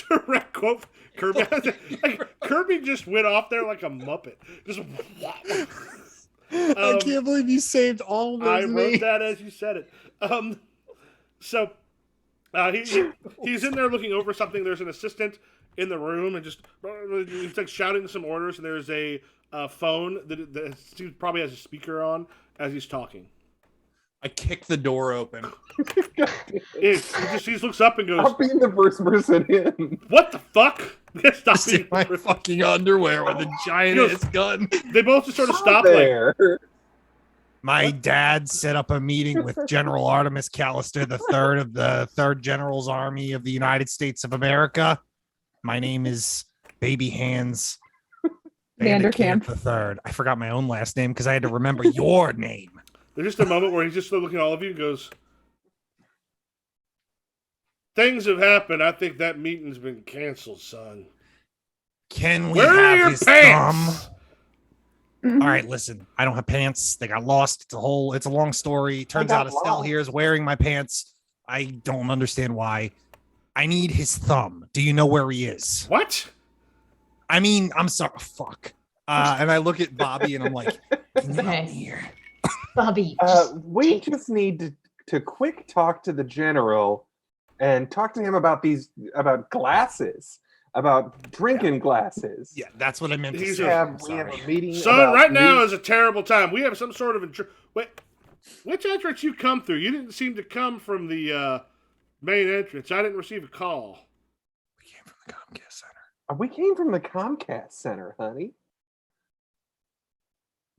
Direct quote, Kirby. Like, Kirby just went off there like a Muppet. Just. I can't believe you saved all of I those wrote names. that as you said it. So he's in there looking over something. There's an assistant in the room, and just he's like shouting some orders. And there's a phone that he probably has a speaker on as he's talking. I kicked the door open. He just looks up and I'll goes, be the first person in. "What the fuck?" Stop Just in being- my fucking underwear with a giant He goes- ass gun. They both just sort of stop, like there. My dad set up a meeting with General Artemis Callister III of the 3rd General's Army of the United States of America. My name is Baby Hands Vanderkamp. III. I forgot my own last name because I had to remember your name. There's just a moment where he's just looking at all of you and goes, "Things have happened. I think that meeting's been canceled, son. Can we Where are have your his pants?" thumb? All right, listen. I don't have pants. They got lost. It's a long story. Turns got out Estelle lost. here is wearing my pants. I don't understand why. I need his thumb. Do you know where he is? What? I mean, I'm sorry. Fuck. And I look at Bobby and I'm like, can you help Okay. me here? Bobby, We take- just need to quick talk to the general and talk to him about glasses, about drinking glasses. Yeah, that's what I meant to He's say. a- We I'm have sorry. a meeting. Son, about right now new- is a terrible time. We have some sort of wait, which entrance you come through? You didn't seem to come from the main entrance. I didn't receive a call. We came from the Comcast Center. We came from the Comcast Center, honey.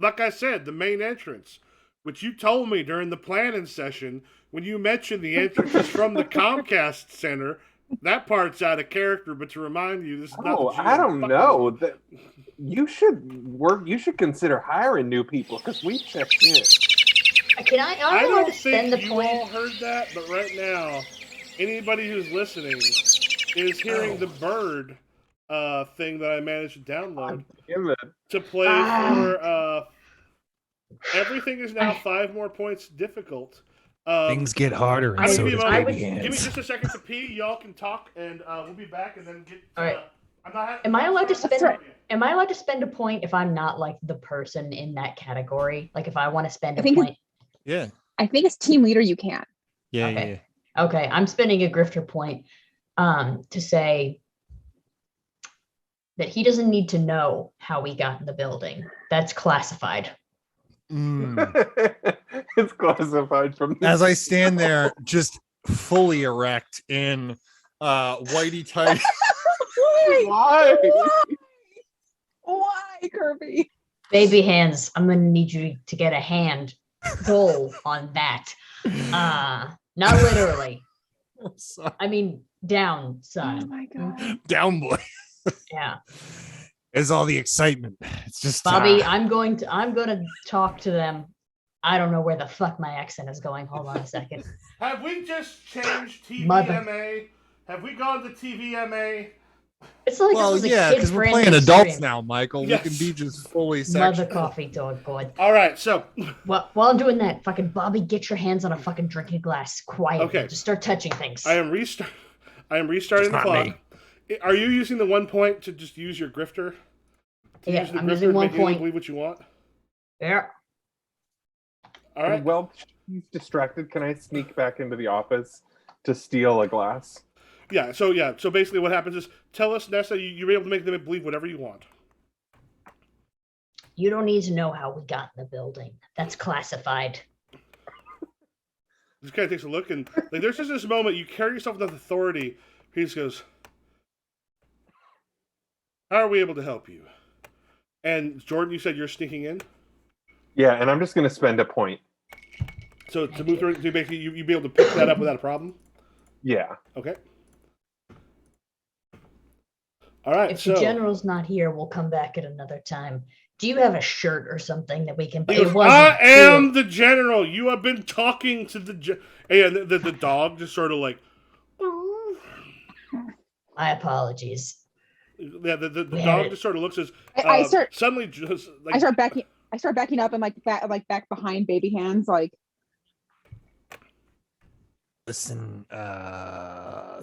Like I said, the main entrance, which you told me during the planning session when you mentioned the entrance is from the Comcast Center. That part's out of character, but to remind you, this is not. Oh, the I don't fucking- know. That you should work. You should consider hiring new people because we checked in. can I? I I'm allowed don't to spend the think you point. all heard that, but right now, anybody who's listening is hearing the bird thing that I managed to download Damn it. to play for. Everything is now 5 more points difficult. Things get harder, and I'll so give you does a Baby moment. Give me Hands. just a second to pee. Y'all can talk, and we'll be back, and then get. All right. I'm not. Am I allowed to spend? right. Am I allowed to spend a point if I'm not like the person in that category? Like if I want to spend I a think point. Yeah. I think as team leader you can. Yeah. Okay. Okay, I'm spending a grifter point to say that he doesn't need to know how we got in the building. That's classified. It's classified from. As I stand there, just fully erect in whitey tight. Why? Why, Kirby? Baby hands, I'm gonna need you to get a hand goal on that. Not literally. Sorry. I mean down, Oh son. my god. Down boy. Yeah. Is all the excitement. It's just Bobby, I'm gonna talk to them. I don't know where the fuck my accent is going. Hold on a second. Have we just changed TVMA? Mother- Have we gone to TVMA? It's like well, this was a yeah, because we're kid-friendly playing adults stream. now, Michael. Yes. We can be just fully Mother sexual. coffee dog god. All right, so Well, while I'm doing that, fucking Bobby, get your hands on a fucking drinking glass quietly. Okay. Just start touching things. I am restarting the not clock. me. Are you using the 1 point to just use your grifter? To Yeah, use the I'm grifter using to 1 make anyone point. believe what you want. Yeah. All right. Well, he's distracted. Can I sneak back into the office to steal a glass? Yeah. So basically, what happens is, tell us, Nessa, you're able to make them believe whatever you want. You don't need to know how we got in the building. That's classified. This guy takes a look, and like, there's just this moment you carry yourself with authority. He just goes, "How are we able to help you?" And Jordan, you said you're sneaking in. Yeah, and I'm just going to spend a point. So to move through, to basically you be able to pick that up without a problem. Yeah. Okay. All right. If so the general's not here, we'll come back at another time. Do you have a shirt or something that we can he buy? goes, I am the general. You have been talking to the and the dog just sort of like. My apologies. Yeah, the We had dog it. just sort of looks as I start suddenly just like I start backing up and back behind baby hands like Listen,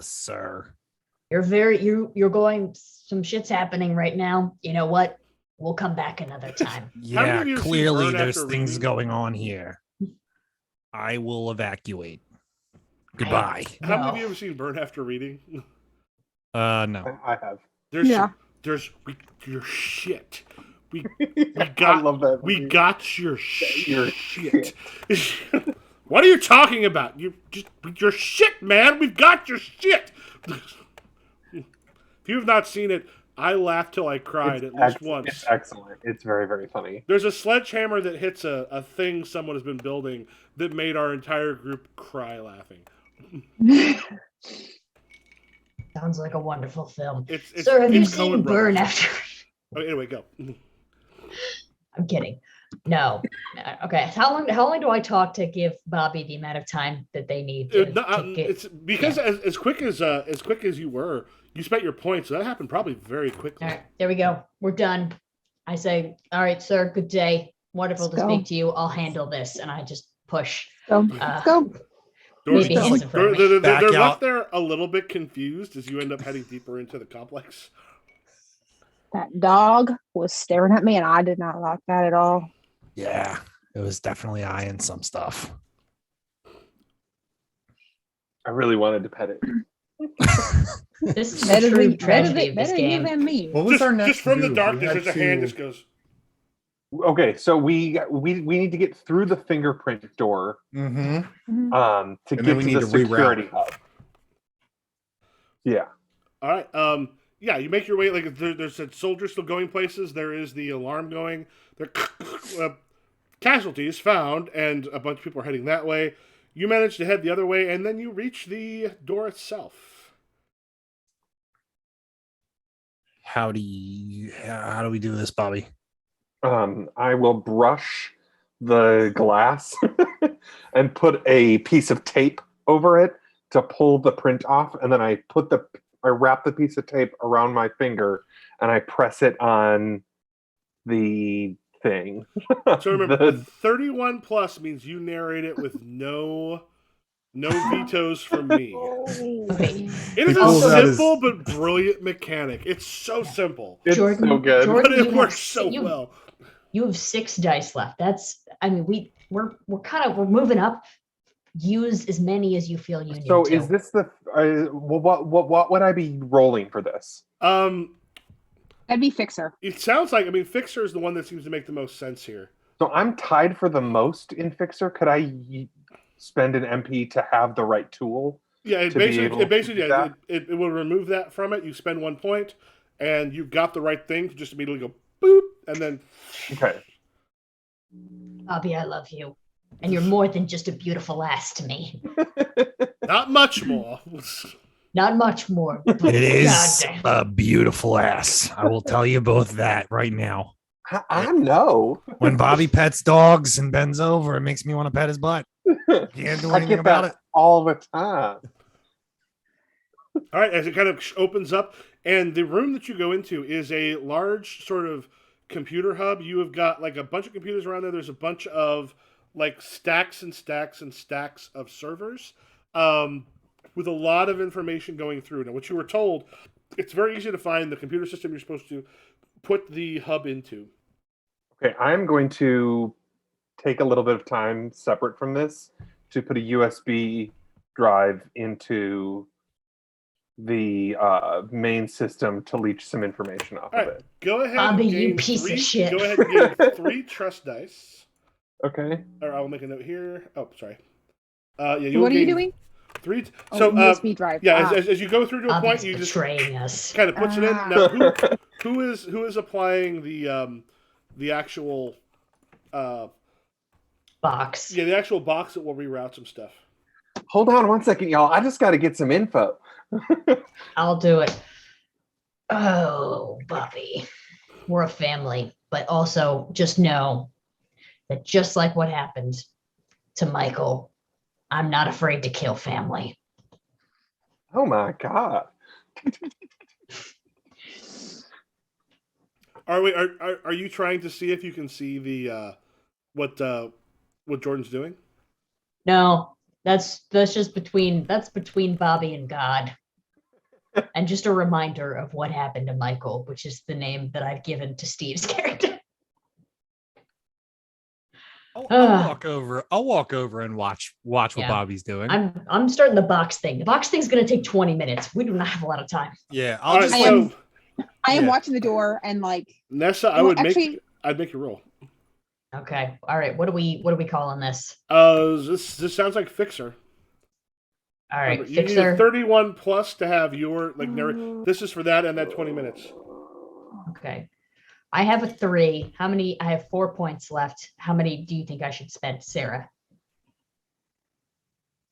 sir. You're going. Some shit's happening right now. You know what? We'll come back another time. How many Yeah, of you have seen clearly Burn there's After things Reading? going on here. I will evacuate. Goodbye. how many of No. you ever seen Burn After Reading? No. I have. There's Yeah. your shit. We I got love that. we movie. got your Your shit. What are you talking about? Your shit, man. We've got your shit. If you have not seen it, I laughed till I cried at least once. It's excellent. It's very, very funny. There's a sledgehammer that hits a thing someone has been building that made our entire group cry laughing. Sounds like a wonderful film. It's Sir, have you it's seen Coen Burn Brothers. After? Oh, anyway, go. I'm kidding. No. Okay. How long do I talk to give Bobby the amount of time that they need to, It's because as quick as you were, you spent your points. So that happened probably very quickly. All right, there we go. We're done. I say, all right, sir, good day. Wonderful Let's to go. speak to you. I'll handle this. And I just push. Go. Uh, Go. Doors, Maybe he's in front of me. they're Back left out. there a little bit confused as you end up heading deeper into the complex. That dog was staring at me, and I did not like that at all. Yeah, it was definitely eyeing some stuff. I really wanted to pet it. This is the Better true than tragedy of this better you game. than me. What was our next Just from the move? We darkness, had there's a hand to- just goes. Okay, so we need to get through the fingerprint door Mhm. to And get then we to need the to reroute. security hub. Yeah. All right. Yeah, you make your way. Like there's soldiers still going places. There is the alarm going. There, casualties found, and a bunch of people are heading that way. You manage to head the other way, and then you reach the door itself. How do we do this, Bobby? I will brush the glass and put a piece of tape over it to pull the print off, and then I wrap the piece of tape around my finger and I press it on the thing. So remember, 31 plus means you narrate it with no vetoes from me. Okay. It is He a pulls out his- simple but brilliant mechanic. It's so simple, It's Jordan- so good. Jordan- but it you works have- so you- well. You have 6 dice left. We're moving up. Use as many as you feel you need So to. is this the what would I be rolling for this? That'd be Fixer. It sounds like Fixer is the one that seems to make the most sense here. So I'm tied for the most in Fixer. Could I spend an MP to have the right tool? Yeah, it To be basically, able to do that? it will remove that from it. You spend 1 point, and you got the right thing to just immediately go boop, and then Okay. Bobby, I love you. And you're more than just a beautiful ass to me. not much more. Not much more. but It is goddamn. a beautiful ass. I will tell you both that right now. I know. When Bobby pets dogs and bends over, it makes me want to pet his butt. Can't do I anything get about that it. all the time. All right, as it kind of opens up, and the room that you go into is a large sort of computer hub. You have got like a bunch of computers around there. There's a bunch of like stacks and stacks and stacks of servers with a lot of information going through. Now, what you were told, it's very easy to find the computer system you're supposed to put the hub into. Okay, I'm going to take a little bit of time separate from this to put a USB drive into the main system to leech some information off All of right, it. go ahead. Bobby, and you gain piece of three, shit. Go ahead and gain 3 trust dice. Okay. Or I'll make a note here. Oh, sorry. Yeah, you'll What are you gain doing? 3. Oh, So, USB drive. yeah, Ah. as you go through to a point, Bobby's you just betraying us. kind of puts it in. Ah. Now, who is applying the actual Box. the actual box that will reroute some stuff? Hold on 1 second, y'all. I just got to get some info. I'll do it. Oh, Bobby. We're a family, but also just know that just like what happened to Michael, I'm not afraid to kill family. Oh my god. Are you trying to see if you can see the what Jordan's doing? No, that's just between Bobby and God. And just a reminder of what happened to Michael, which is the name that I've given to Steve's character. I'll walk over and watch what Yeah. Bobby's doing. I'm starting the box thing. The box thing's gonna take 20 minutes. We do not have a lot of time. Yeah, All I'll right, just I so am- I am Yeah. watching the door and like. Nessa, well, actually, I'd make a roll. Okay. All right. What are we calling this? This sounds like Fixer. All right, You need a Fixer. 31 plus to have your like narrate. This is for that and that 20 minutes. Okay. I have a 3. How many? I have 4 points left. How many do you think I should spend, Sarah?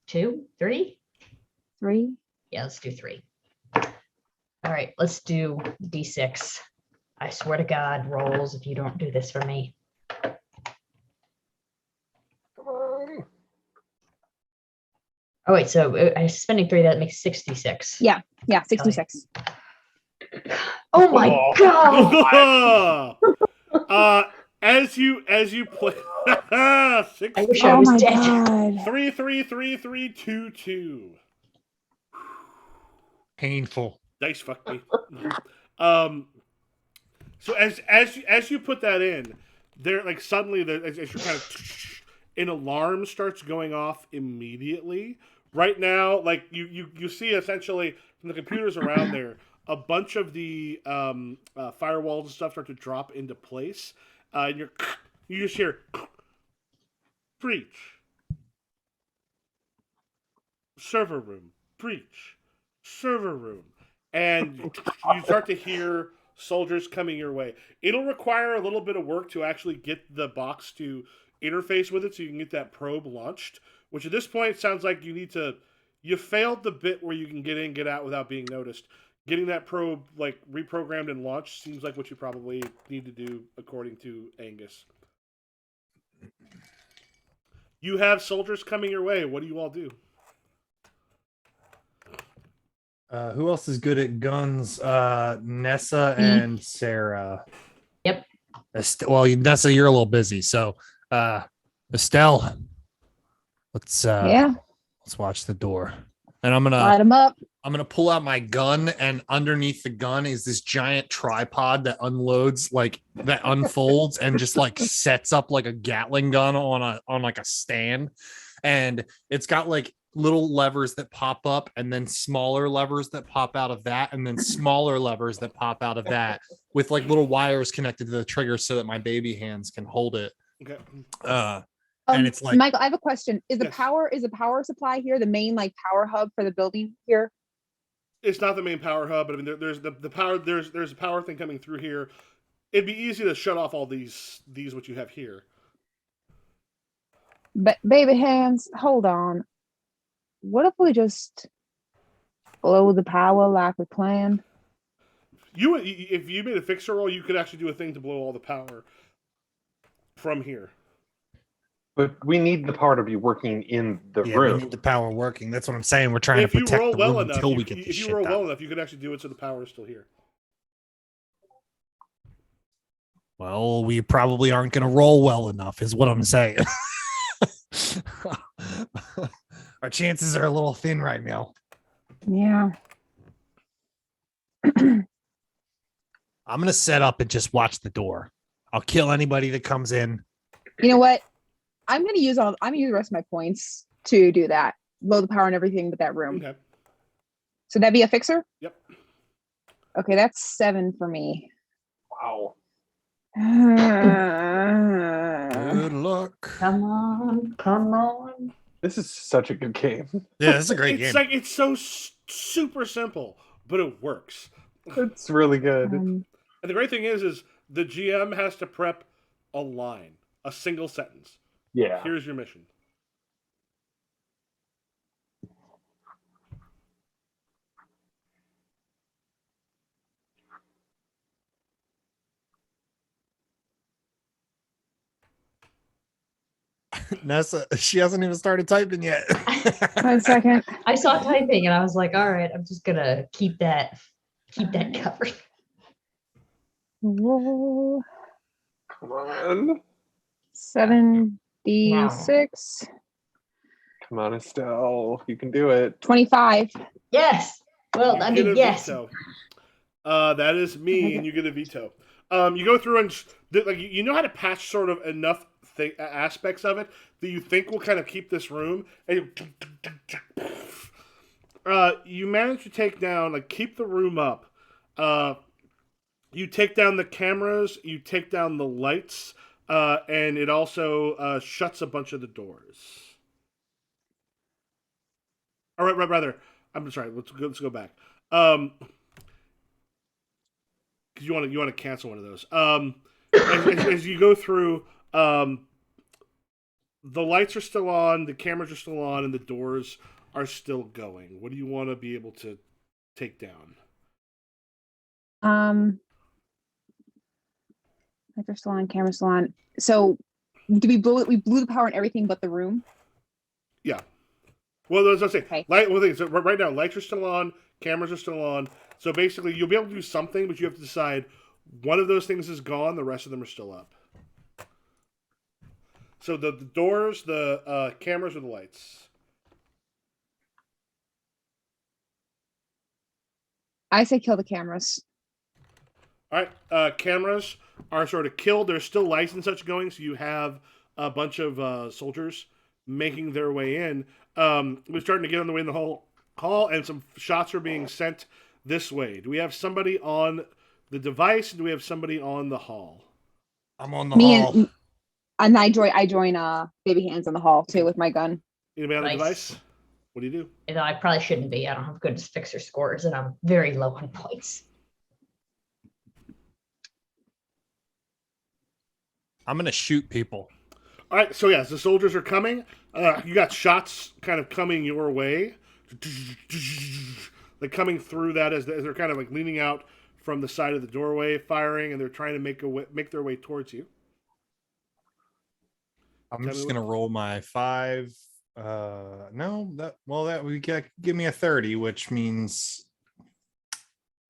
2, 3? 3. Yeah, let's do 3. All right, let's do D6. I swear to God, rolls if you don't do this for me. Come on. Oh wait, so I'm spending 3. That makes 66. Yeah. Yeah, 66. Oh my Oh. God! As you play, six, I wish I Oh was my dead. god. 3 Painful. Dice fuck me. So as you put that in, there like suddenly as you're kind of an alarm starts going off immediately. Right now, like you see essentially from the computers around there, a bunch of the firewalls and stuff start to drop into place, and you just hear breach, server room, breach, server room, and you start to hear soldiers coming your way. It'll require a little bit of work to actually get the box to interface with it so you can get that probe launched, which at this point sounds like you failed the bit where you can get in, get out without being noticed. Getting that probe like reprogrammed and launched seems like what you probably need to do according to Angus. You have soldiers coming your way. What do you all do? Who else is good at guns? Nessa and Sarah. Yep. Well, Nessa, you're a little busy, so Estelle, let's watch the door. And Light them up. I'm gonna pull out my gun, and underneath the gun is this giant tripod that unloads, like that unfolds and just like sets up like a Gatling gun on like a stand, and it's got like little levers that pop up, and then smaller levers that pop out of that, and then smaller levers that pop out of that, with like little wires connected to the trigger so that my baby hands can hold it. Okay. And it's like, Michael, I have a question. Is the Yes. power supply here the main like power hub for the building here? It's not the main power hub, but I mean, there's the power. There's a power thing coming through here. It'd be easy to shut off all these what you have here. But baby hands, hold on. What if we just blow the power like we planned? If you made a fixer roll, you could actually do a thing to blow all the power from here. But we need the power to be working in the yeah, we room. need the power working. That's what I'm saying. We're trying If to you protect roll the well room enough, until we get this if shit you roll done. well enough, you could actually do it so the power is still here. Well, we probably aren't going to roll well enough, is what I'm saying. Our chances are a little thin right now. Yeah. I'm going to set up and just watch the door. I'll kill anybody that comes in. You know what? I'm gonna use the rest of my points to do that. Blow the power and everything but that room. Okay. So that'd be a fixer? Yep. Okay, that's 7 for me. Wow. Good luck. Come on, come on. This is such a good game. Yeah, this is a great It's game. like it's so super simple, but it works. It's really good. And the great thing is the GM has to prep a line, a single sentence. Yeah. Here's your mission. Nessa, she hasn't even started typing yet. 1 second. I saw typing and I was like, all right, I'm just gonna keep that covered. Roll Come on. 76. Come on, Estelle. You can do it. 25. Yes. Well, I Get mean, a yes. veto. That is me, and you get a veto. You go through and like you know how to patch sort of enough aspects of it that you think will kind of keep this room, and you manage to take down, like, keep the room up. You take down the cameras, you take down the lights, and it also shuts a bunch of the doors. All right, rather, I'm sorry. Let's go back. because you want to cancel one of those. As you go through, the lights are still on, the cameras are still on, and the doors are still going. What do you want to be able to take down? Like they're still on, camera still on. So, do we blew it? We blew the power in everything but the room. Yeah. Well, as I say, Okay. So right now, lights are still on, cameras are still on. So basically, you'll be able to do something, but you have to decide one of those things is gone, the rest of them are still up. So the doors, the cameras, or the lights. I say kill the cameras. All right, cameras are sort of killed. There's still lights and such going, so you have a bunch of soldiers making their way in. We're starting to get on the way in the hall, and some shots are being sent this way. Do we have somebody on the device? Do we have somebody on the hall? I'm on the Me hall. and I join baby hands in the hall too with my gun. Anybody on the Nice. device? What do you do? Though I probably shouldn't be. I don't have good fixer scores, and I'm very low on points. I'm gonna shoot people. All right, so yes, the soldiers are coming. You got shots kind of coming your way, like coming through that as they're kind of like leaning out from the side of the doorway, firing, and they're trying to make their way towards you. I'm Tell me just what- gonna roll my 5. No, that we get give me a 30, which means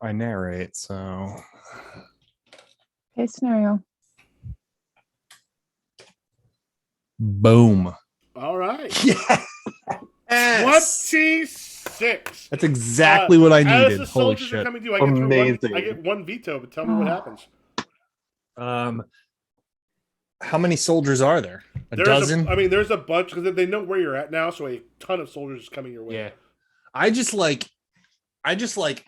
I narrate. So Case scenario. boom. All right, Yes. 26. That's exactly what I As needed. the Holy soldiers are shit. coming to you, I get through Amazing. I get one veto, but tell me what happens. How many soldiers are there? A There's dozen? there's a bunch because they know where you're at now, so a ton of soldiers is coming your way. Yeah. I just like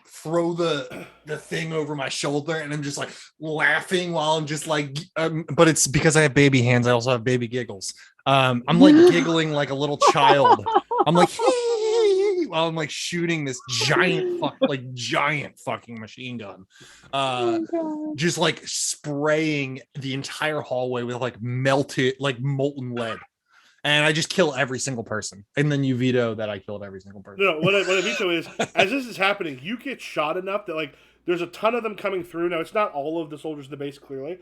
throw the thing over my shoulder and I'm just like laughing while I'm just like but it's because I have baby hands. I also have baby giggles. I'm like giggling like a little child. I'm like while I'm like shooting this giant fucking machine gun. Oh, God. Just like spraying the entire hallway with like molten lead. And I just kill every single person. And then you veto that I killed every single person. No, what I veto is, as this is happening, you get shot enough that, like, there's a ton of them coming through. Now, it's not all of the soldiers in the base, clearly.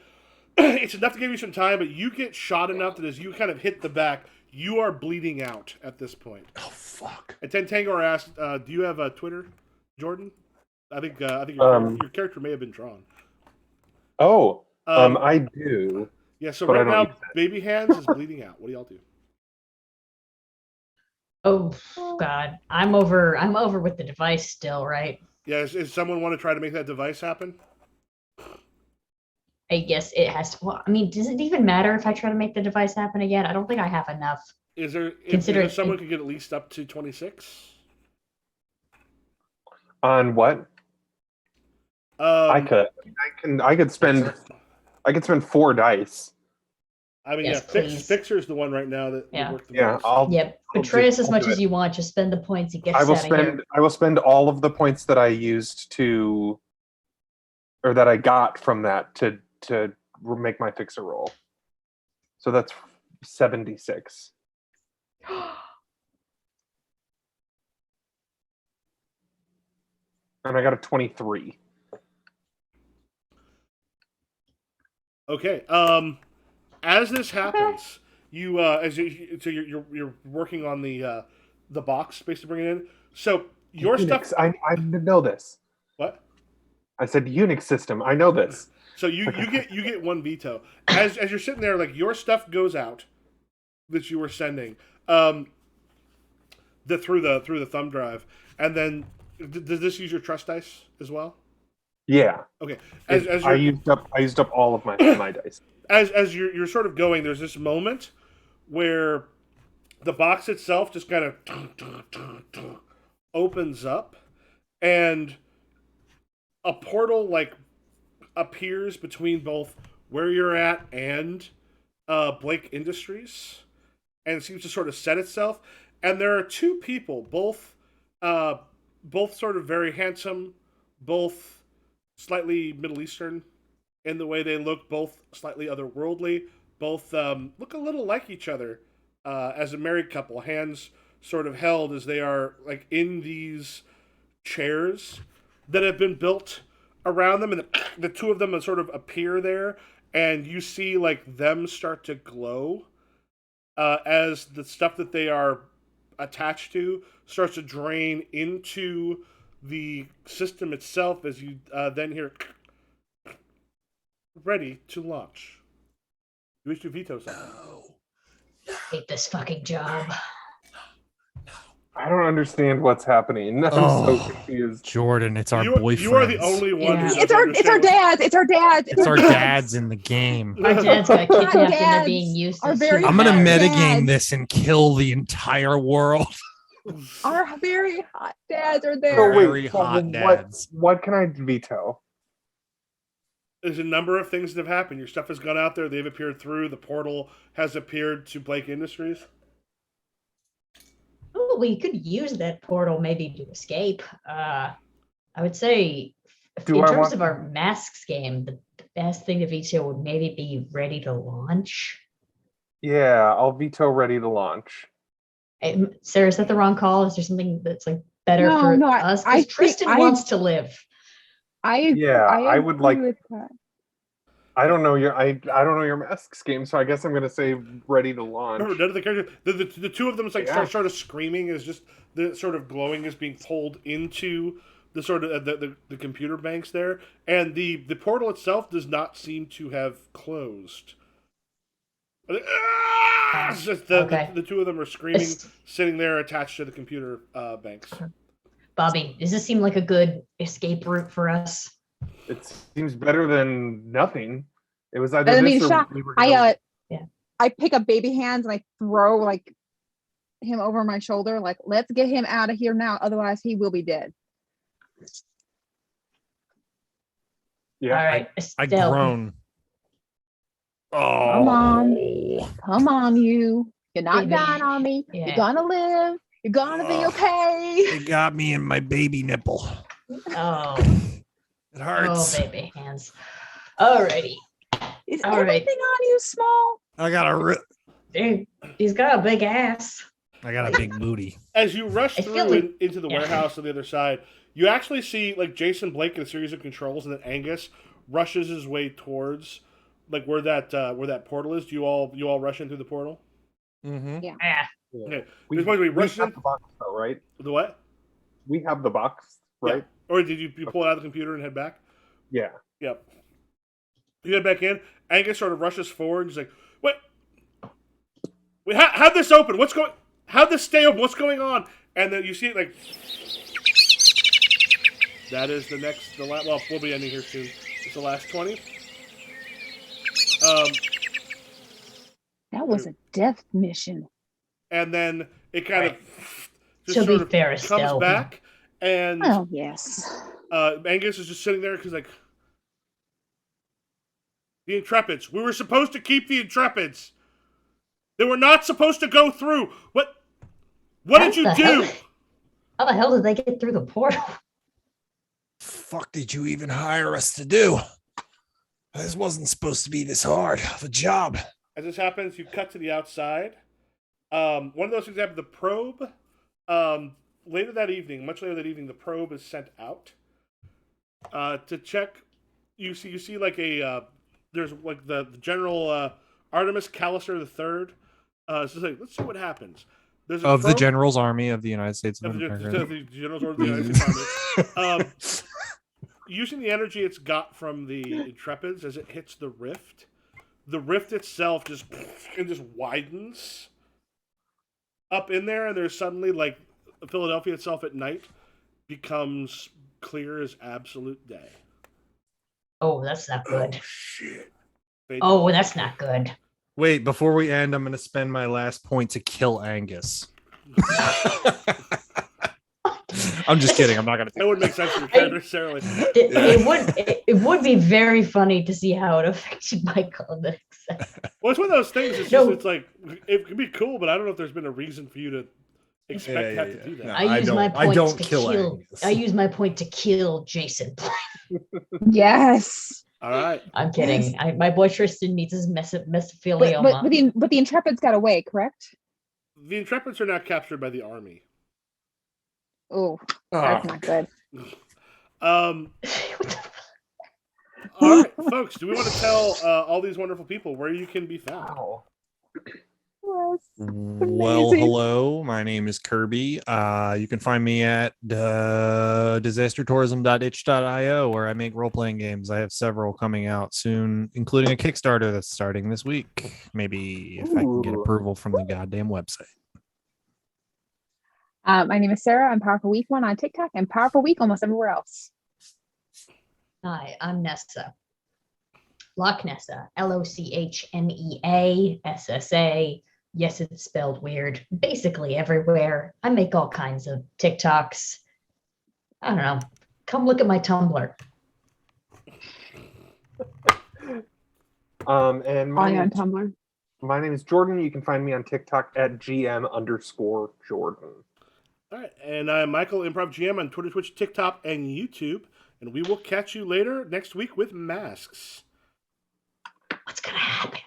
It's enough to give you some time, but you get shot enough that as you kind of hit the back, you are bleeding out at this point. Oh, fuck. And Tangor asked, do you have a Twitter, Jordan? I think your character may have been drawn. I do. Yeah, so but I right don't now, use that. Baby Hands is bleeding out. What do y'all do? Oh God, I'm over with the device still, right? Yeah, is someone want to try to make that device happen? I guess it has to. Well, I mean, does it even matter if I try to make the device happen again? I don't think I have enough. Is there Consider if it- someone could get at least up to 26? On what? I could spend 4 dice. I mean, Yes, yeah, please. Fixer's the one right now that Yeah. would work the Yeah, most. Yep, I'll betray us as I'll much do as it. you want. Just spend the points and get I us will out of here. spend all of the points that I used to, or that I got from that to make my fixer roll. So that's 76. And I got a 23. Okay. As this happens, you're working on the box, basically bringing it in. So your Unix, stuff. I know this. What? I said Unix system. I know this. So you get one veto. As you're sitting there, like your stuff goes out that you were sending, through the thumb drive, and then does this use your trust dice as well? Yeah. Okay. I used up all of my dice. As you're sort of going, there's this moment where the box itself just kind of opens up, and a portal like appears between both where you're at and Blake Industries, and seems to sort of set itself. And there are two people, both sort of very handsome, both slightly Middle Eastern in the way they look, both slightly otherworldly, both look a little like each other as a married couple, hands sort of held as they are like in these chairs that have been built around them, and the two of them sort of appear there, and you see like them start to glow as the stuff that they are attached to starts to drain into the system itself, as you then hear ready to launch. You wish to veto something. Hate this fucking job. I don't understand what's happening. I'm so confused. Jordan, it's our boyfriend. You are the only one. Yeah. Who It's our dads. It's our dads. It's our dads in the game. Our dads got kidnapped and they're dads being used are as very I'm gonna hot metagame dads. this and kill the entire world. Our very hot dads are So there. Very wait, hot what, dads. what can I veto? There's a number of things that have happened. Your stuff has gone out there. They've appeared through. The portal has appeared to Blake Industries. Oh, we could use that portal maybe to escape. I would say, Do in I terms want- of our masks game, the best thing to veto would maybe be ready to launch. Yeah, I'll veto ready to launch. Sarah, is that the wrong call? Is there something that's like better No, for no, us? I Because Tristan think- wants to live. Yeah, I would agree like- with that. I don't know your masks game, so I guess I'm gonna say ready to launch. Remember, none of the characters, the two of them like Yeah. start of screaming as just the sort of glowing is being pulled into the sort of the computer banks there, and the portal itself does not seem to have closed. It's just Okay. the two of them are screaming, It's- sitting there attached to the computer banks. Bobby, does this seem like a good escape route for us? It seems better than nothing. It was either I mean, this or shot- we were I gonna- Yeah. I pick up baby hands and I throw like him over my shoulder, like, let's get him out of here now, otherwise he will be dead. yeah. All right. I Estelle, groan. Come on. Oh, Come on, you. You're not Baby. dying on me. Yeah. You're gonna live. You're gonna be Ugh. okay. it got me in my baby nipple. Oh, It hurts. baby hands. Alrighty. Is All right. everything on you small? I got a Dude, he's got a big ass. I got a big booty. As you rush I feel through like- into the yeah. warehouse on the other side, you actually see like Jason Blake in a series of controls, and then Angus rushes his way towards like where that portal is. Do you all rush in through the portal? Mm-hmm. Ah, Okay. We, There's going to be we Russian- have the box though, right? The what? We have the box, right? Or did you pull it out of the computer and head back? Yeah. Yep. You head back in. Angus sort of rushes forward. He's like, "What? Wait, how'd this open? What's going? How'd this stay open? What's going on?" And then you see it like. That is the last. Well, we'll be ending here soon. It's the last 20. That was a death mission. And then it kind of just To be sort of fair, comes Estelle, back, and Oh yes. Angus is just sitting there because like the Intrepids. We were supposed to keep the Intrepids. They were not supposed to go through. What did you the do? hell? How the hell did they get through the portal? Fuck did you even hire us to do? This wasn't supposed to be this hard of a job. As this happens, you cut to the outside. One of those things happened. The probe. Later that evening, much later that evening, the probe is sent out to check. You see like a there's like the General Artemis Callister III. It's just like, let's see what happens. There's a Of the probe- General's Army of the United States of of the, America. the General's Order of the United States Army. Using the energy it's got from the Intrepids as it hits the rift itself just widens up in there, and there's suddenly like Philadelphia itself at night becomes clear as absolute day. Oh, that's not good. Shit. Oh, that's not good. Wait, before we end, I'm going to spend my last point to kill Angus. I'm just kidding. I'm not going That wouldn't make sense for your character necessarily. It would be very funny to see how it affected Michael in the next second. Well, it's one of those things. It's No. just it's like it could be cool, but I don't know if there's been a reason for you to expect to have to do that. No, I use my I points don't to kill kill. Angus. I use my point to kill Jason. Yes. All right. I'm kidding. My boy Tristan needs his mesothelioma. But the Intrepids got away, correct? The Intrepids are now captured by the army. Oh, Ah, that's not good. Um, all right, folks, do we want to tell all these wonderful people where you can be found? Wow. Yes. Well, Amazing. hello. My name is Kirby. You can find me at disastertourism.itch.io, where I make role playing games. I have several coming out soon, including a Kickstarter that's starting this week. Maybe if I can get Ooh. approval from the goddamn website. My name is Sarah. I'm Powerful Week One on TikTok and Powerful Week almost everywhere else. Hi, I'm Nessa. Loch Nessa. LOCHNEASSA. Yes, it's spelled weird. Basically everywhere. I make all kinds of TikToks. I don't know. Come look at my Tumblr. And Calling on Tumblr. my name is Jordan. You can find me on TikTok at GM_Jordan. All right, and I'm Michael, Improv GM on Twitter, Twitch, TikTok, and YouTube. And we will catch you later next week with masks. What's gonna happen?